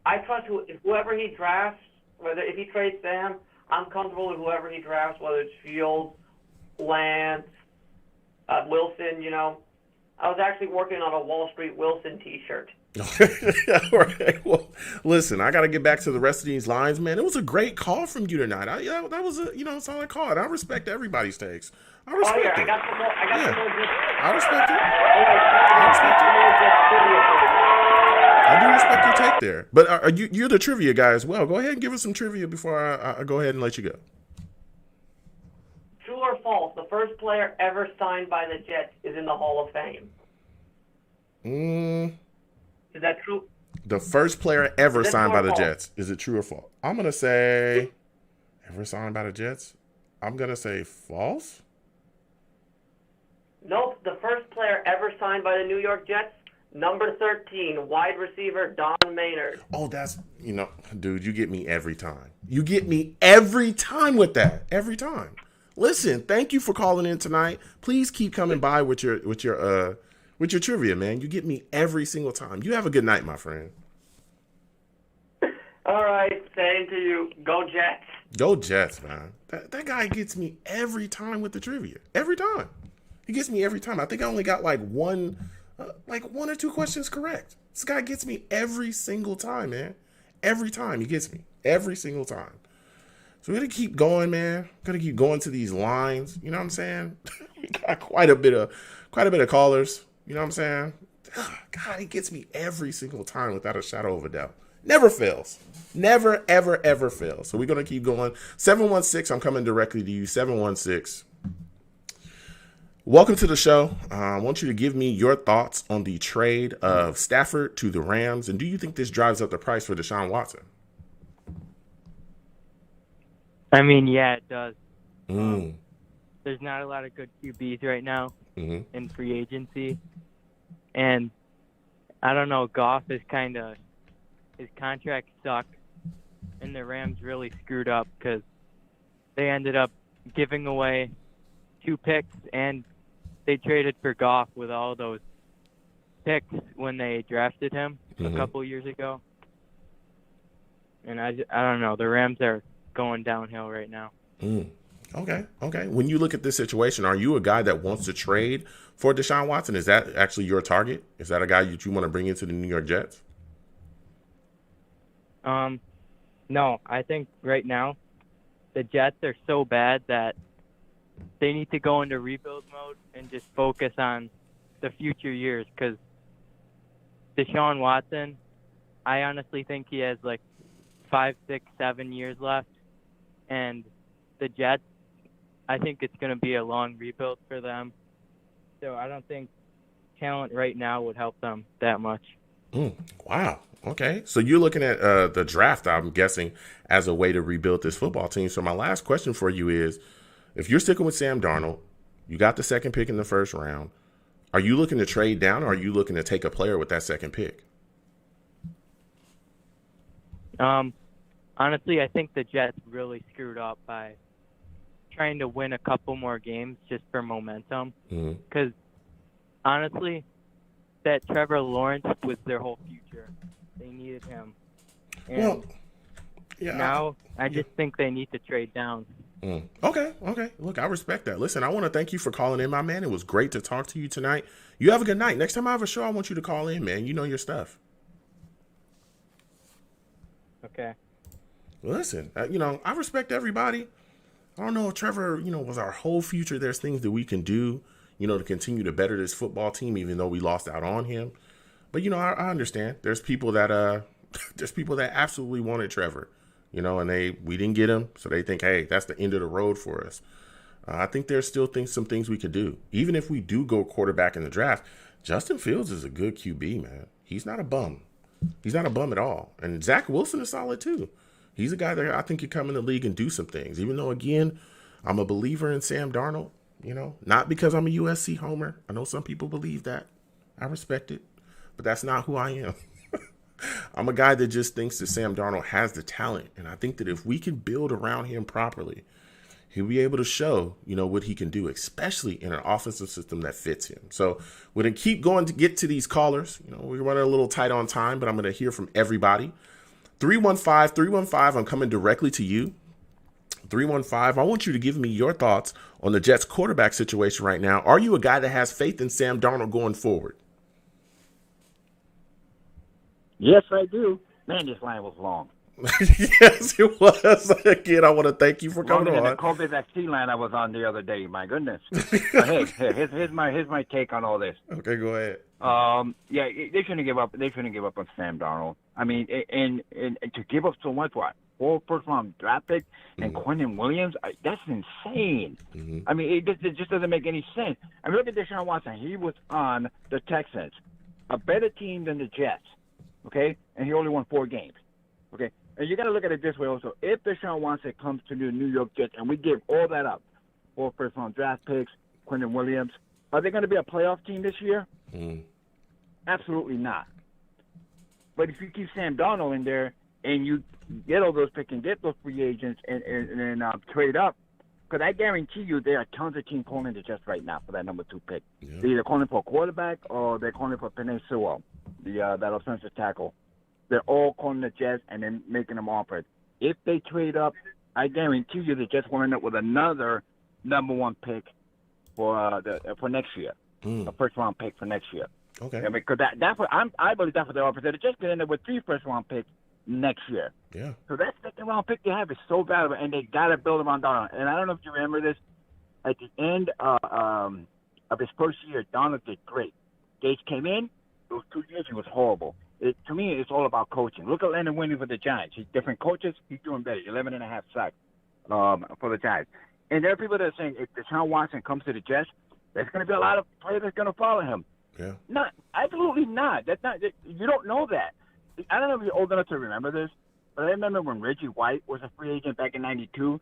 L: I trust whoever he drafts, whether if he trades Sam, I'm comfortable with whoever he drafts, whether it's Fields, Lance, Wilson. You know, I was actually working on a Wall Street Wilson T-shirt.
A: All right. Well, listen, I got to get back to the rest of these lines, man. It was a great call from you tonight. That was a solid call. And I respect everybody's takes. I respect it.
L: I got some more.
A: I respect it. I do respect your take there. But you're the trivia guy as well. Go ahead and give us some trivia before I go ahead and let you go.
L: True or false? The first player ever signed by the Jets is in the Hall of Fame. Is that true?
A: The first player ever signed by the Jets. Is it true or false? I'm going to say ever signed by the Jets. I'm going to say false.
L: Nope. The first player ever signed by the New York Jets, number 13, wide receiver Don Maynard.
A: Oh, dude, you get me every time. You get me every time with that. Every time. Listen, thank you for calling in tonight. Please keep coming by with your trivia, man. You get me every single time. You have a good night, my friend.
L: All right, same to you. Go Jets.
A: Go Jets, man. That guy gets me every time with the trivia. Every time. He gets me every time. I think I only got like one or two questions correct. This guy gets me every single time, man. Every time he gets me. Every single time. So we're going to keep going, man. Going to keep going to these lines. You know what I'm saying? We got quite a bit of callers. You know what I'm saying? God, he gets me every single time without a shadow of a doubt. Never fails. Never, ever, ever fails. So we're going to keep going. 716, I'm coming directly to you. 716. Welcome to the show. I want you to give me your thoughts on the trade of Stafford to the Rams. And do you think this drives up the price for Deshaun Watson?
M: I mean, yeah, it does. There's not a lot of good QBs right now in free agency. And I don't know, Goff is his contract sucked, and the Rams really screwed up because they ended up giving away 2 picks, and they traded for Goff with all those picks when they drafted him a couple years ago. And I don't know, the Rams are going downhill right now.
A: Okay. When you look at this situation, are you a guy that wants to trade for Deshaun Watson? Is that actually your target? Is that a guy that you want to bring into the New York Jets?
M: No, I think right now the Jets are so bad that they need to go into rebuild mode and just focus on the future years, because Deshaun Watson, I honestly think he has like 5, 6, 7 years left. And the Jets, I think it's going to be a long rebuild for them. So I don't think talent right now would help them that much.
A: Wow. Okay. So you're looking at the draft, I'm guessing, as a way to rebuild this football team. So my last question for you is, if you're sticking with Sam Darnold, you got the second pick in the first round, are you looking to trade down, or are you looking to take a player with that second pick?
M: Honestly, I think the Jets really screwed up by trying to win a couple more games just for momentum. Because, honestly, that Trevor Lawrence was their whole future. They needed him. And now I just think they need to trade down.
A: Okay. Look, I respect that. Listen, I want to thank you for calling in, my man. It was great to talk to you tonight. You have a good night. Next time I have a show, I want you to call in, man. You know your stuff.
M: Okay.
A: Listen, I respect everybody. I don't know if Trevor, was our whole future. There's things that we can do, to continue to better this football team, even though we lost out on him. But, I understand. There's people that absolutely wanted Trevor, and we didn't get him. So they think, hey, that's the end of the road for us. I think there's still some things we could do. Even if we do go quarterback in the draft, Justin Fields is a good QB, man. He's not a bum. He's not a bum at all. And Zach Wilson is solid too. He's a guy that I think could come in the league and do some things. Even though, again, I'm a believer in Sam Darnold, not because I'm a USC homer. I know some people believe that. I respect it. But that's not who I am. I'm a guy that just thinks that Sam Darnold has the talent. And I think that if we can build around him properly, he'll be able to show, what he can do, especially in an offensive system that fits him. So we're going to keep going to get to these callers. We're running a little tight on time, but I'm going to hear from everybody. 315, I'm coming directly to you. 315, I want you to give me your thoughts on the Jets quarterback situation right now. Are you a guy that has faith in Sam Darnold going forward?
N: Yes, I do. Man, this line was long.
A: Yes, it was. Again, I want to thank you for coming on.
N: The COVID vaccine line I was on the other day. My goodness. Here's my take on all this.
A: Okay, go ahead.
N: They shouldn't give up. They shouldn't give up on Sam Darnold. I mean, and to give up so much, 4 first-round draft picks and Quentin Williams, that's insane. I mean, it just doesn't make any sense. I mean, look at Deshaun Watson. He was on the Texans, a better team than the Jets. Okay, and he only won 4 games. Okay, and you got to look at it this way also. If Deshaun Watson comes to the New York Jets and we give all that up, 4 first-round draft picks, Quentin Williams, are they going to be a playoff team this year? Absolutely not. But if you keep Sam Darnold in there and you get all those picks and get those free agents and trade up, because I guarantee you there are tons of teams calling the Jets right now for that number 2 pick. Yeah. They're either calling for a quarterback or they're calling for Penei Sewell, that offensive tackle. They're all calling the Jets and then making them offers. If they trade up, I guarantee you the Jets will end up with another number 1 pick for next year, a first-round pick for next year.
A: Okay.
N: I mean, because I believe that's what they're offering. The Jets could end up with 3 first-round picks next year.
A: Yeah.
N: So that second round pick they have is so valuable, and they got to build around Darnold. And I don't know if you remember this. At the end of his first year, Darnold did great. Gage came in. Those 2 years, he was horrible. To me, it's all about coaching. Look at Leonard Winnie for the Giants. He's different coaches. He's doing better. 11.5 sacks for the Giants. And there are people that are saying if Deshaun Watson comes to the Jets, there's going to be a lot of players that's going to follow him.
A: Yeah.
N: Not absolutely not. That's not. You don't know that. I don't know if you're old enough to remember this, but I remember when Reggie White was a free agent back in '92.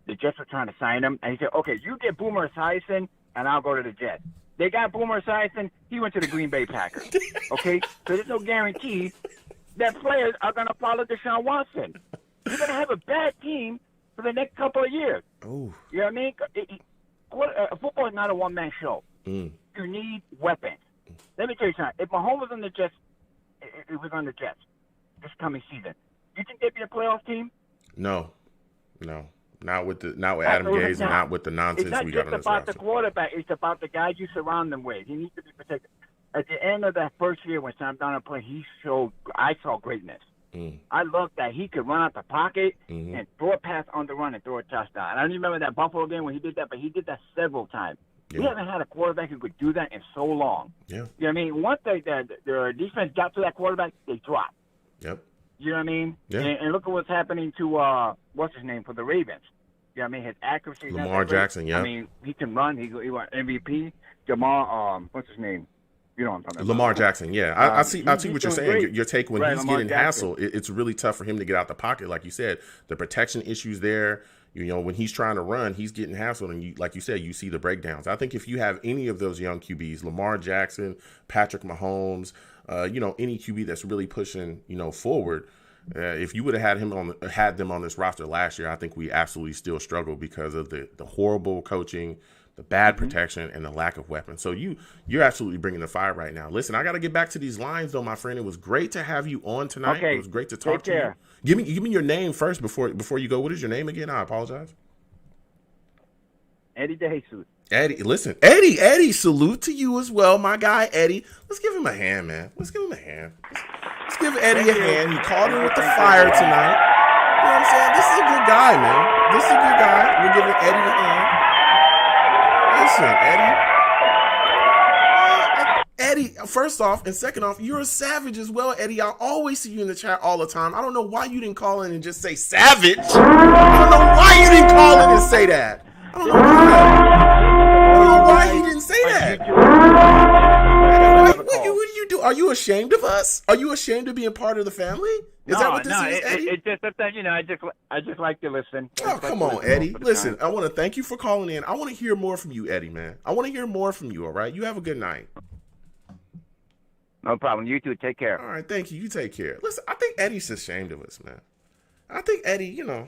N: The Jets were trying to sign him, and he said, "Okay, you get Boomer Esiason, and I'll go to the Jets." They got Boomer Esiason. He went to the Green Bay Packers. Okay, so there's no guarantee that players are going to follow Deshaun Watson. You're going to have a bad team for the next couple of years.
A: Ooh.
N: You know what I mean? Football is not a one-man show.
A: Mm.
N: You need weapons. Let me tell you something. If Mahomes was on the Jets, it was on the Jets this coming season. You think they'd be a playoff team?
A: No. Not with Adam Gase and not with the nonsense we got on this
N: It's not just about
A: roster.
N: the quarterback. It's about the guys you surround them with. He needs to be protected. At the end of that first year when Sam Darnold played, I saw greatness.
A: Mm.
N: I loved that he could run out the pocket and throw a pass on the run and throw a touchdown. I don't even remember that Buffalo game when he did that, but he did that several times.
A: Yeah.
N: We haven't had a quarterback who could do that in so long.
A: Yeah.
N: You know what I mean? Once the defense got to that quarterback, they dropped.
A: Yep.
N: You know what I mean?
A: Yeah.
N: And look at what's happening to what's his name for the Ravens. You know what I mean? His accuracy. is not
A: Lamar
N: that great.
A: Jackson, yeah.
N: I mean, he can run. He won MVP. Jamal, what's his name? You know what I'm talking about.
A: Lamar Jackson, yeah. I see what you're saying.
N: great.
A: Your take when
N: Right,
A: he's
N: Lamar
A: getting
N: Jackson.
A: hassled, it's really tough for him to get out the pocket. Like you said, the protection issues there. You know, when he's trying to run, he's getting hassled, and like you said, you see the breakdowns. I think if you have any of those young QBs, Lamar Jackson, Patrick Mahomes, any QB that's really pushing, forward. If you would have had them on this roster last year, I think we absolutely still struggle because of the horrible coaching, the bad protection, and the lack of weapons. So you're absolutely bringing the fire right now. Listen, I got to get back to these lines, though, my friend. It was great to have you on tonight.
N: Okay.
A: It was great to talk
N: Take
A: to
N: care.
A: you. Give me your name first before you go. What is your name again? I apologize.
N: Eddie DeJesus.
A: Eddie, listen, Eddie, salute to you as well, my guy, Eddie. Let's give him a hand, man. Let's give him a hand. Let's give Eddie a hand. He called in with the fire tonight. You know what I'm saying? This is a good guy, man. This is a good guy. We're giving Eddie a hand. Listen, Eddie, first off, and second off, you're a savage as well, Eddie. I always see you in the chat all the time. I don't know why you didn't call in and just say savage. I don't know why you didn't call in and say that. I don't know why you didn't say that. What do you do? Are you ashamed of us? Are you ashamed of being part of the family? Is that what this is, Eddie?
N: It's just sometimes, I just like to listen.
A: Oh, come on, Eddie. Listen, I want to thank you for calling in. I want to hear more from you, Eddie, man. I want to hear more from you, all right? You have a good night.
N: No problem. You too. Take care.
A: All right, thank you. You take care. Listen, I think Eddie's ashamed of us, man. I think Eddie, I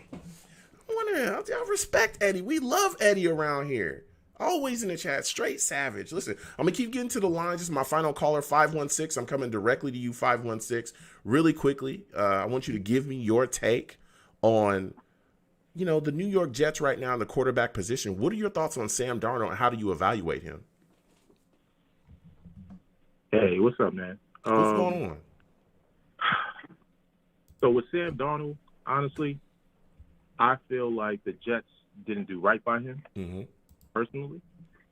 A: respect Eddie. We love Eddie around here. Always in the chat, straight savage. Listen, I'm going to keep getting to the lines. This is my final caller, 516. I'm coming directly to you, 516. Really quickly, I want you to give me your take on, the New York Jets right now in the quarterback position. What are your thoughts on Sam Darnold, and how do you evaluate him?
O: Hey, what's up, man?
A: What's going on?
O: So with Sam Darnold, honestly, I feel like the Jets didn't do right by him, personally.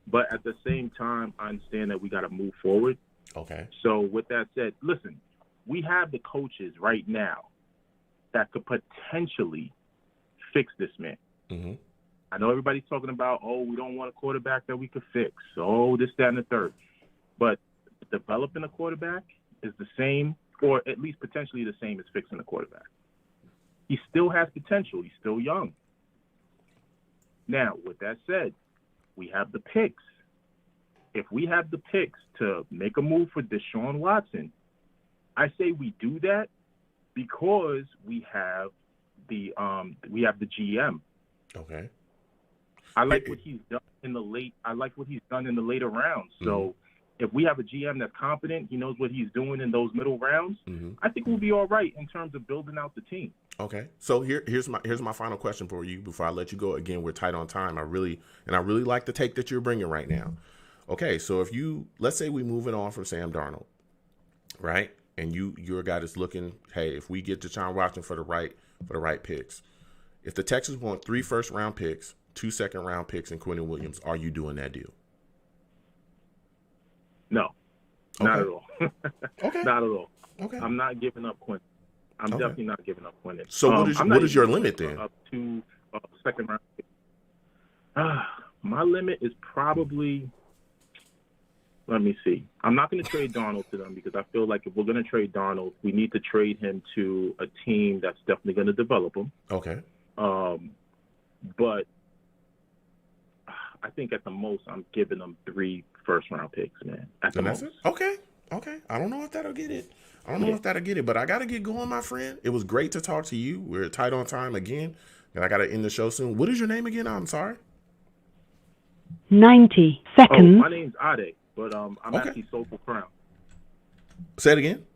O: But at the same time, I understand that we got to move forward.
A: Okay.
O: So with that said, listen, we have the coaches right now that could potentially fix this man. I know everybody's talking about, we don't want a quarterback that we could fix. This, that, and the third. But developing a quarterback is the same, or at least potentially the same as fixing a quarterback. He still has potential. He's still young. Now, with that said, we have the picks. If we have the picks to make a move for Deshaun Watson, I say we do that because we have the GM.
A: Okay.
O: I like what he's done in the later rounds. So if we have a GM that's competent, he knows what he's doing in those middle rounds, I think we'll be all right in terms of building out the team.
A: Okay. So here's my final question for you before I let you go. Again, we're tight on time. I really like the take that you're bringing right now. Okay. So let's say we moving on from Sam Darnold, right? and you're a guy that's looking, hey, if we get Deshaun Watson for the right picks, if the Texans want 3 first-round picks, 2 second-round picks, and Quentin Williams, are you doing that deal?
O: No, not at all.
A: Okay.
O: Not at all.
A: Okay.
O: I'm not giving up Quentin. I'm definitely not giving up Quentin.
A: So what is your limit then?
O: Up to second round pick. My limit is probably, let me see. I'm not going to trade Darnold to them because I feel like if we're going to trade Darnold, we need to trade him to a team that's definitely going to develop him.
A: Okay.
O: But I think at the most I'm giving them 3 first-round picks, man. At the most.
A: Okay. I don't know if that'll get it. But I got to get going, my friend. It was great to talk to you. We're tight on time again, and I got to end the show soon. What is your name again? I'm sorry.
B: 90
O: Oh,
B: seconds.
O: my name's Ade, but I'm actually Soulful Crown.
A: Say it again.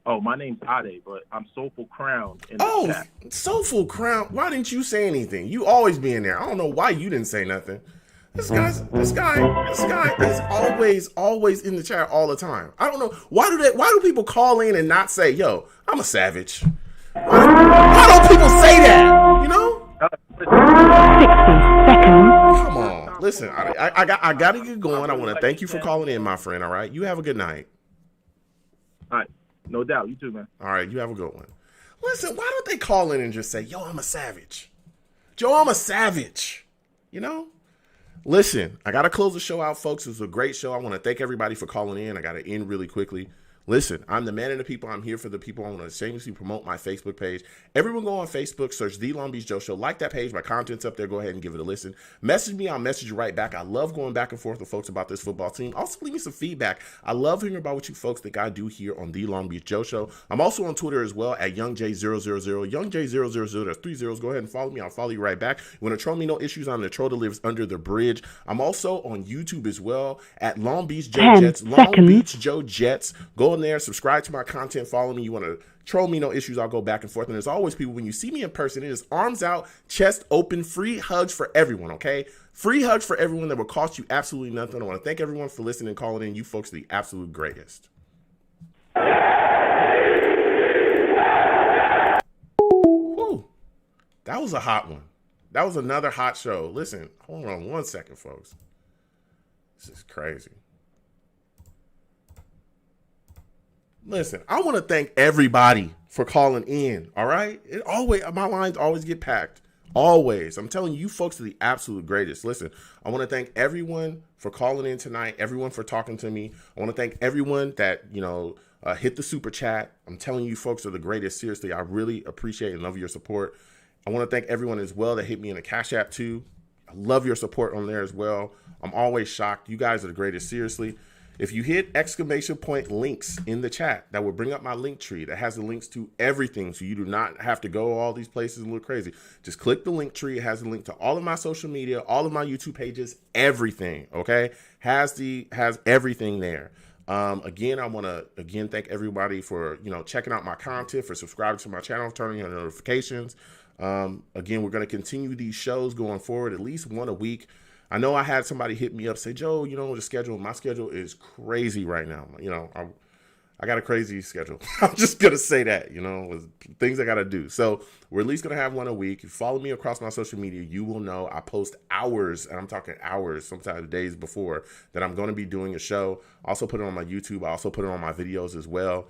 O: Oh, my name's Ade, but I'm Soulful Crown in the chat.
A: Soulful Crown. Why didn't you say anything? You always be in there. I don't know why you didn't say nothing. This guy is always in the chat all the time. I don't know why do people call in and not say, "Yo, I'm a savage"? Why don't people say that? You know?
B: 60 seconds.
A: Come on, listen. I got to get going. I want to thank you for calling in, my friend. All right, you have a good night.
O: All right, no doubt. You too, man.
A: All right, you have a good one. Listen, why don't they call in and just say, "Yo, I'm a savage"? Joe, I'm a savage. You know? Listen, I got to close the show out, folks. It was a great show. I want to thank everybody for calling in. I got to end really quickly. Listen, I'm the man of the people. I'm here for the people. I want to shamelessly promote my Facebook page. Everyone go on Facebook, search The Long Beach Joe Show. Like that page. My content's up there. Go ahead and give it a listen. Message me. I'll message you right back. I love going back and forth with folks about this football team. Also, leave me some feedback. I love hearing about what you folks think I do here on The Long Beach Joe Show. I'm also on Twitter as well at YoungJ000. YoungJ000. There's 3 zeros. Go ahead and follow me. I'll follow you right back. You want to troll me? No issues. I'm the troll that lives under the bridge. I'm also on YouTube as well at Long Beach Joe Jets. Long Beach Joe Jets. Go in there. Subscribe to my content, follow me. You want to troll me, no issues. I'll go back and forth. And there's always people, when you see me in person, it is arms out, chest open, free hugs for everyone, okay? Free hugs for everyone that will cost you absolutely nothing. I want to thank everyone for listening and calling in. You folks are the absolute greatest. Whew. That was a hot one. That was another hot show. Listen, hold on 1 second, folks. This is crazy. Listen, I want to thank everybody for calling in, all right? My lines always get packed, always. I'm telling you, folks are the absolute greatest. Listen, I want to thank everyone for calling in tonight, everyone for talking to me. I want to thank everyone that, hit the super chat. I'm telling you, folks are the greatest. Seriously, I really appreciate and love your support. I want to thank everyone as well that hit me in the Cash App too. I love your support on there as well. I'm always shocked. You guys are the greatest, seriously. If you hit ! links in the chat, that will bring up my link tree that has the links to everything. So you do not have to go all these places and look crazy. Just click the link tree. It has a link to all of my social media, all of my YouTube pages, everything. Okay. Has everything there. Again, I want to thank everybody for, checking out my content, for subscribing to my channel, turning on notifications. Again, we're going to continue these shows going forward, at least one a week. I know I had somebody hit me up, say, Joe, my schedule is crazy right now. I got a crazy schedule. I'm just going to say that, with things I got to do. So we're at least going to have one a week. If you follow me across my social media, you will know I post hours, and I'm talking hours, sometimes days before, that I'm going to be doing a show. I also put it on my YouTube. I also put it on my videos as well.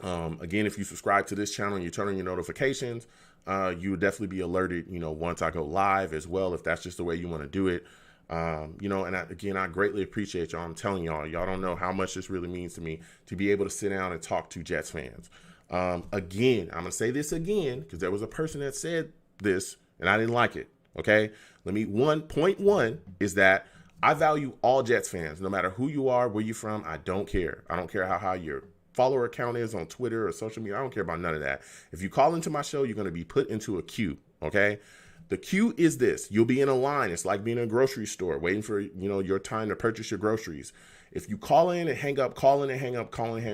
A: Again, if you subscribe to this channel and you turn on your notifications, you will definitely be alerted, once I go live as well, if that's just the way you want to do it. And I greatly appreciate y'all. I'm telling y'all don't know how much this really means to me to be able to sit down and talk to Jets fans. Again, I'm going to say this again, because there was a person that said this and I didn't like it. Okay. Point one is that I value all Jets fans, no matter who you are, where you're from. I don't care. I don't care how high your follower account is on Twitter or social media. I don't care about none of that. If you call into my show, you're going to be put into a queue. Okay. The queue is this. You'll be in a line. It's like being in a grocery store waiting for, your time to purchase your groceries. If you call in and hang up,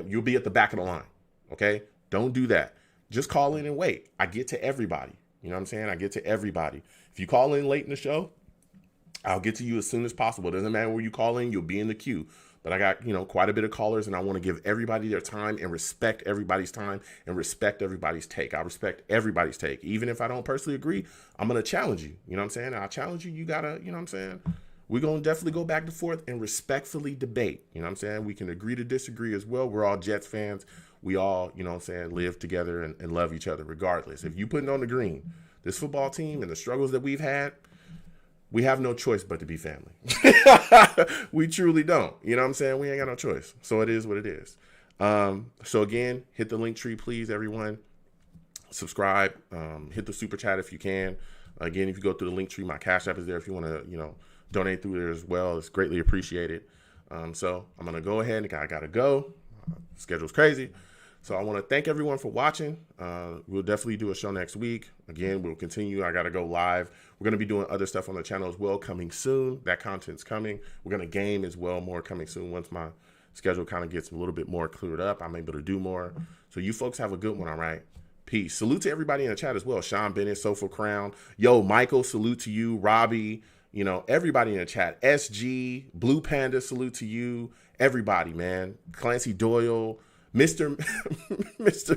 A: you'll be at the back of the line. Okay. Don't do that. Just call in and wait. I get to everybody. You know what I'm saying? I get to everybody. If you call in late in the show, I'll get to you as soon as possible. It doesn't matter where you call in. You'll be in the queue. but I got, quite a bit of callers, and I want to give everybody their time and respect everybody's time and respect everybody's take. I respect everybody's take. Even if I don't personally agree, I'm going to challenge you. You know what I'm saying? I'll challenge you. You got to, you know what I'm saying? We're going to definitely go back and forth and respectfully debate. You know what I'm saying? We can agree to disagree as well. We're all Jets fans. We all, you know what I'm saying, live together and love each other regardless. If you putting on the green, this football team and the struggles that we've had, we have no choice but to be family. We truly don't. You know what I'm saying? We ain't got no choice. So it is what it is. So again, hit the link tree, please, everyone. Subscribe. Hit the super chat if you can. Again, if you go through the link tree, my Cash App is there if you want to, donate through there as well. It's greatly appreciated. So I'm going to go ahead and I got to go. Schedule's crazy. So I want to thank everyone for watching. We'll definitely do a show next week. Again, we'll continue. I got to go live. We're going to be doing other stuff on the channel as well coming soon. That content's coming. We're going to game as well, more coming soon. Once my schedule kind of gets a little bit more cleared up, I'm able to do more. So you folks have a good one, all right? Peace. Salute to everybody in the chat as well. Sean Bennett, Sofa Crown. Yo, Michael, salute to you. Robbie, everybody in the chat. SG, Blue Panda, salute to you. Everybody, man. Clancy Doyle, Mr.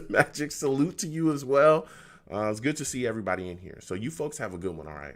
A: Magic, salute to you as well. It's good to see everybody in here. So you folks have a good one, all right?